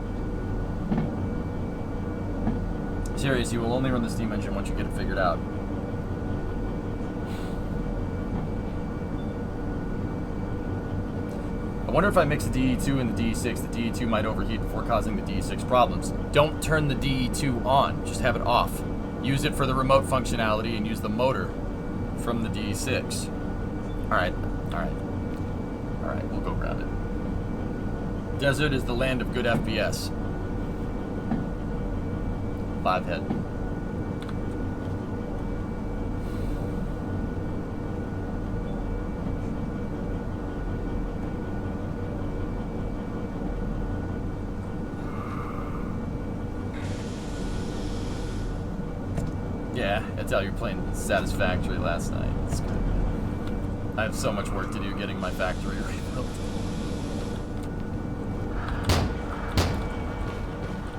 Serious, you will only run the steam engine once you get it figured out. I wonder if I mix the DE2 and the DE6, the DE2 might overheat before causing the DE6 problems. Don't turn the DE2 on, just have it off. Use it for the remote functionality and use the motor from the DE6. Alright, we'll go grab it. Desert is the land of good FPS. 5 head. Yeah, I tell you, you're playing Satisfactory last night. It's good. I have so much work to do getting my factory rebuilt.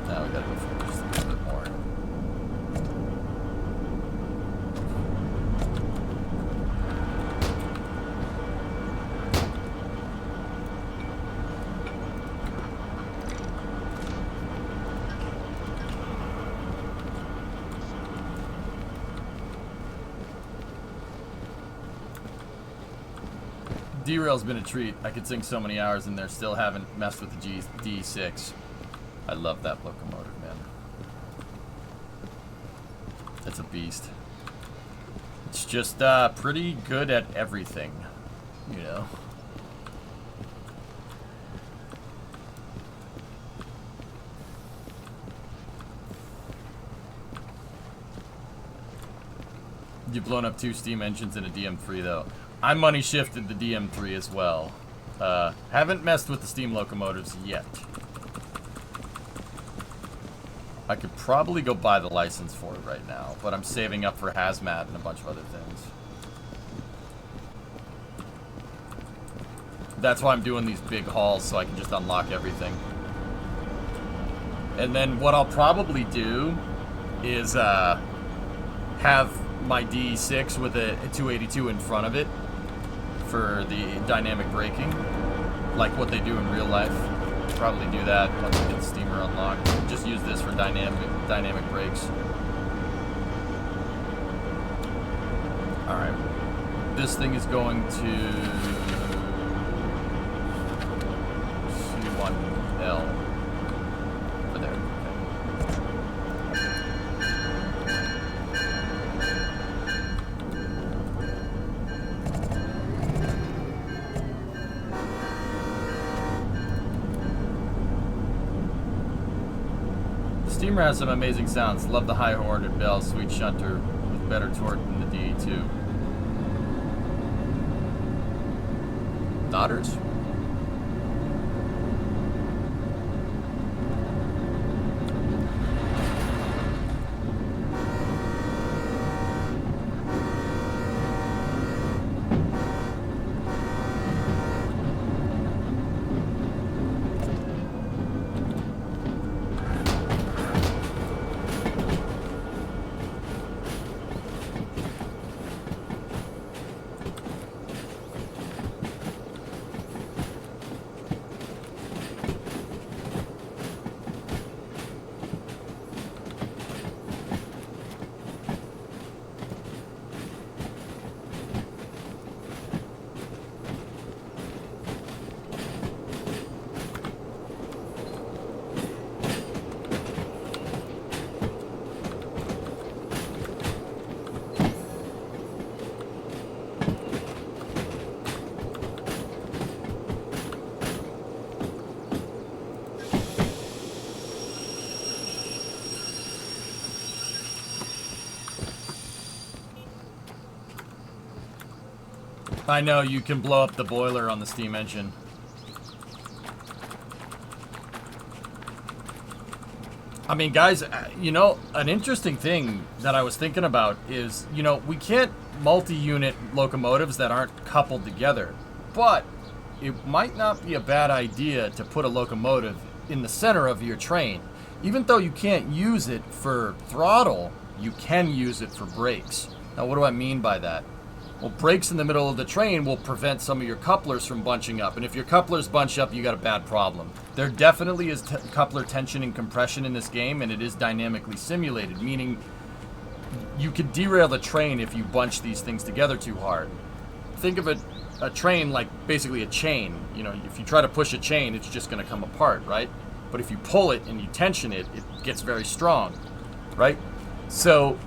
Now we gotta go for just a little bit more. Derail's been a treat. I could sing so many hours in there, still haven't messed with the D6. I love that locomotive, man. It's a beast. It's just pretty good at everything, you know. You've blown up 2 steam engines in a DM3 though. I money shifted the DM3 as well. Haven't messed with the steam locomotives yet. I could probably go buy the license for it right now, but I'm saving up for hazmat and a bunch of other things. That's why I'm doing these big hauls, so I can just unlock everything. And then what I'll probably do is have my D6 with a 282 in front of it for the dynamic braking, like what they do in real life. Probably do that once we get the steamer unlocked. Just use this for dynamic brakes. Alright. This thing is going to C1L. Over there. Steamer has some amazing sounds. Love the high horn and bell, sweet shunter with better torque than the DE2. Daughters. I know, you can blow up the boiler on the steam engine. I mean, guys, you know, an interesting thing that I was thinking about is, you know, we can't multi-unit locomotives that aren't coupled together. But it might not be a bad idea to put a locomotive in the center of your train. Even though you can't use it for throttle, you can use it for brakes. Now, what do I mean by that? Well, brakes in the middle of the train will prevent some of your couplers from bunching up. And if your couplers bunch up, you got a bad problem. There definitely is coupler tension and compression in this game, and it is dynamically simulated, meaning you could derail the train if you bunch these things together too hard. Think of a train like basically a chain. You know, if you try to push a chain, it's just going to come apart, right? But if you pull it and you tension it, it gets very strong, right? So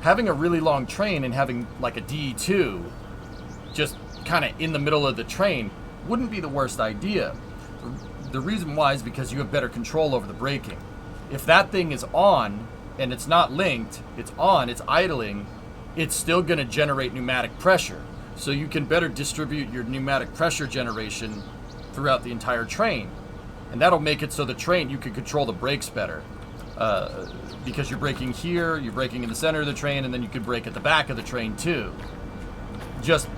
having a really long train and having like a D2 just kind of in the middle of the train wouldn't be the worst idea. The reason why is because you have better control over the braking. If that thing is on and it's not linked, it's on, it's idling, it's still going to generate pneumatic pressure. So you can better distribute your pneumatic pressure generation throughout the entire train. And that'll make it so the train, you can control the brakes better. Because you're braking here, you're braking in the center of the train, and then you could brake at the back of the train too. Just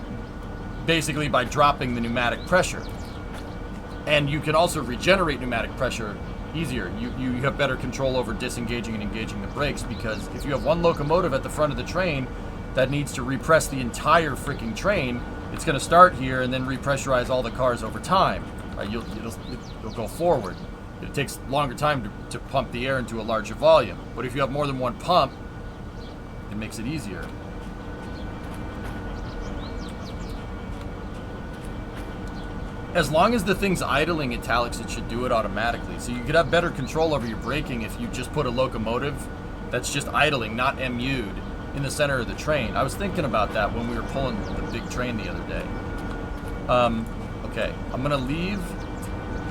basically by dropping the pneumatic pressure. And you can also regenerate pneumatic pressure easier. You have better control over disengaging and engaging the brakes, because if you have one locomotive at the front of the train that needs to repress the entire freaking train, it's going to start here and then repressurize all the cars over time. Right? You'll go forward. It takes longer time to pump the air into a larger volume. But if you have more than one pump, it makes it easier. As long as the thing's idling italics, it should do it automatically. So you could have better control over your braking if you just put a locomotive that's just idling, not MU'd, in the center of the train. I was thinking about that when we were pulling the big train the other day. Okay, I'm gonna leave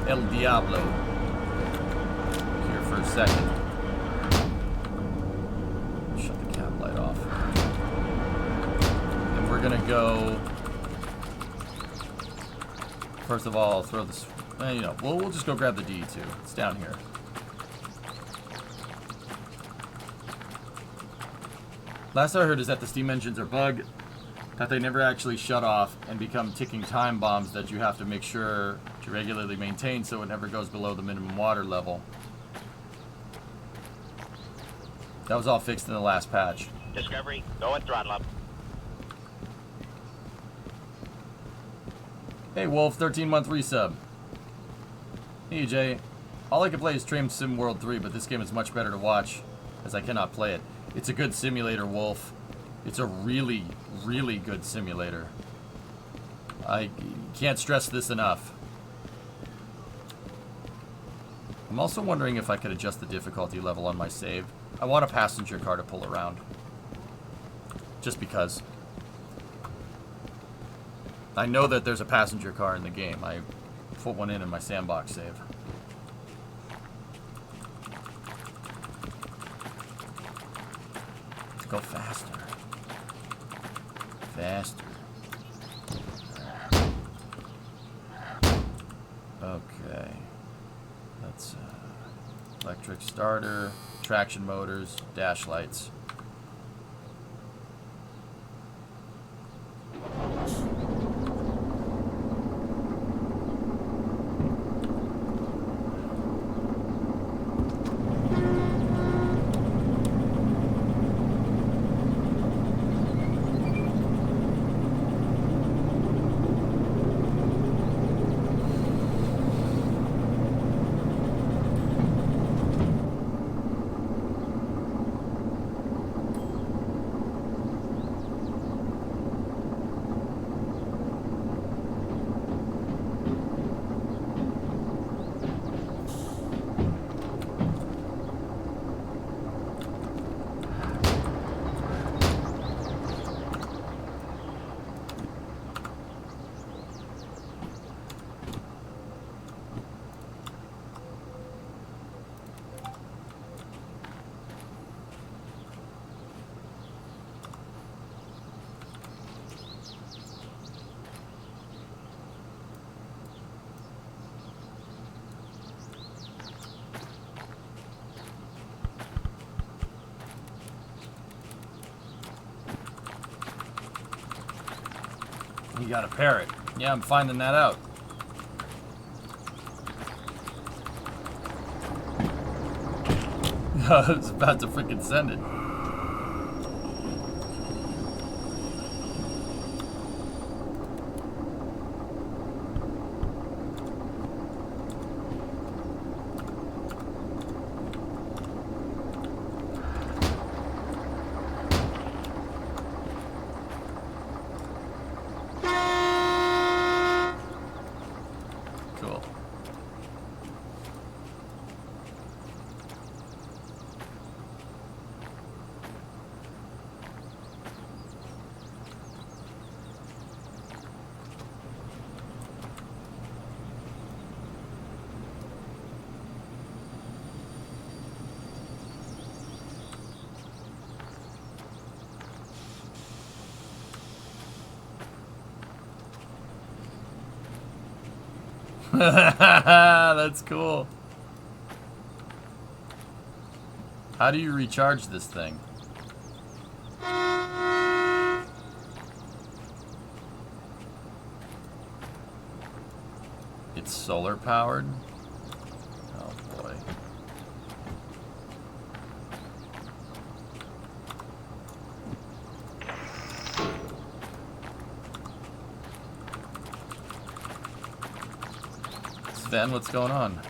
El Diablo here for a second. Shut the cab light off. And we're gonna go. First of all, I'll throw this. You know, we'll just go grab the D2. It's down here. Last I heard is that the steam engines are bugged, that they never actually shut off and become ticking time bombs that you have to make sure to regularly maintain so it never goes below the minimum water level. That was all fixed in the last patch. Discovery, go and throttle up. Hey Wolf, 13-month resub. Hey Jay, all I can play is Train Sim World 3, but this game is much better to watch as I cannot play it. It's a good simulator, Wolf. It's a really, really good simulator. I can't stress this enough. I'm also wondering if I could adjust the difficulty level on my save. I want a passenger car to pull around. Just because. I know that there's a passenger car in the game. I put one in my sandbox save. Let's go faster. Faster. Okay. That's electric starter, traction motors, dash lights. You got a parrot. Yeah, I'm finding that out. I was about to freaking send it. Cool. That's cool. How do you recharge this thing? It's solar powered? Oh boy. Sven, what's going on?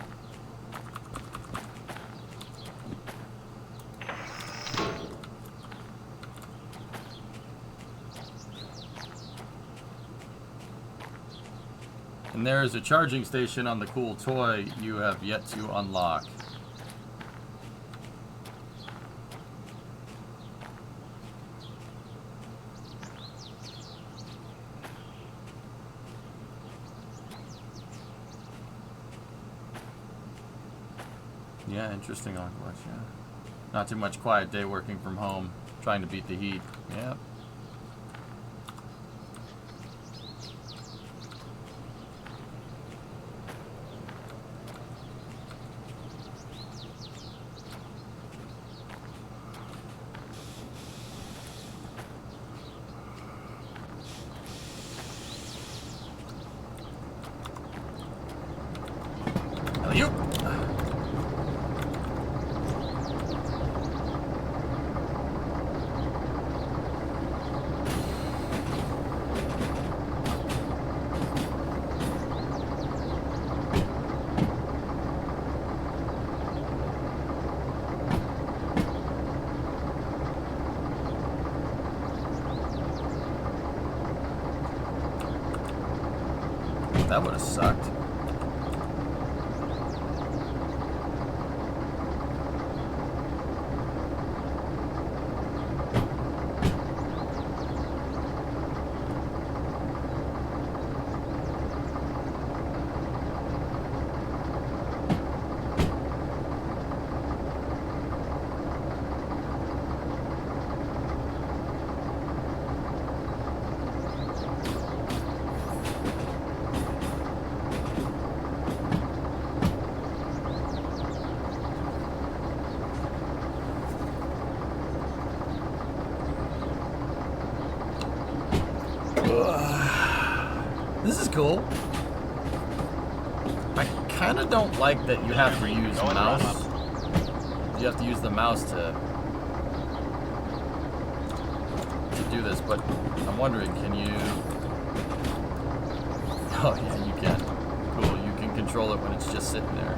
And there is a charging station on the cool toy you have yet to unlock. Yeah, interesting on watch, yeah. Not too much quiet day working from home, trying to beat the heat. Yep. Alley-oop. That would have sucked. This is cool. I kind of don't like that you have to use mouse. You have to use the mouse to do this, but I'm wondering, can you... Oh yeah, you can. Cool, you can control it when it's just sitting there.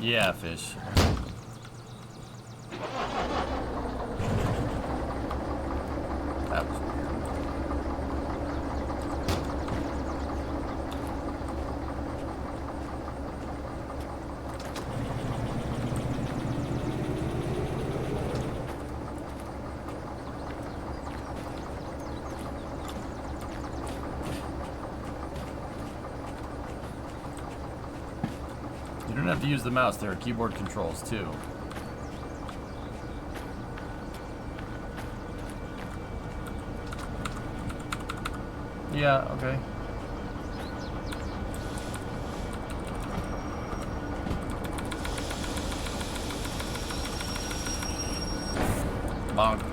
Yeah, fish. That was weird. You don't have to use the mouse, there are keyboard controls too. Yeah, okay. Bonk.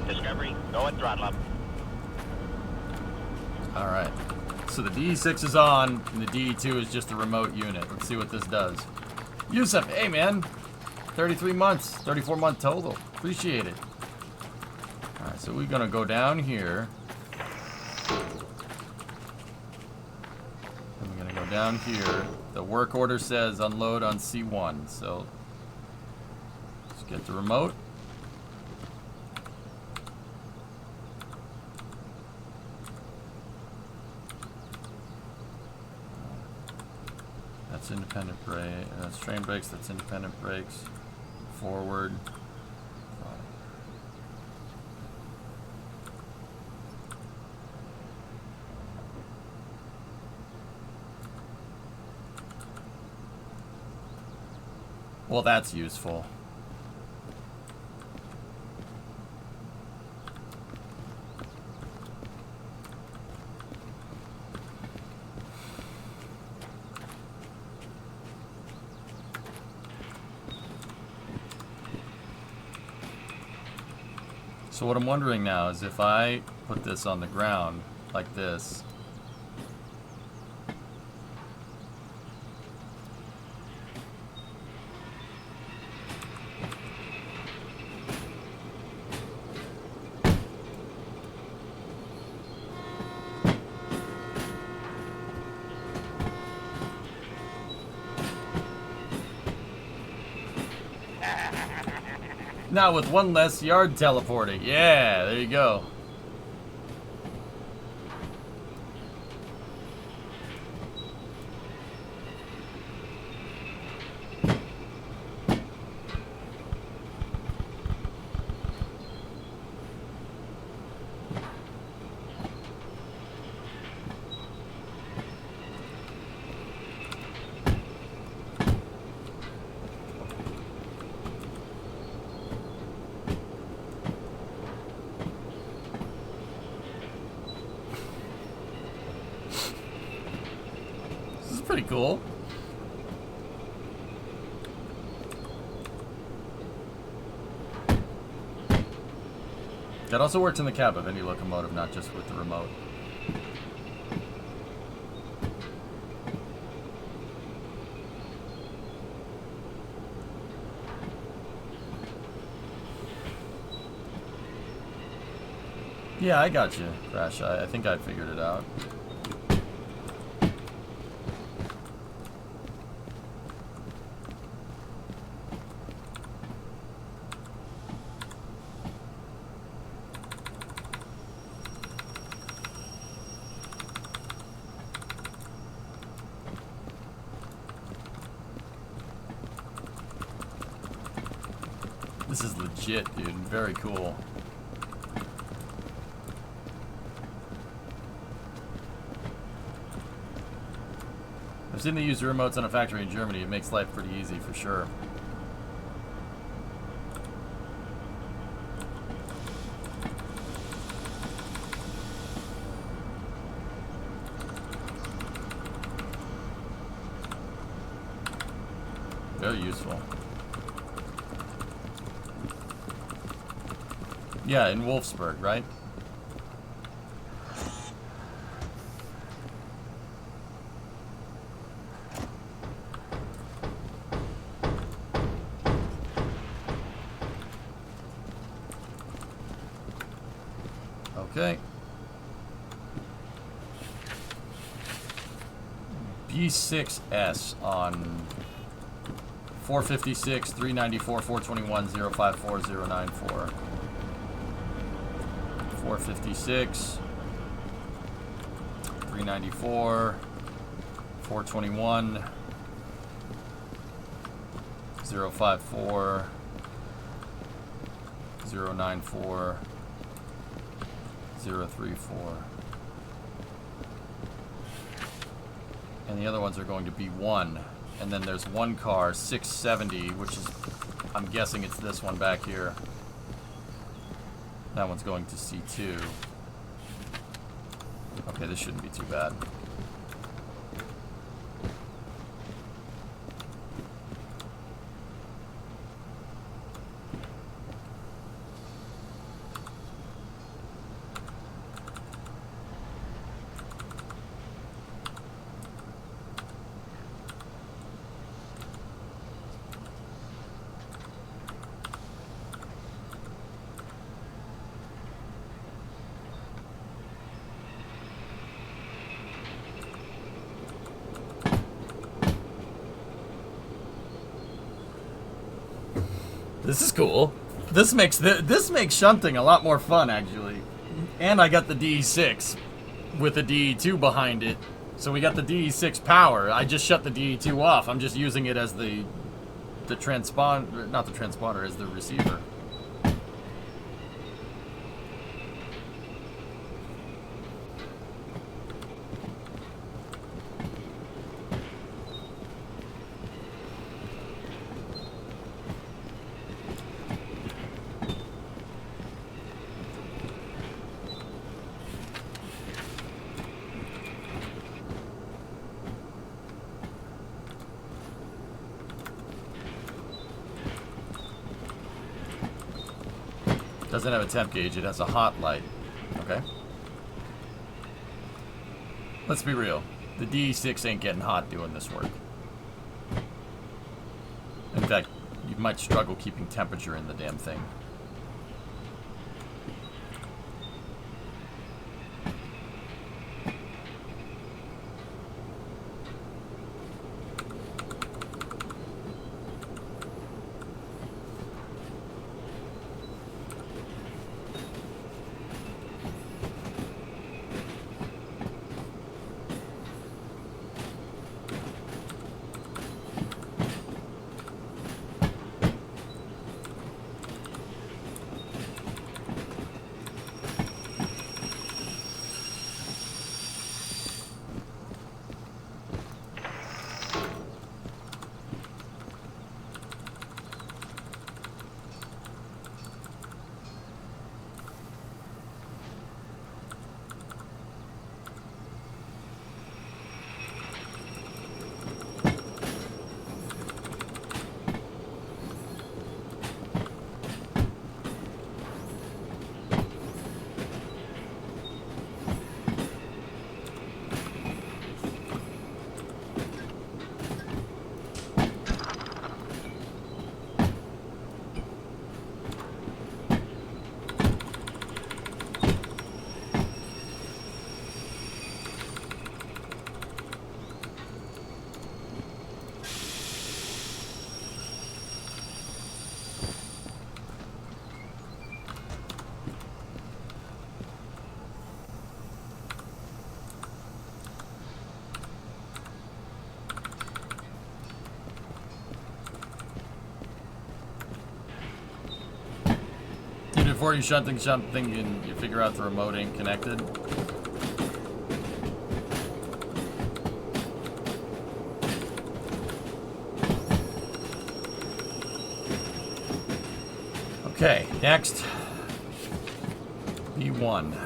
Discovery, going throttle up. Alright. So the DE6 is on, and the DE2 is just a remote unit. Let's see what this does. Yusuf, hey man! 33 months, 34 month total. Appreciate it. Alright, so we're gonna go down here. And we're gonna go down here. The work order says unload on C1, so let's get the remote. That's independent brake. That's train brakes. That's independent brakes. Forward. Well, that's useful. So what I'm wondering now is if I put this on the ground like this, now with one less yard teleporting. Yeah, there you go. Pretty cool. That also works in the cab of any locomotive, not just with the remote. Yeah, I got you, Crash. I think I figured it out. This is legit, dude. Very cool. I've seen they use remotes on a factory in Germany. It makes life pretty easy for sure. Very useful. Yeah, in Wolfsburg, right? Okay. B6S on 456, 394, 421, 054, 094. 456, 394, 421, 054, 094, 034. And the other ones are going to be 1. And then there's one car, 670, which is, I'm guessing it's this one back here. That one's going to C2. Okay, this shouldn't be too bad. This is cool. This makes shunting a lot more fun, actually. And I got the DE6 with the DE2 behind it. So we got the DE6 power. I just shut the DE2 off. I'm just using it as the transponder, not the transponder, as the receiver. Doesn't have a temp gauge, it has a hot light. Okay. Let's be real. The DE6 ain't getting hot doing this work. In fact, you might struggle keeping temperature in the damn thing. Before you shunting something and you figure out the remote ain't connected. Okay, next. B1.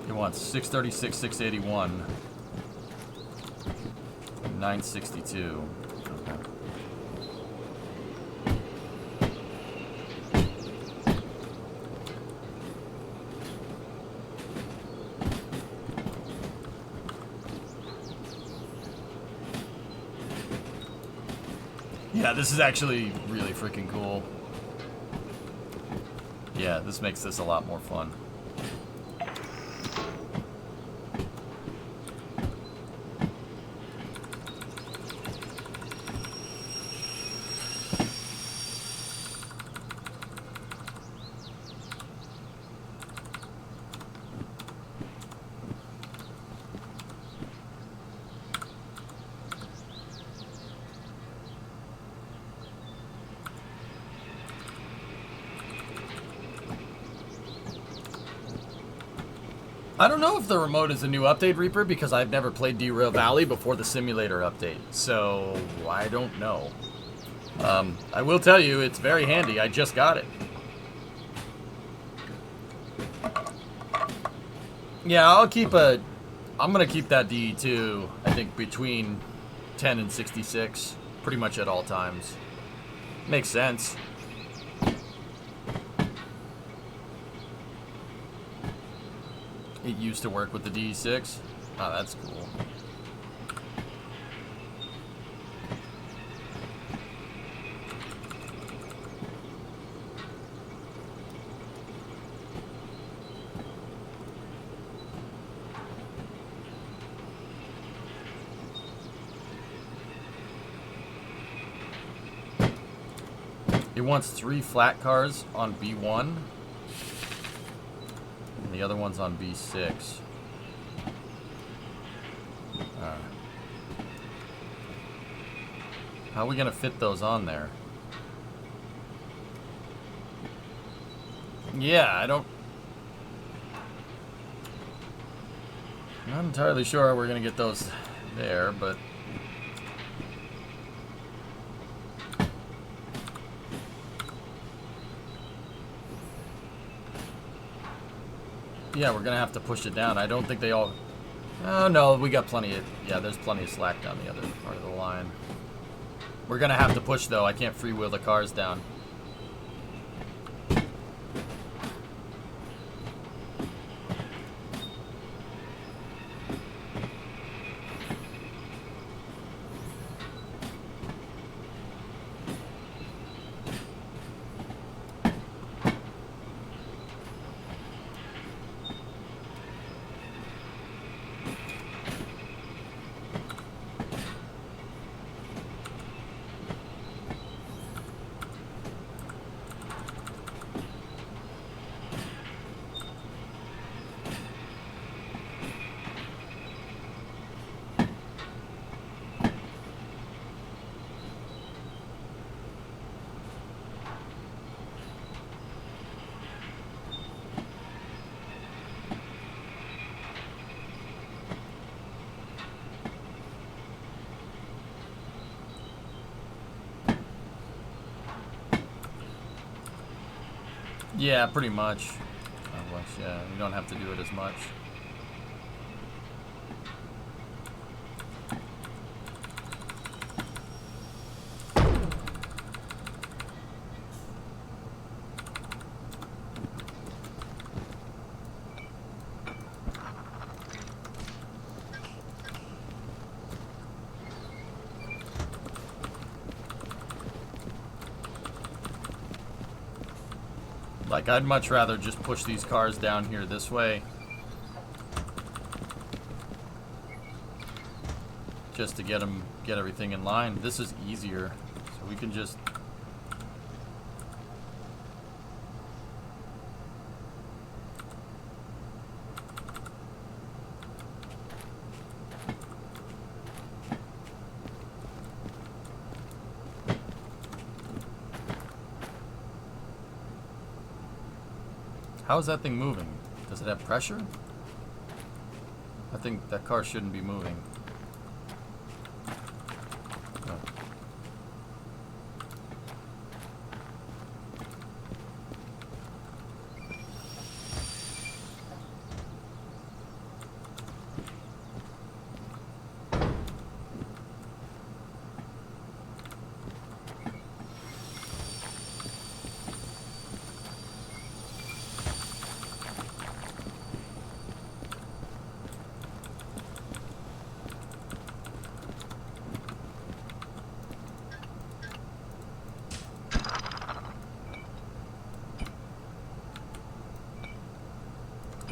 It wants 636, 681, 962. Okay. Yeah, this is actually really freaking cool. Yeah, this makes this a lot more fun. I don't know if the remote is a new update, Reaper, because I've never played Derail Valley before the simulator update, so I don't know. I will tell you, it's very handy. I just got it. Yeah, I'm gonna keep that DE2, I think, between 10 and 66, pretty much at all times. Makes sense. It used to work with the DE6. Oh, that's cool. It wants 3 flat cars on B1. The other one's on B6. How are we gonna fit those on there? Yeah, I'm not entirely sure how we're gonna get those there, but yeah, we're gonna have to push it down. I don't think they all... Oh, no, we got plenty of... Yeah, there's plenty of slack down the other part of the line. We're gonna have to push, though. I can't freewheel the cars down. Yeah, pretty much. Yeah, you don't have to do it as much. Like, I'd much rather just push these cars down here this way. Just to get everything in line. This is easier. So we can just... How is that thing moving? Does it have pressure? I think that car shouldn't be moving. Oh.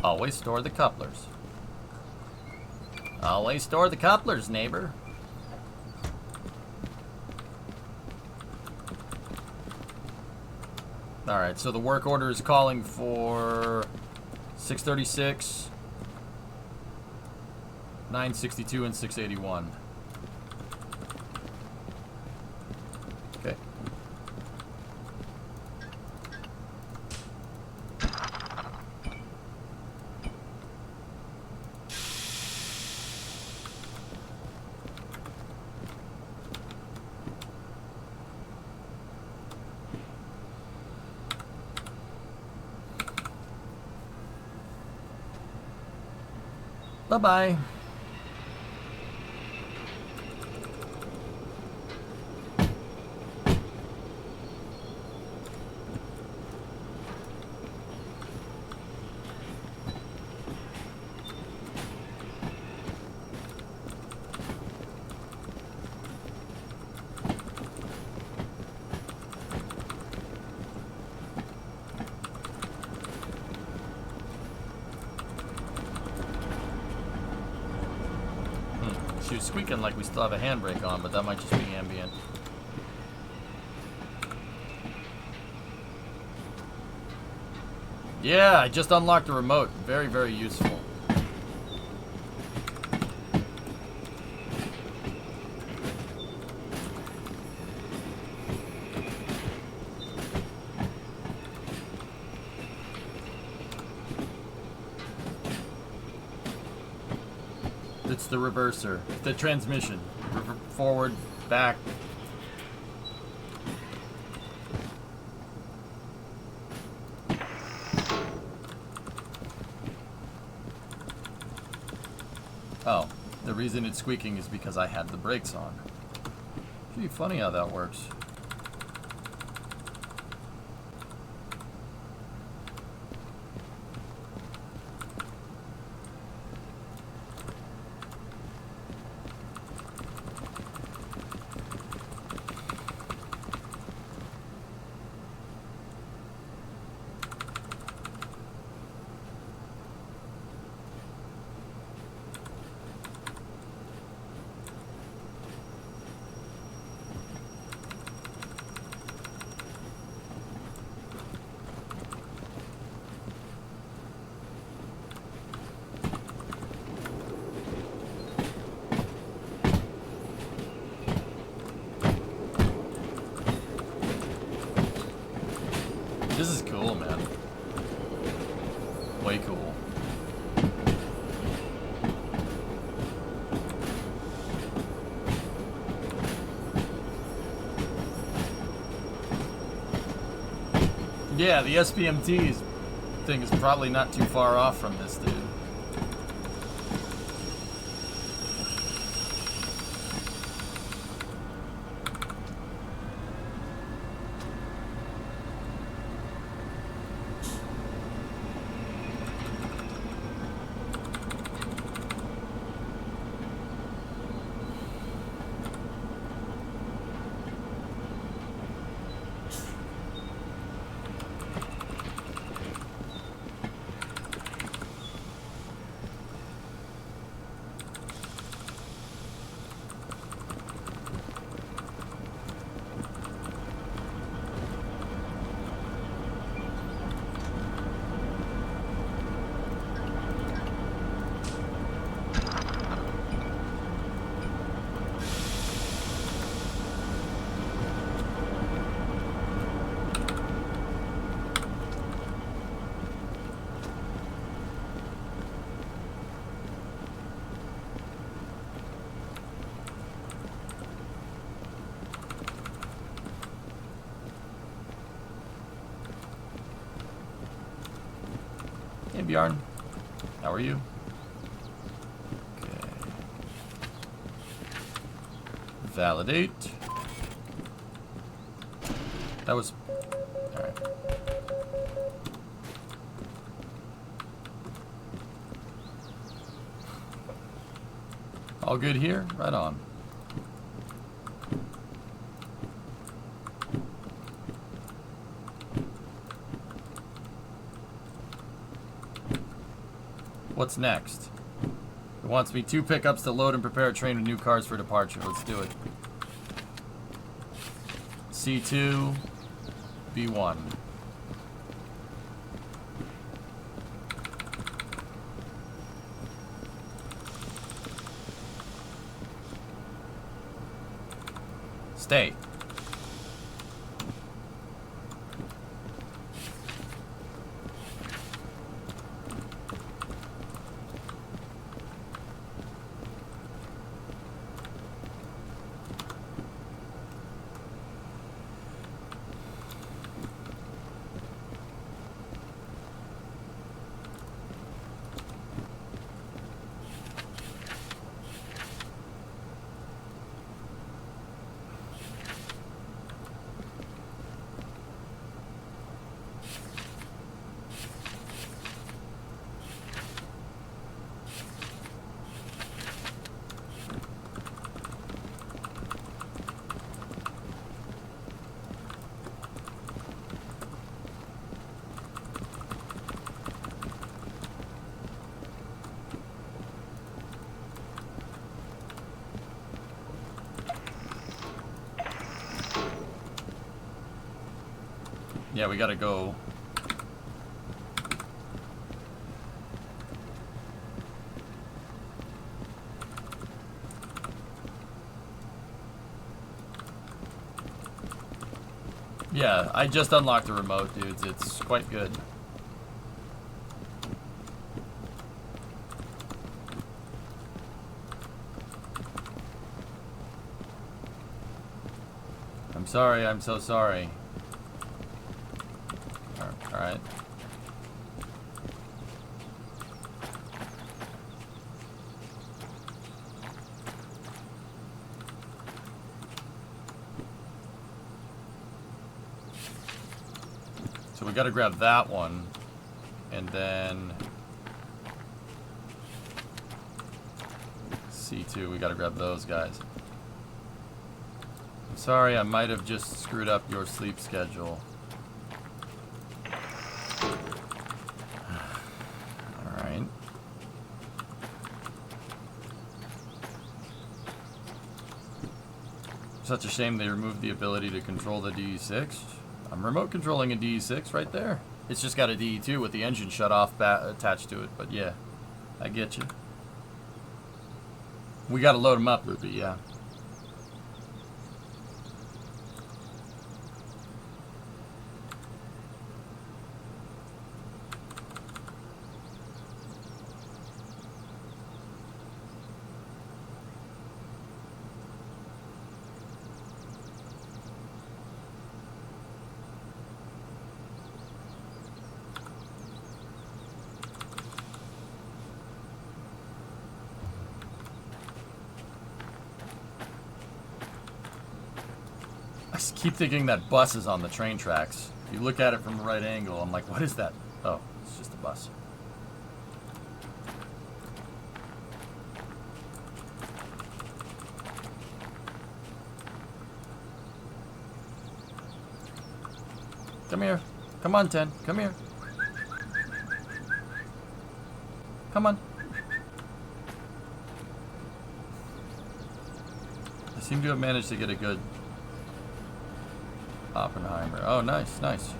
Always store the couplers. Always store the couplers, neighbor. Alright, so the work order is calling for 636, 962, and 681. Okay. Bye-bye. She was squeaking like we still have a handbrake on, but that might just be ambient. Yeah, I just unlocked the remote. Very, very useful. It's the reverser, the transmission. Forward, back. Oh, the reason it's squeaking is because I had the brakes on. Gee, funny how that works. This is cool, man. Way cool. Yeah, the SPMT thing is probably not too far off from this, dude. Hey Bjorn, how are you? Okay. Validate. That was... Alright. All good here? Right on. What's next? It wants me 2 pickups to load and prepare a train of new cars for departure. Let's do it. C2, B1. Stay. Yeah, we gotta go. Yeah, I just unlocked the remote, dudes. It's quite good. I'm sorry, I'm so sorry. Alright. So we gotta grab that one. And then C2, we gotta grab those guys. I'm sorry, I might have just screwed up your sleep schedule. Alright. Such a shame they removed the ability to control the DE6. I'm remote controlling a DE6 right there. It's just got a DE2 with the engine shut off attached to it, but yeah, I get you. We gotta load them up, Ruby, yeah. I keep thinking that bus is on the train tracks. If you look at it from the right angle, I'm like, what is that? Oh, it's just a bus. Come here. Come on, 10. Come here. Come on. I seem to have managed to get a good Oppenheimer. Oh, nice, nice.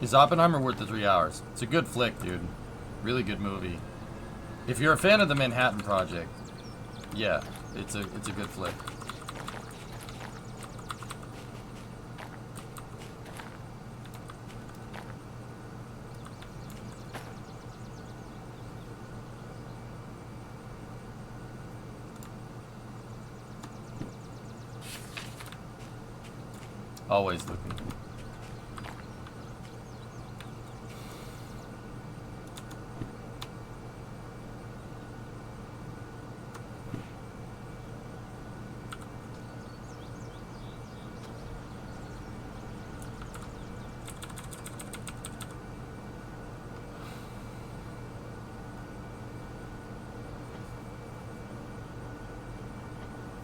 Is Oppenheimer worth the 3 hours? It's a good flick, dude. Really good movie. If you're a fan of the Manhattan Project, yeah, it's a good flick. Always looking.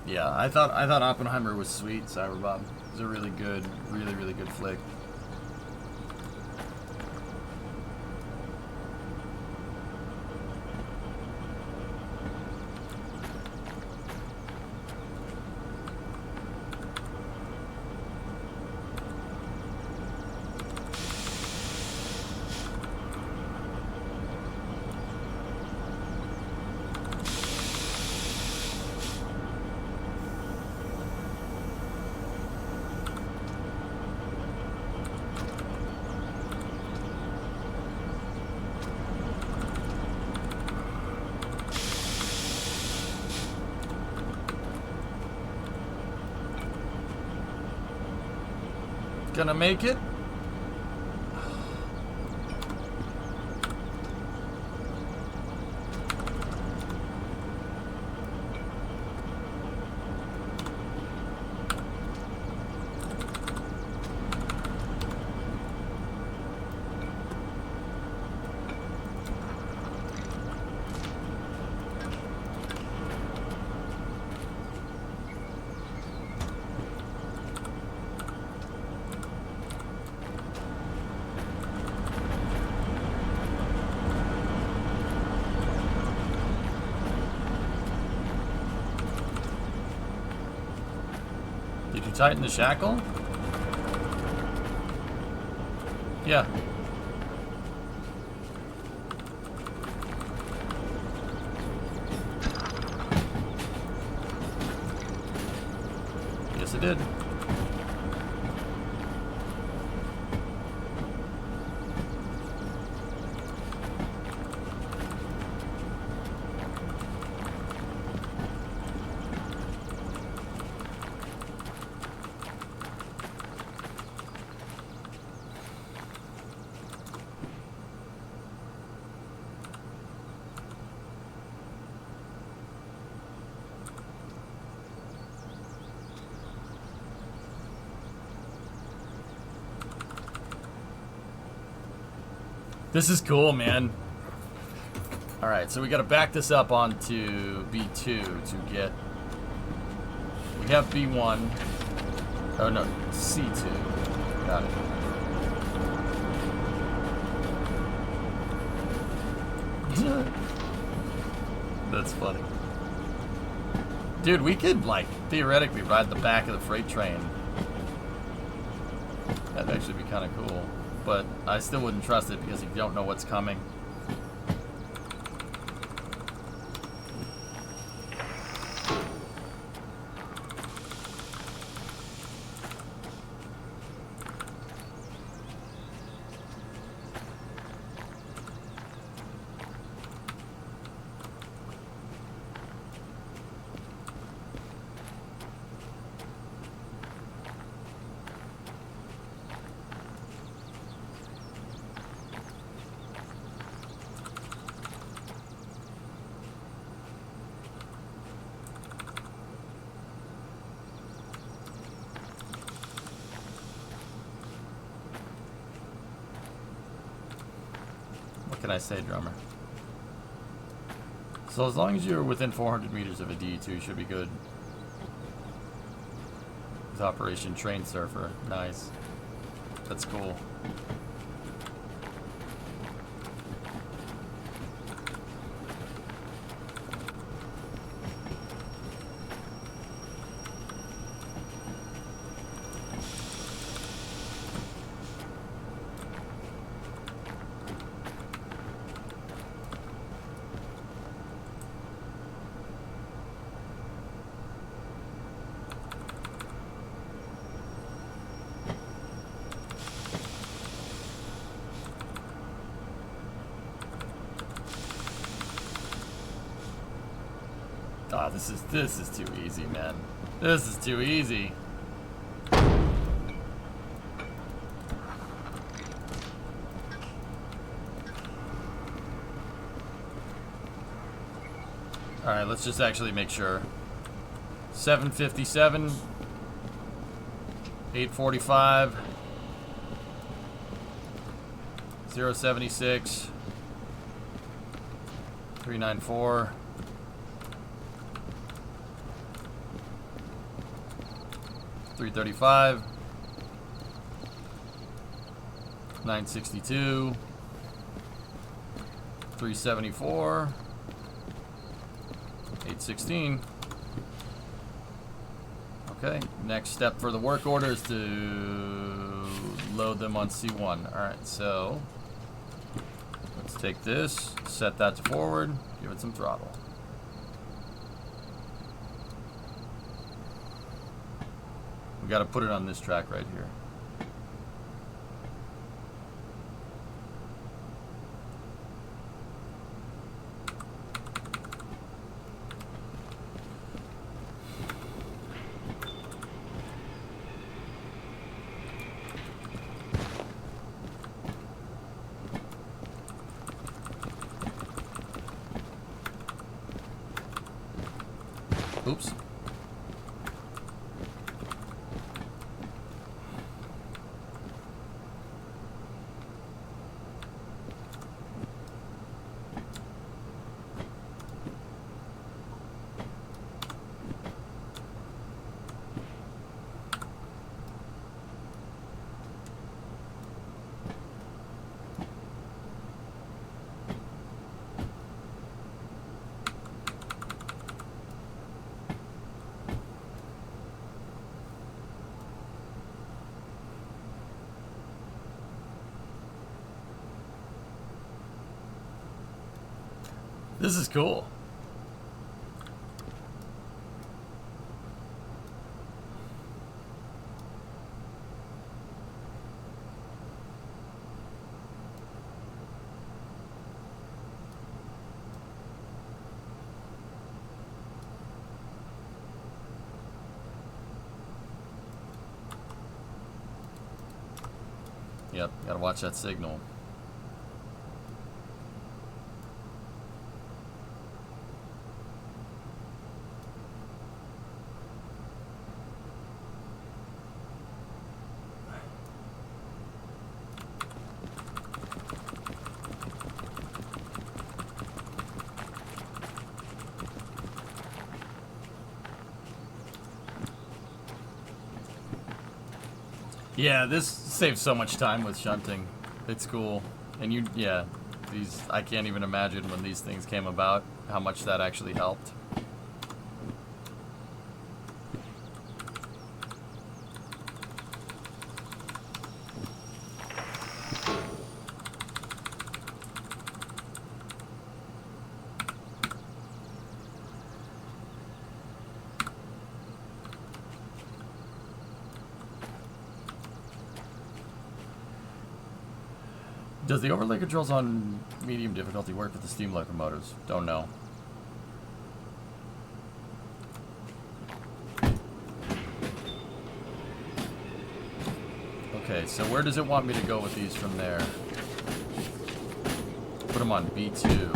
Yeah, I thought Oppenheimer was sweet, Cyberbob. It was a really good, really good flick. Gonna make it? Did you tighten the shackle? Yeah. Yes, it did. This is cool, man. Alright, so we gotta back this up onto B2 to get... We have B1. Oh no, C2. Got it. That's funny. Dude, we could, like, theoretically ride the back of the freight train. That'd actually be kind of cool. But I still wouldn't trust it because you don't know what's coming. What can I say, drummer? So as long as you're within 400 meters of a D2, you should be good. With Operation Train Surfer. Nice. That's cool. Ah, this is too easy, man. This is too easy. Alright, let's just actually make sure. 757, 845, 076, 394, 335. 962. 374. 816. Okay, next step for the work order is to load them on C1. Alright, so let's take this, set that to forward, give it some throttle. We gotta put it on this track right here. Oops. This is cool. Yep, gotta watch that signal. Yeah, this saves so much time with shunting. It's cool. And yeah, I can't even imagine when these things came about, how much that actually helped. Does the overlay controls on medium difficulty work with the steam locomotives? Don't know. Okay, so where does it want me to go with these from there? Put them on B2.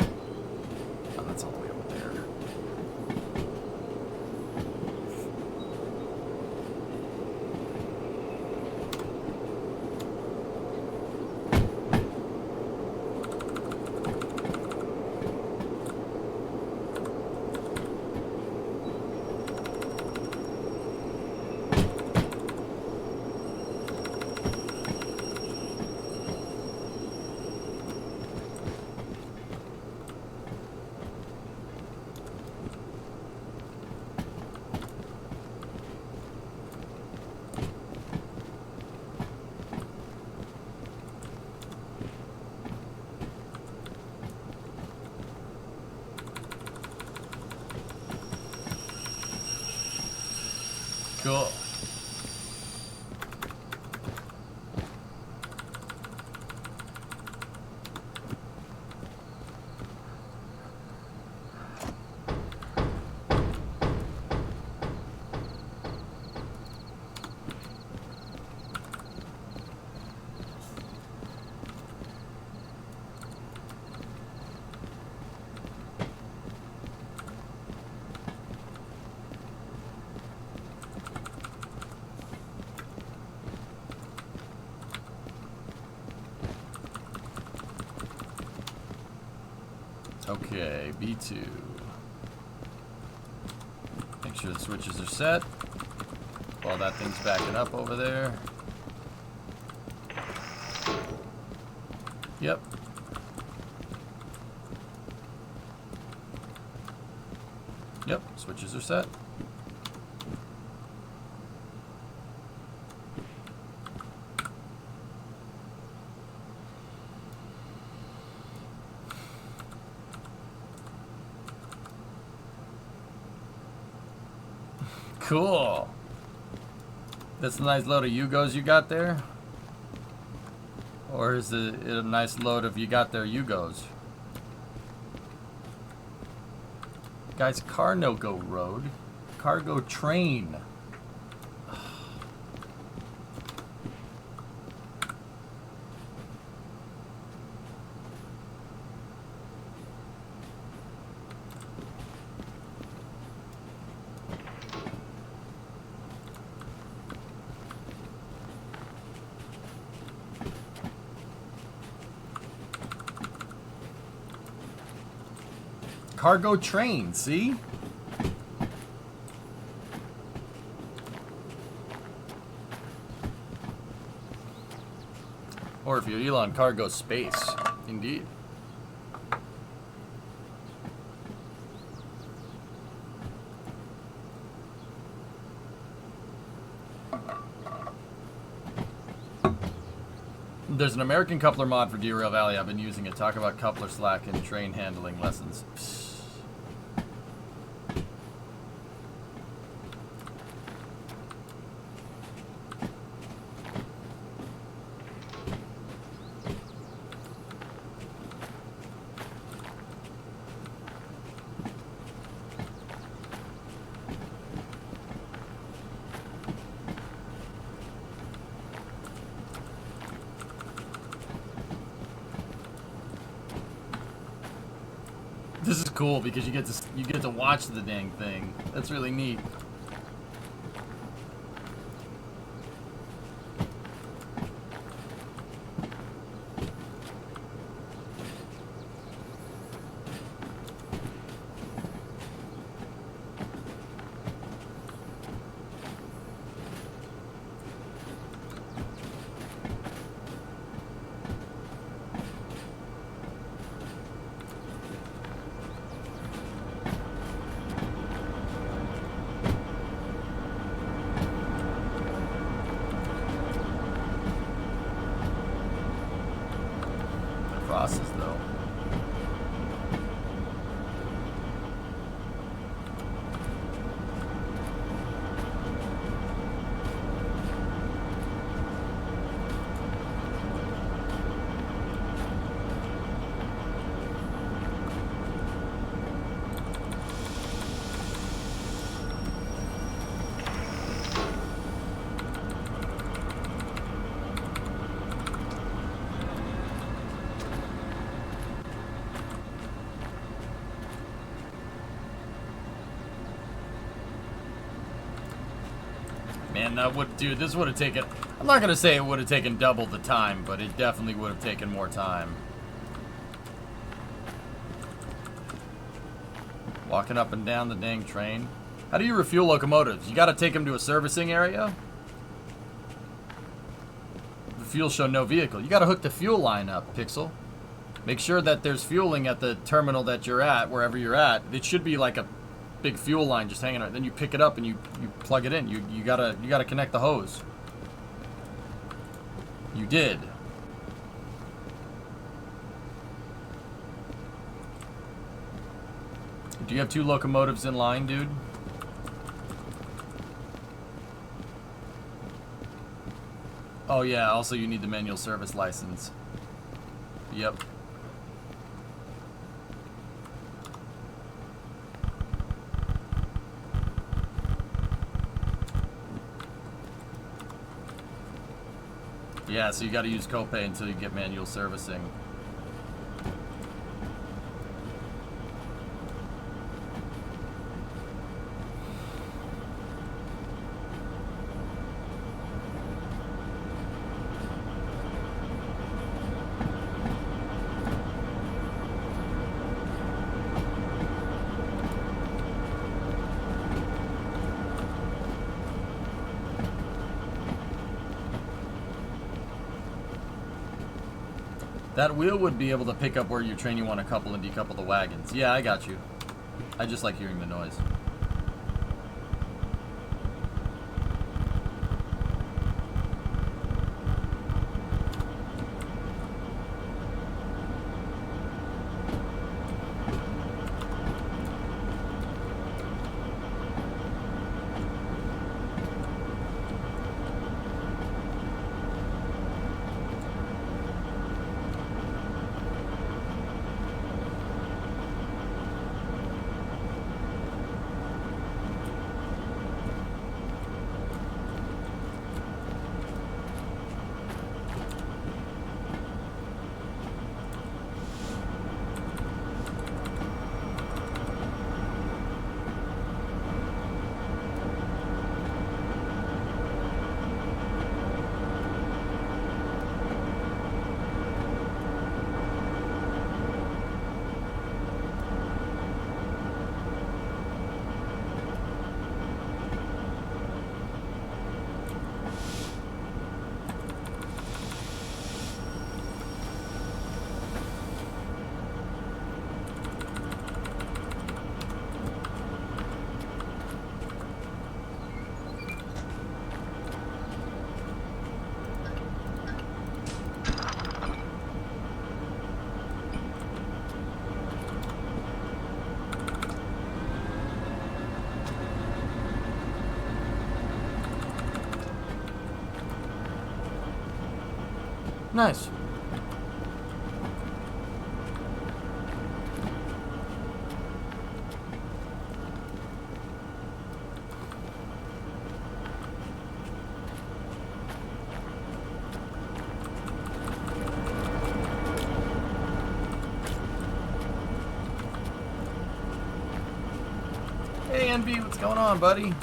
Oh, that's all the way over there. Cool. Okay, B2. Make sure the switches are set. While that thing's backing up over there. Yep. Yep, switches are set. Cool. That's a nice load of Yugos you got there? Or is it a nice load of you got there Yugos? Guys, car no go road. Cargo train. Cargo train, see? Or if you're Elon, cargo space. Indeed. There's an American coupler mod for Derail Valley. I've been using it. Talk about coupler slack and train handling lessons. Psst. This is cool because you get to watch the dang thing. That's really neat. Process though. Man, that would, dude, this would have taken, I'm not going to say it would have taken double the time, but it definitely would have taken more time. Walking up and down the dang train. How do you refuel locomotives? You got to take them to a servicing area? The fuel show no vehicle. You got to hook the fuel line up, Pixel. Make sure that there's fueling at the terminal that you're at, wherever you're at. It should be like a big fuel line just hanging out. Then you pick it up and you plug it in. You gotta connect the hose. You did. Do you have 2 locomotives in line, dude? Oh yeah, also you need the manual service license. Yep. Yeah, so you got to use copay until you get manual servicing. That wheel would be able to pick up where your train you want to couple and decouple the wagons. Yeah, I got you. I just like hearing the noise. Nice. Hey, NB, what's going on, buddy?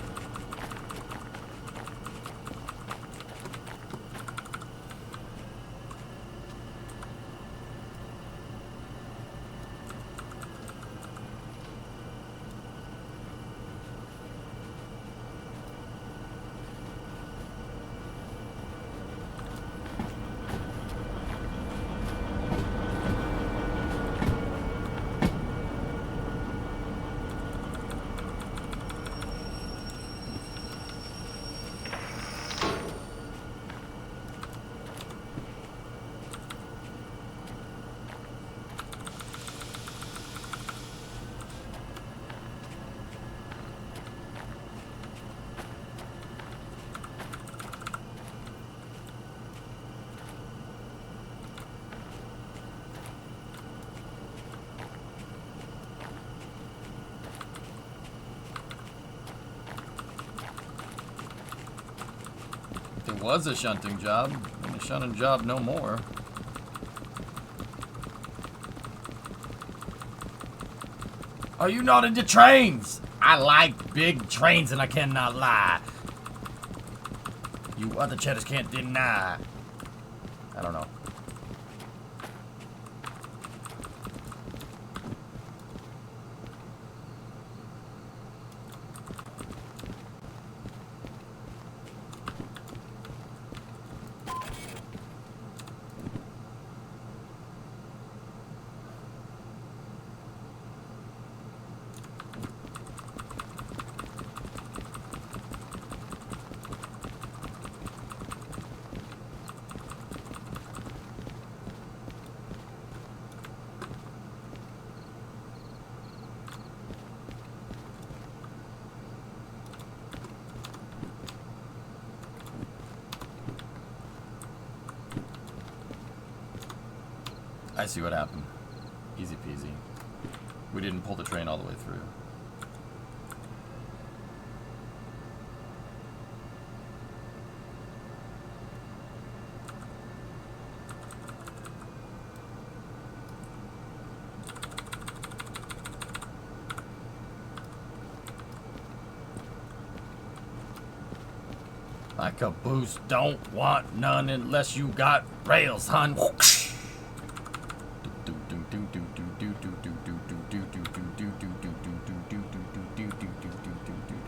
There was a shunting job, and a shunting job no more. Are you not into trains? I like big trains and I cannot lie. You other cheddars can't deny. I don't know. I see what happened. Easy peasy. We didn't pull the train all the way through. My caboose don't want none unless you got rails, hun.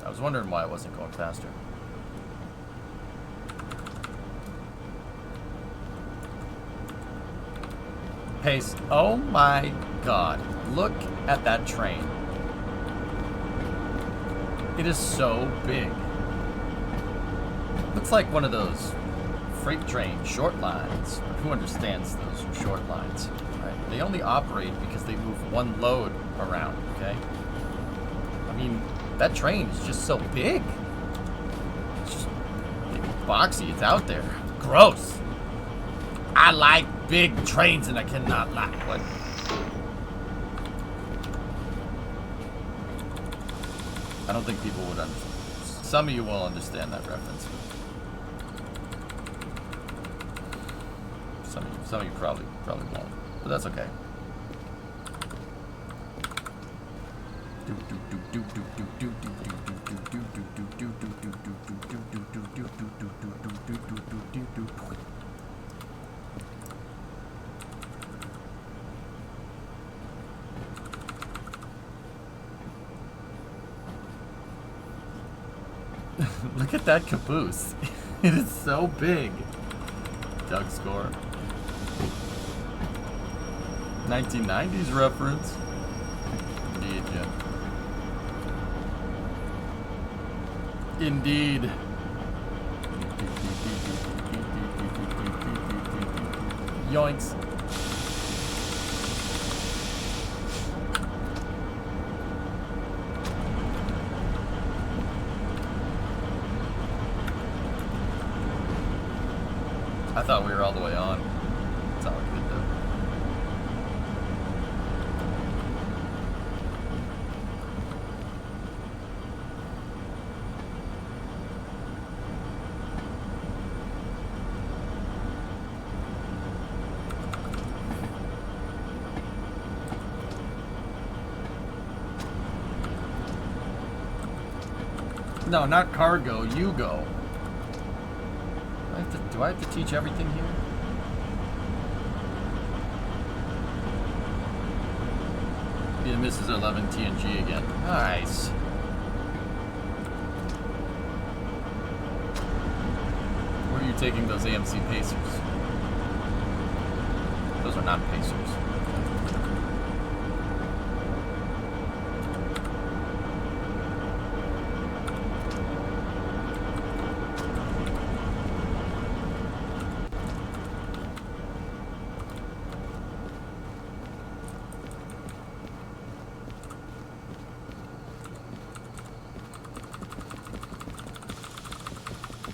I was wondering why it wasn't going faster. Pace. Oh my god. Look at that train. It is so big. Looks like one of those freight train short lines. Who understands those short lines? Right? They only operate because they move one load around, okay? I mean, that train is just so big. It's just big, boxy. It's out there. Gross. I like big trains and I cannot lie. What? I don't think people would understand. Some of you will understand that reference. Some of you probably won't. But that's okay. Look at that caboose. It is so big. Doug score. 1990s reference. Indeed, Jim. Indeed. Yoinks. I thought we were all the way on. That's all good though. No, not cargo, you go. Do I have to teach everything here? Yeah, Mrs. 11 TNG again. Nice. Where are you taking those AMC Pacers? Those are not Pacers.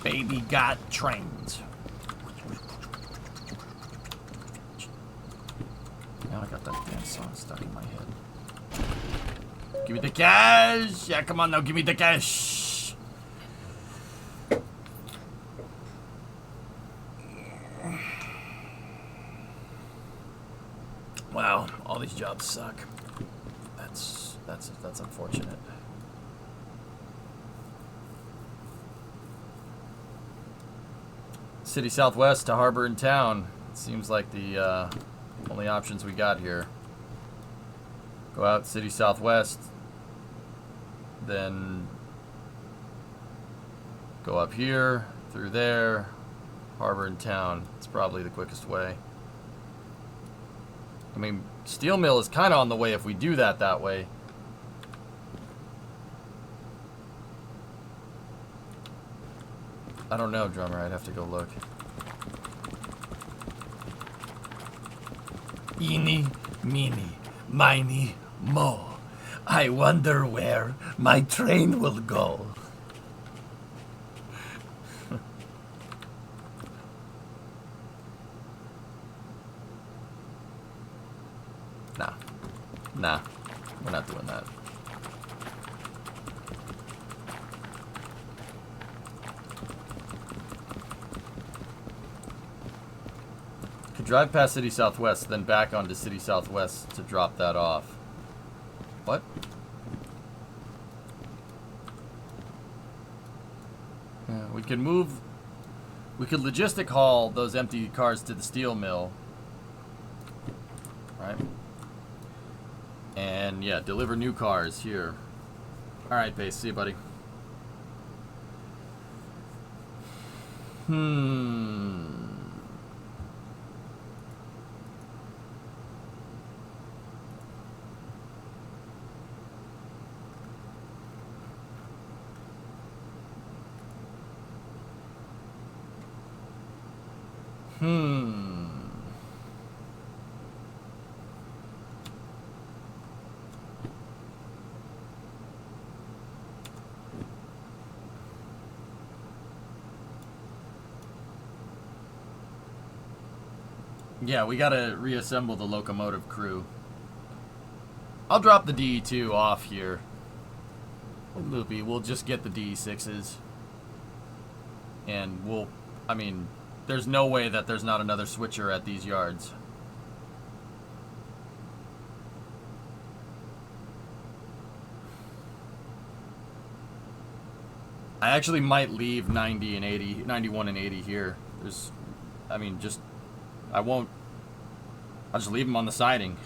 Baby got trains. Now I got that damn song stuck in my head. Give me the cash! Yeah, come on now, give me the cash! Wow, all these jobs suck. That's unfortunate. City Southwest to Harbor and Town. Seems like the only options we got here. Go out City Southwest, then go up here, through there, Harbor and Town. It's probably the quickest way. I mean, Steel Mill is kind of on the way if we do that way. I don't know, drummer. I'd have to go look. Eeny, meeny, miny, mo. I wonder where my train will go. Nah. We're not doing that. Drive past City Southwest, then back onto City Southwest to drop that off. What? Yeah, we could move... We could logistic haul those empty cars to the steel mill. Right? And, yeah, deliver new cars here. Alright, Pace. See you, buddy. Yeah, we gotta reassemble the locomotive crew. I'll drop the DE2 off here. Loopy, we'll just get the DE6s. And we'll, I mean, there's no way that there's not another switcher at these yards. I actually might leave 90 and 80, 91 and 80 here. There's, I mean, just, I'll just leave them on the siding.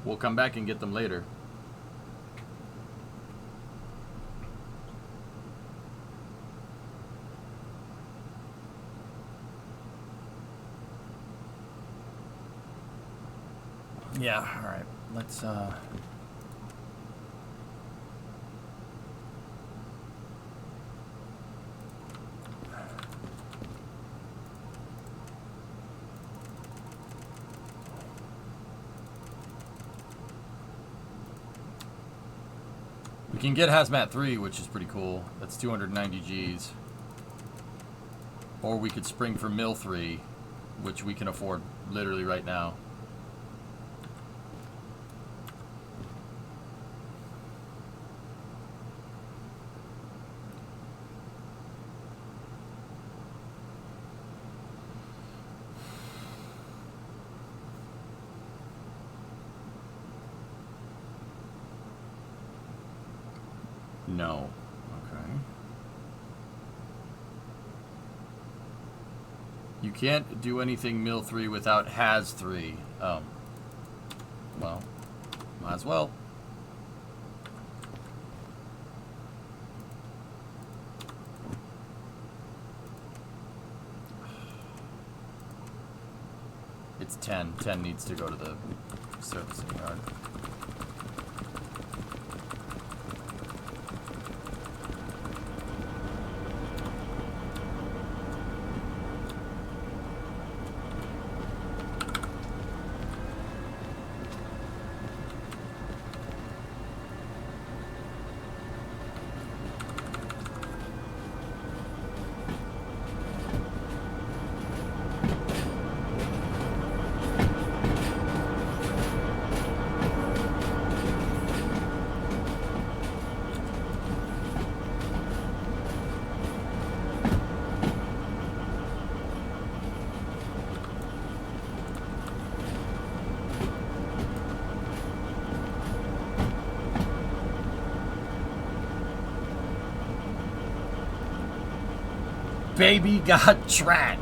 We'll come back and get them later. Yeah, alright. Let's, we can get Hazmat 3, which is pretty cool. That's 290 Gs. Or we could spring for Mill 3, which we can afford literally right now. No. Okay. You can't do anything Mill 3 without Haz 3. Well, might as well. It's 10. 10 needs to go to the servicing yard. Baby got track.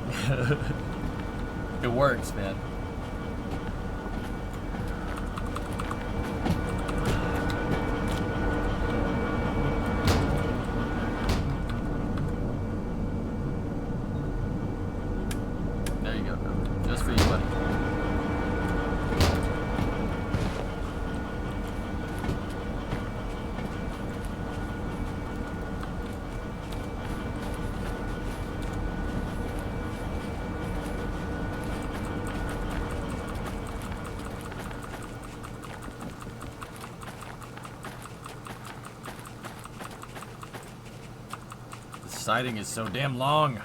It works, man. There you go. Just for you, buddy. Siding is so damn long.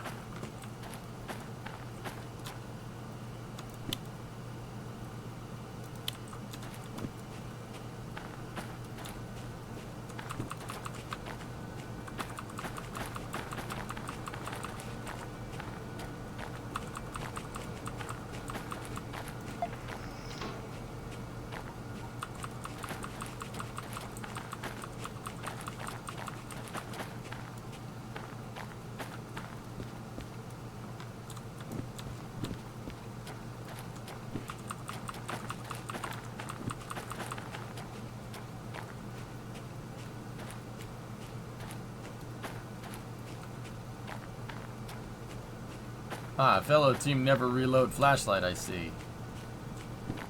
Ah, fellow team never reload flashlight, I see.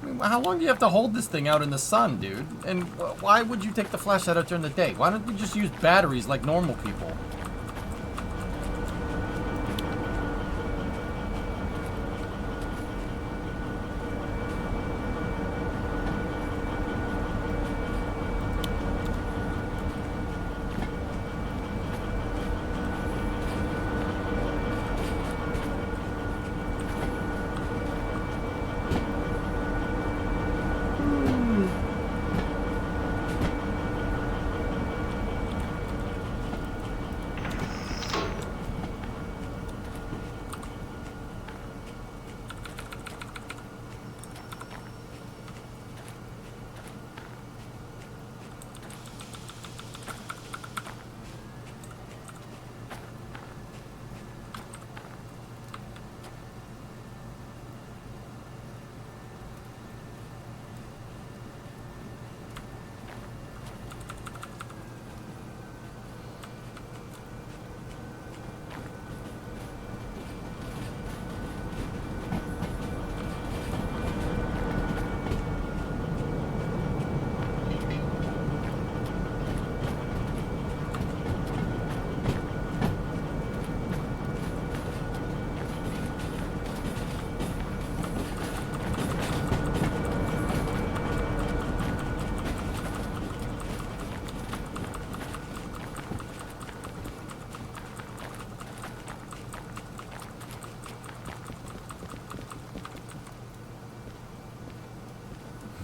I mean, how long do you have to hold this thing out in the sun, dude? And why would you take the flashlight out during the day? Why don't you just use batteries like normal people?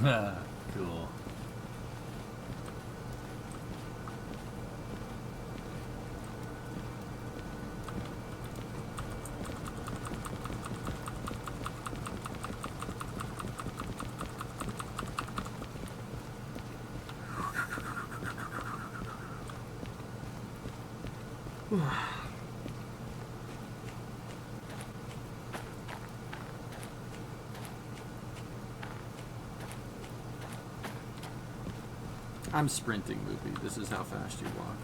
Cool. I'm sprinting, Loopy. This is how fast you walk.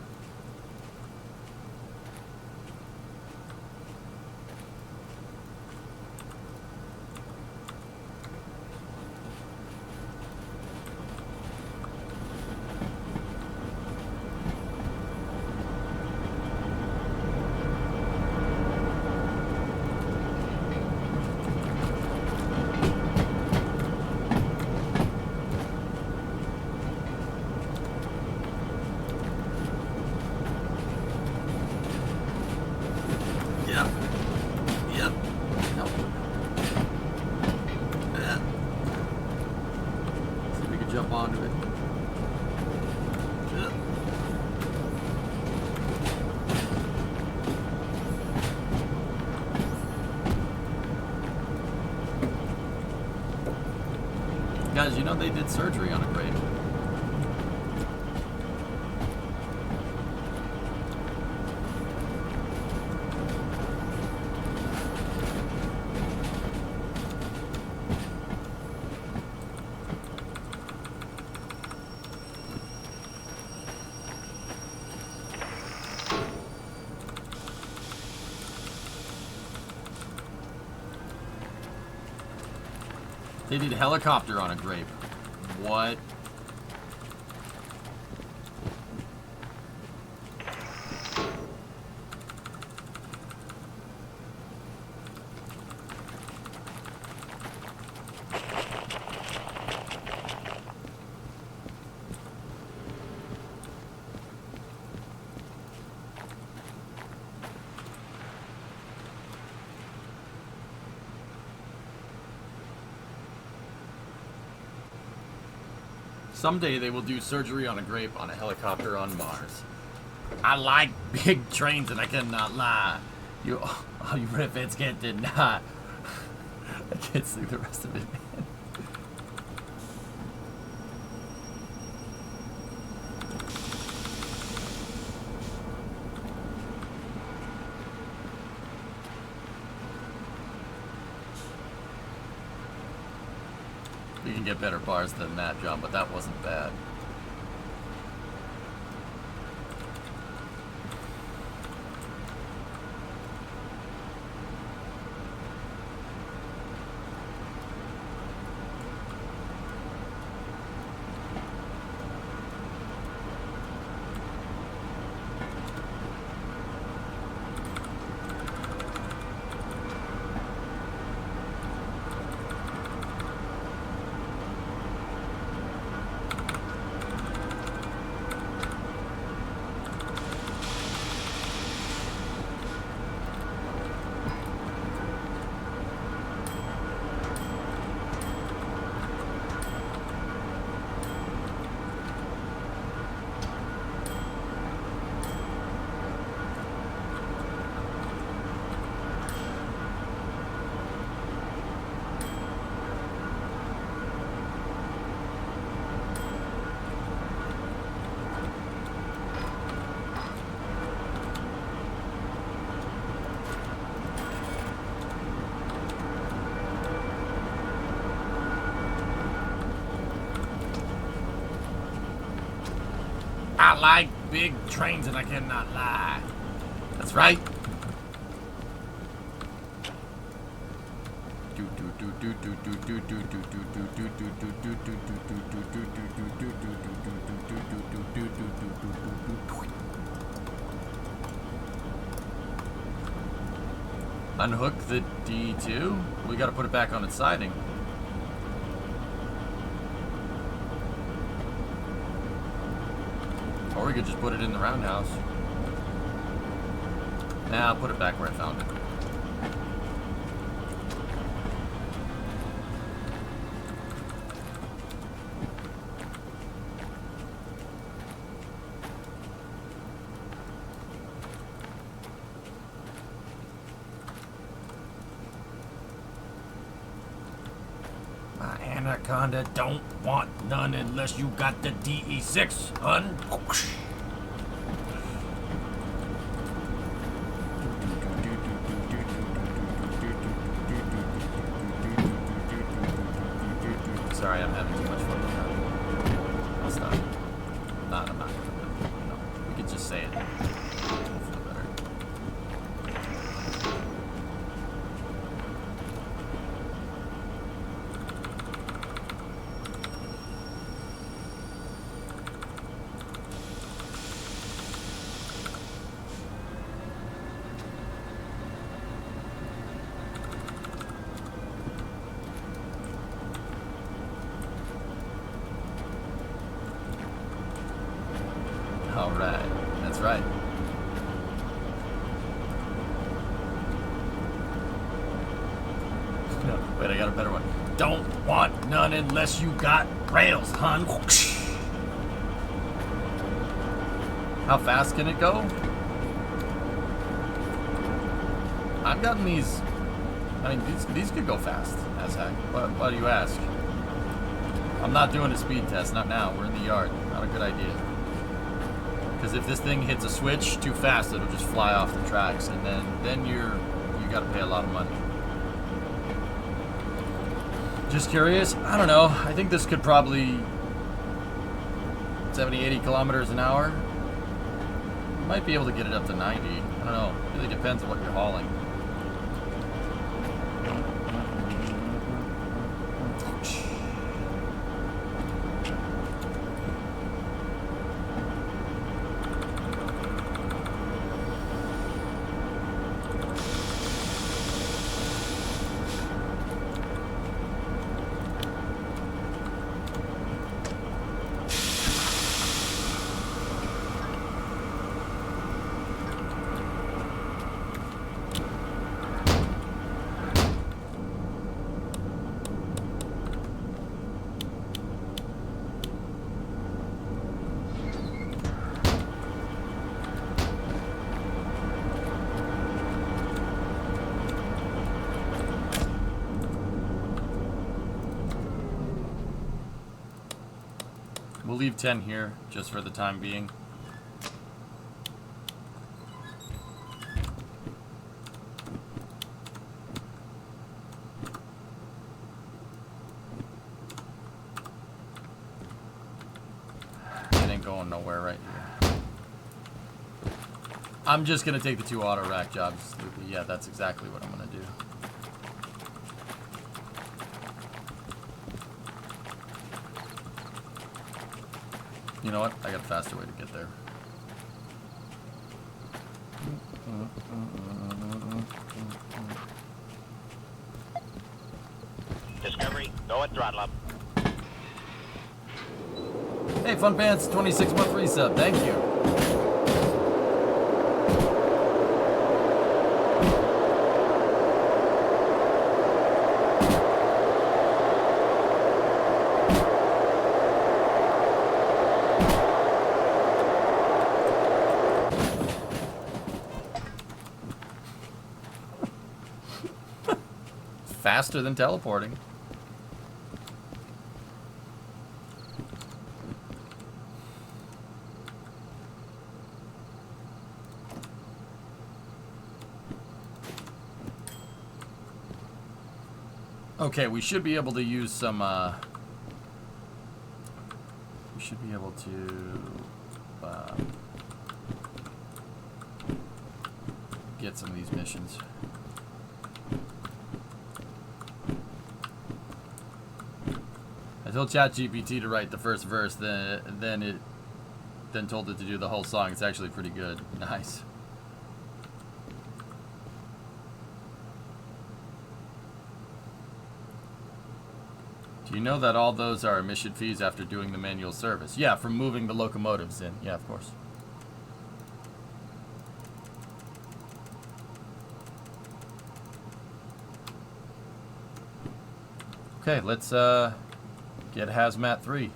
Guys, you know they did surgery on a grape. They did helicopter on a grape. What? Someday they will do surgery on a grape on a helicopter on Mars. I like big trains and I cannot lie. You, all you redheads can't deny. I can't see the rest of it, man. You can get better bars than that, John, but that wasn't bad. I like big trains and I cannot lie. That's right. Unhook the D2? We gotta put it back on its siding. Or we could just put it in the roundhouse. Nah, I'll put it back where I found it. Anaconda don't want none unless you got the DE6, hun. Sorry, I'm having too much fun with that. I'll stop. I'm not gonna. No, we could just say it. I'll feel better. All right, that's right. No, wait, I got a better one. Don't want none unless you got rails, hun. How fast can it go? I've gotten these. I mean, these could go fast, as heck. Why do you ask? I'm not doing a speed test, not now. We're in the yard. Not a good idea. Because if this thing hits a switch too fast, it'll just fly off the tracks, and then you got to pay a lot of money. Just curious. I don't know. I think this could probably 70, 80 kilometers an hour. Might be able to get it up to 90. I don't know. It really depends on what you're hauling. We'll leave 10 here, just for the time being. It ain't going nowhere right here. I'm just gonna take the 2 auto rack jobs. Yeah, that's exactly what I'm gonna do. You know what? I got a faster way to get there. Discovery, go at throttle up. Hey, Fun Pants, 26-month resub. Thank you. Faster than teleporting. Okay, we should be able to use some, we should be able to, get some of these missions. I told ChatGPT to write the first verse, then told it to do the whole song. It's actually pretty good. Nice. Do you know that all those are emission fees after doing the manual service? Yeah, from moving the locomotives in. Yeah, of course. Okay, let's get Hazmat 3.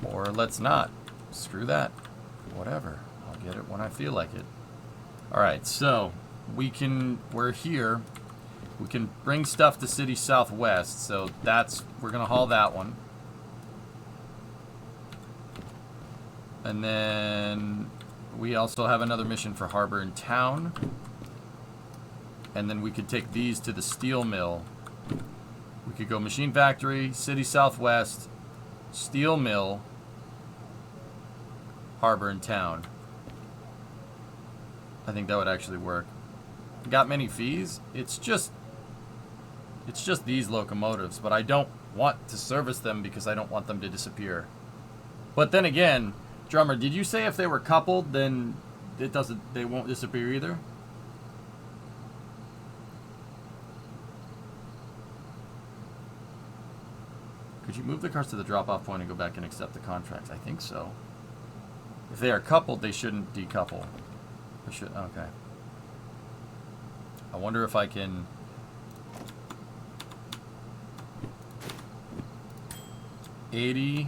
Or let's not. Screw that. Whatever. I'll get it when I feel like it. Alright, so we're here. We can bring stuff to City Southwest, so we're gonna haul that one. And then we also have another mission for Harbor and Town. And then we could take these to the steel mill. We could go Machine Factory, City Southwest, Steel Mill, Harbor and Town. I think that would actually work. Got many fees? It's just these locomotives, but I don't want to service them because I don't want them to disappear. But then again, Drummer, did you say if they were coupled, then they won't disappear either? Could you move the cars to the drop-off point and go back and accept the contracts? I think so. If they are coupled, they shouldn't decouple. Or should, okay. I wonder if I can... $80,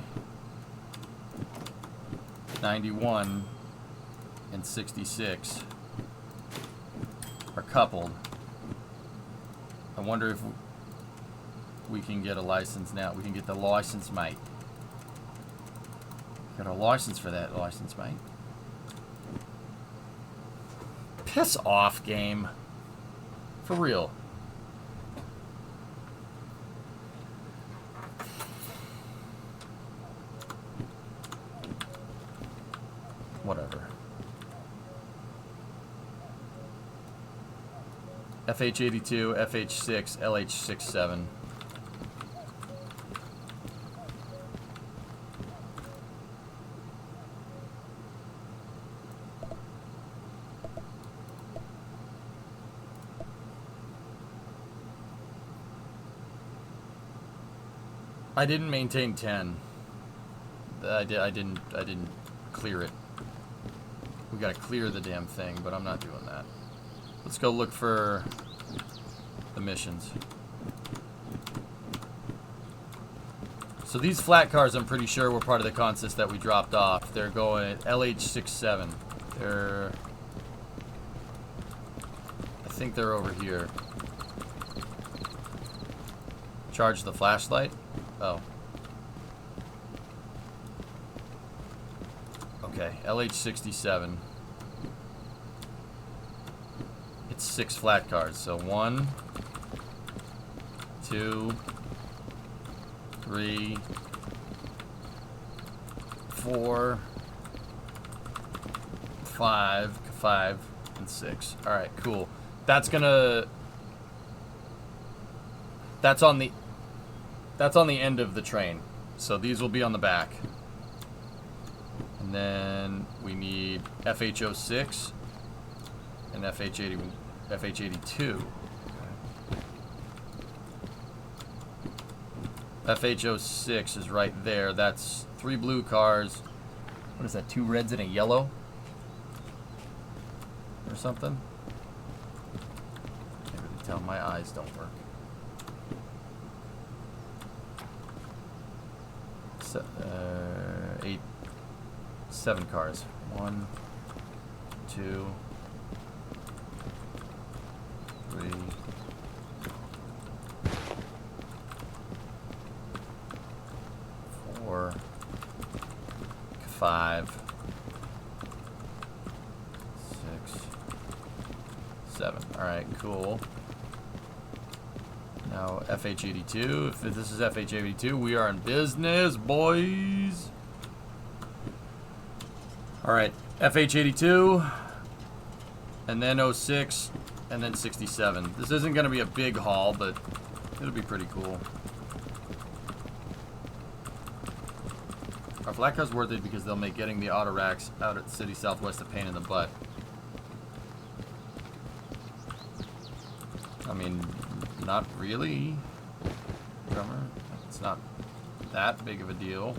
91, and 66 are coupled. I wonder if we can get a license now. We can get the license, mate. Got a license for that license, mate. Piss off, game. For real. Whatever. FH82, FH6, LH67. I didn't maintain 10. I didn't clear it. We gotta clear the damn thing, but I'm not doing that. Let's go look for the missions. So these flat cars, I'm pretty sure, were part of the consist that we dropped off. They're going LH67. I think they're over here. Charge the flashlight? Oh. Okay, LH67. It's 6 flat cars, so 1, 2, 3, 4, 5, and 6. Alright, cool. That's on the end of the train. So these will be on the back. And then we need FH06 and FH82. FH06 is right there. That's 3 blue cars. What is that? 2 reds and a yellow? Or something? Can't really tell. My eyes don't work. 7 cars. 1, 2, 3, 4, 5, 6, 7. Alright, cool. Now FH82. If this is FH82, we are in business, boys. Alright, FH82, and then 06, and then 67. This isn't going to be a big haul, but it'll be pretty cool. Are flat cars worth it because they'll make getting the auto racks out at City Southwest a pain in the butt? I mean, not really, drummer. It's not that big of a deal.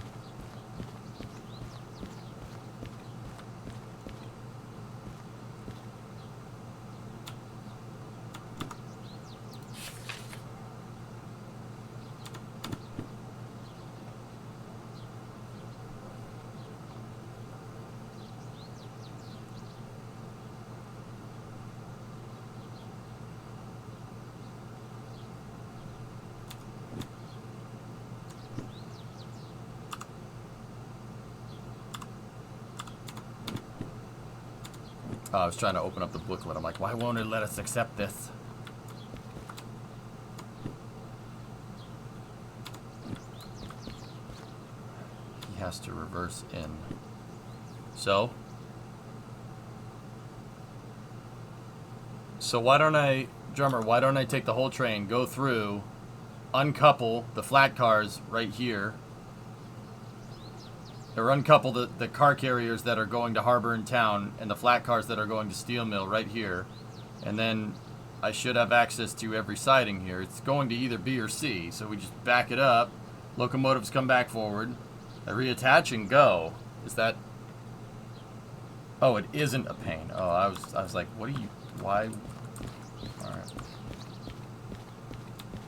I was trying to open up the booklet. I'm like, why won't it let us accept this? He has to reverse in. So why don't I, drummer, why don't I take the whole train, go through, uncouple the flat cars right here, or uncouple the car carriers that are going to Harbor and Town and the flat cars that are going to Steel Mill right here, and then I should have access to every siding here. It's going to either B or C, so we just back it up, locomotives come back forward, I reattach and go. Is that... Oh, it isn't a pain. Oh, I was like, what are you... Why... Alright.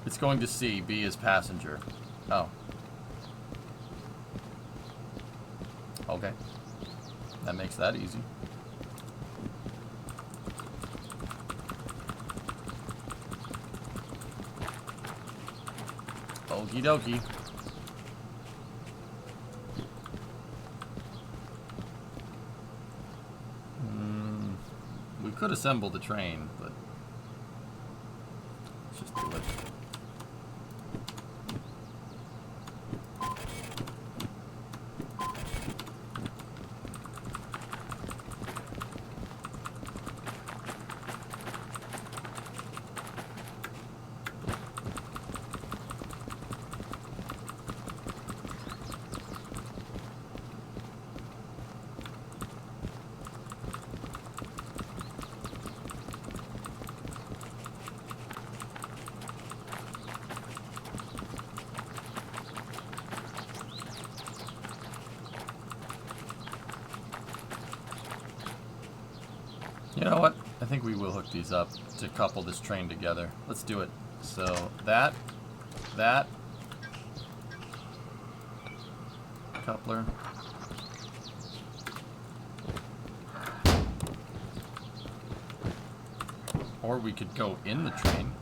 It's going to C. B is passenger. Oh. Okay. That makes that easy. Okie dokie. We could assemble the train, but let's just do it. You know what? I think we will hook these up to couple this train together. Let's do it. So that, coupler. Or we could go in the train.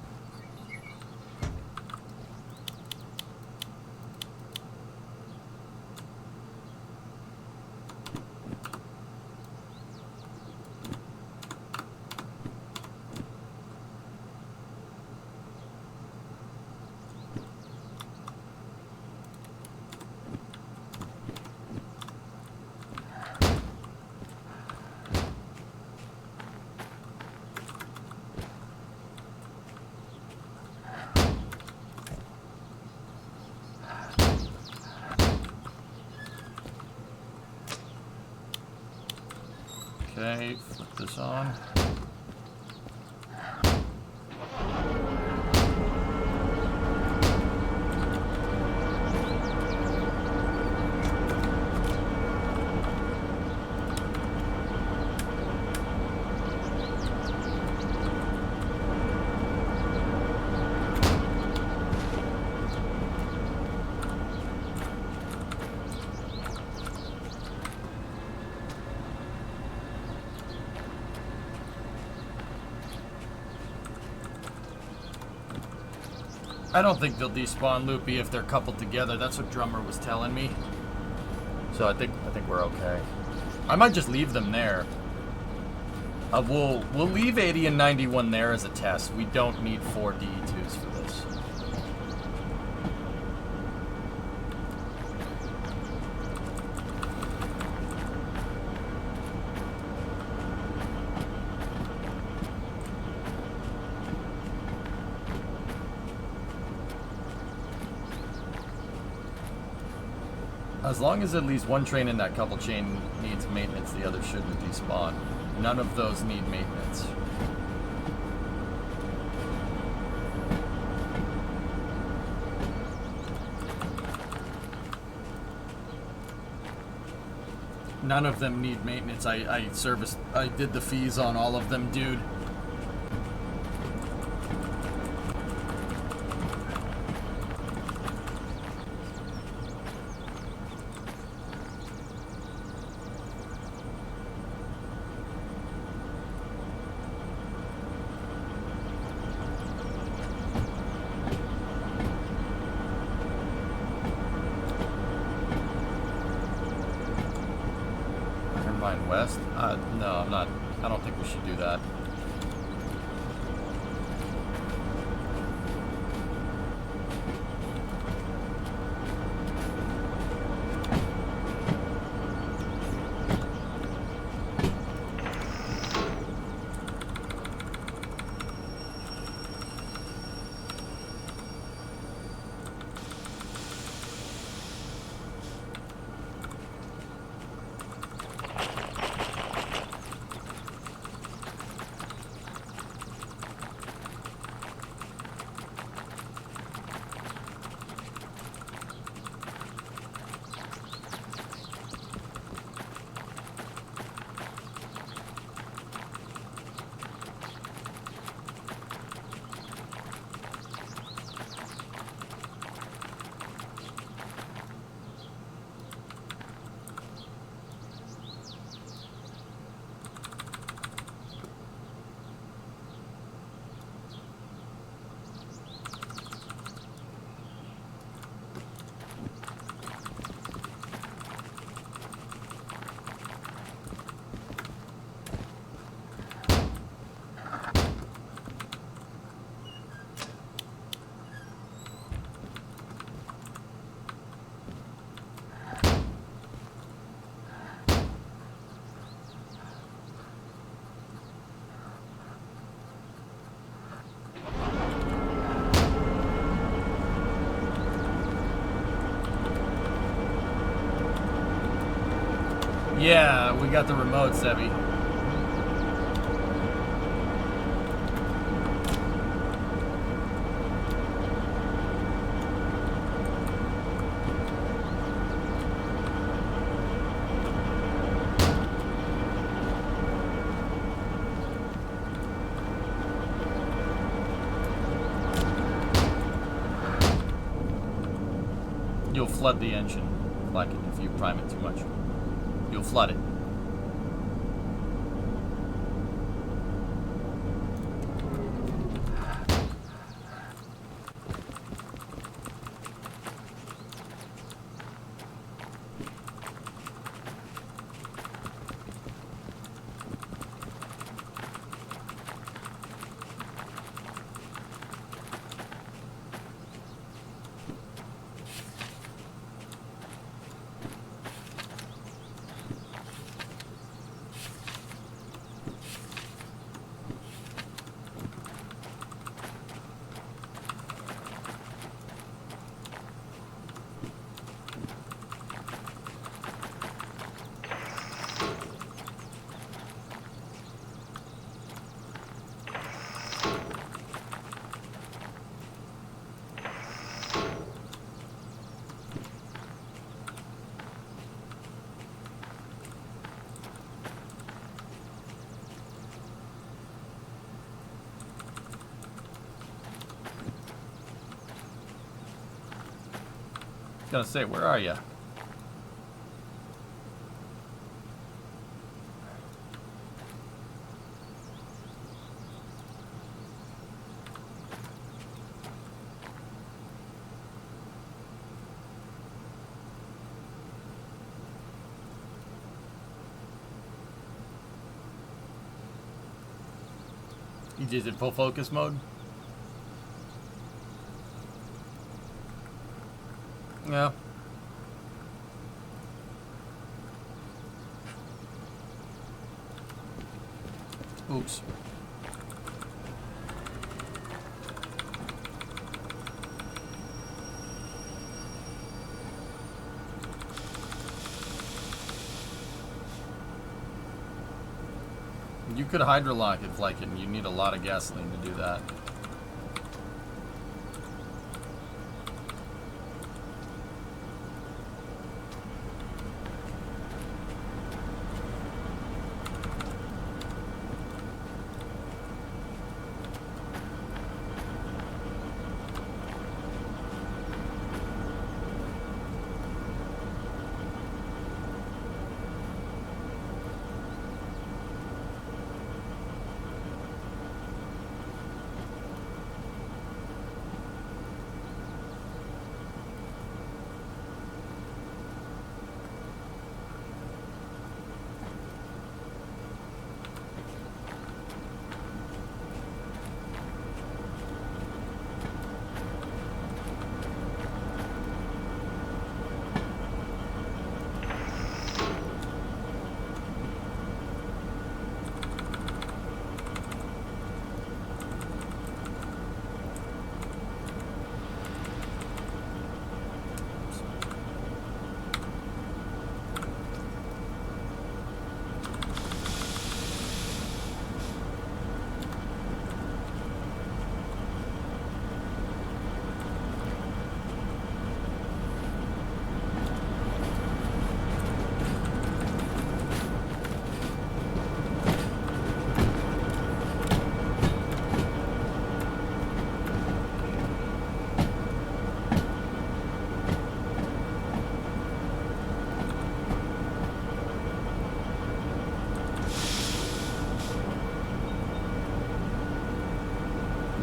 Okay, flip this on. I don't think they'll despawn Loopy if they're coupled together. That's what Drummer was telling me. So I think we're okay. I might just leave them there. We'll leave 80 and 91 there as a test. We don't need 4 DE2s for this. As long as at least one train in that couple chain needs maintenance, the other shouldn't despawn. None of those need maintenance. None of them need maintenance. I did the fees on all of them, dude. West? No, I'm not. I don't think we should do that. Yeah, we got the remote, Sebi. You'll flood the engine, like if you prime it too much. You'll flood it. Gonna say, where are you? You just in full focus mode? Yeah. Oops. You could hydrolock if like, and you need a lot of gasoline to do that.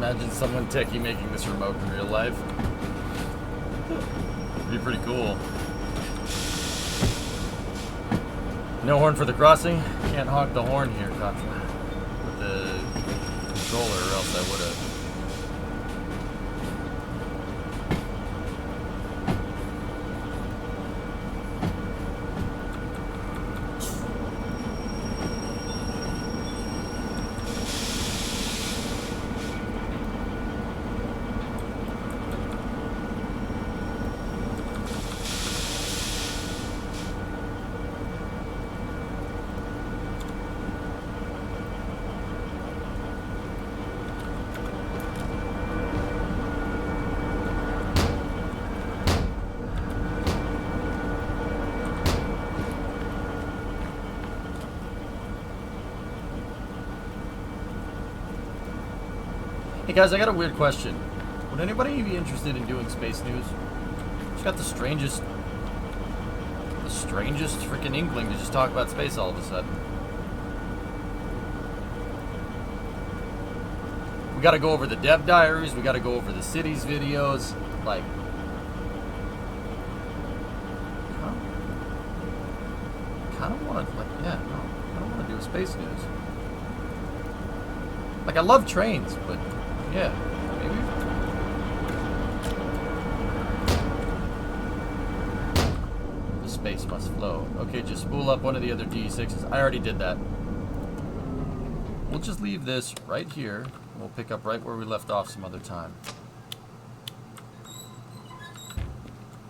Imagine someone techie making this remote in real life. It'd be pretty cool. No horn for the crossing. Can't honk the horn here, Contra. With the controller, or else I would have. Hey guys, I got a weird question. Would anybody be interested in doing space news? Just got the strangest freaking inkling to just talk about space all of a sudden. We gotta go over the dev diaries, we gotta go over the cities videos, like... I don't wanna, like, yeah, no, I don't wanna do a space news. Like, I love trains, but... yeah, maybe. The space must flow. Okay, just spool up one of the other DE6s. I already did that. We'll just leave this right here. We'll pick up right where we left off some other time.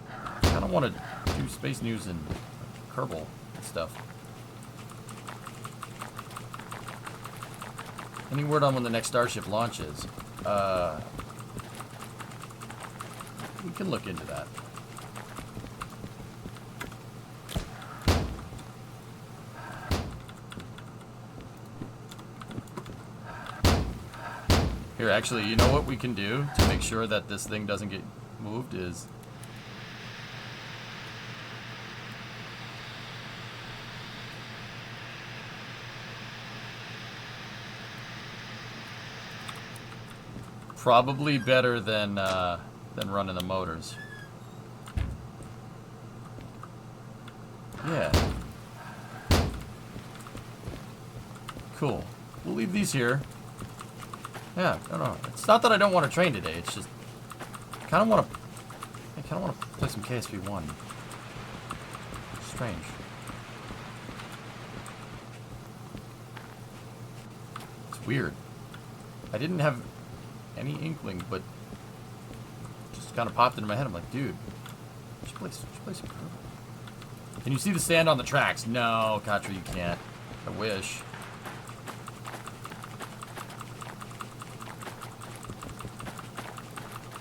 I don't want to do space news and Kerbal and stuff. Any word on when the next Starship launches? We can look into that. Here, actually, you know what we can do to make sure that this thing doesn't get moved is... probably better than running the motors. Yeah. Cool. We'll leave these here. Yeah, no. It's not that I don't want to train today. It's just I kind of want to play some KSP1. Strange. It's weird. I didn't have any inkling, but just kind of popped into my head. I'm like, dude, just play some Kerbal. Can you see the sand on the tracks? No, Katra, you can't. I wish.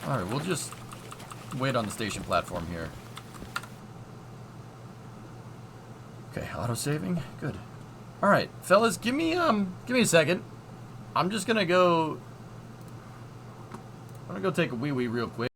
Alright, we'll just wait on the station platform here. Okay, auto-saving. Good. Alright, fellas, give me a second. I'm just gonna go... I'm gonna go take a wee-wee real quick.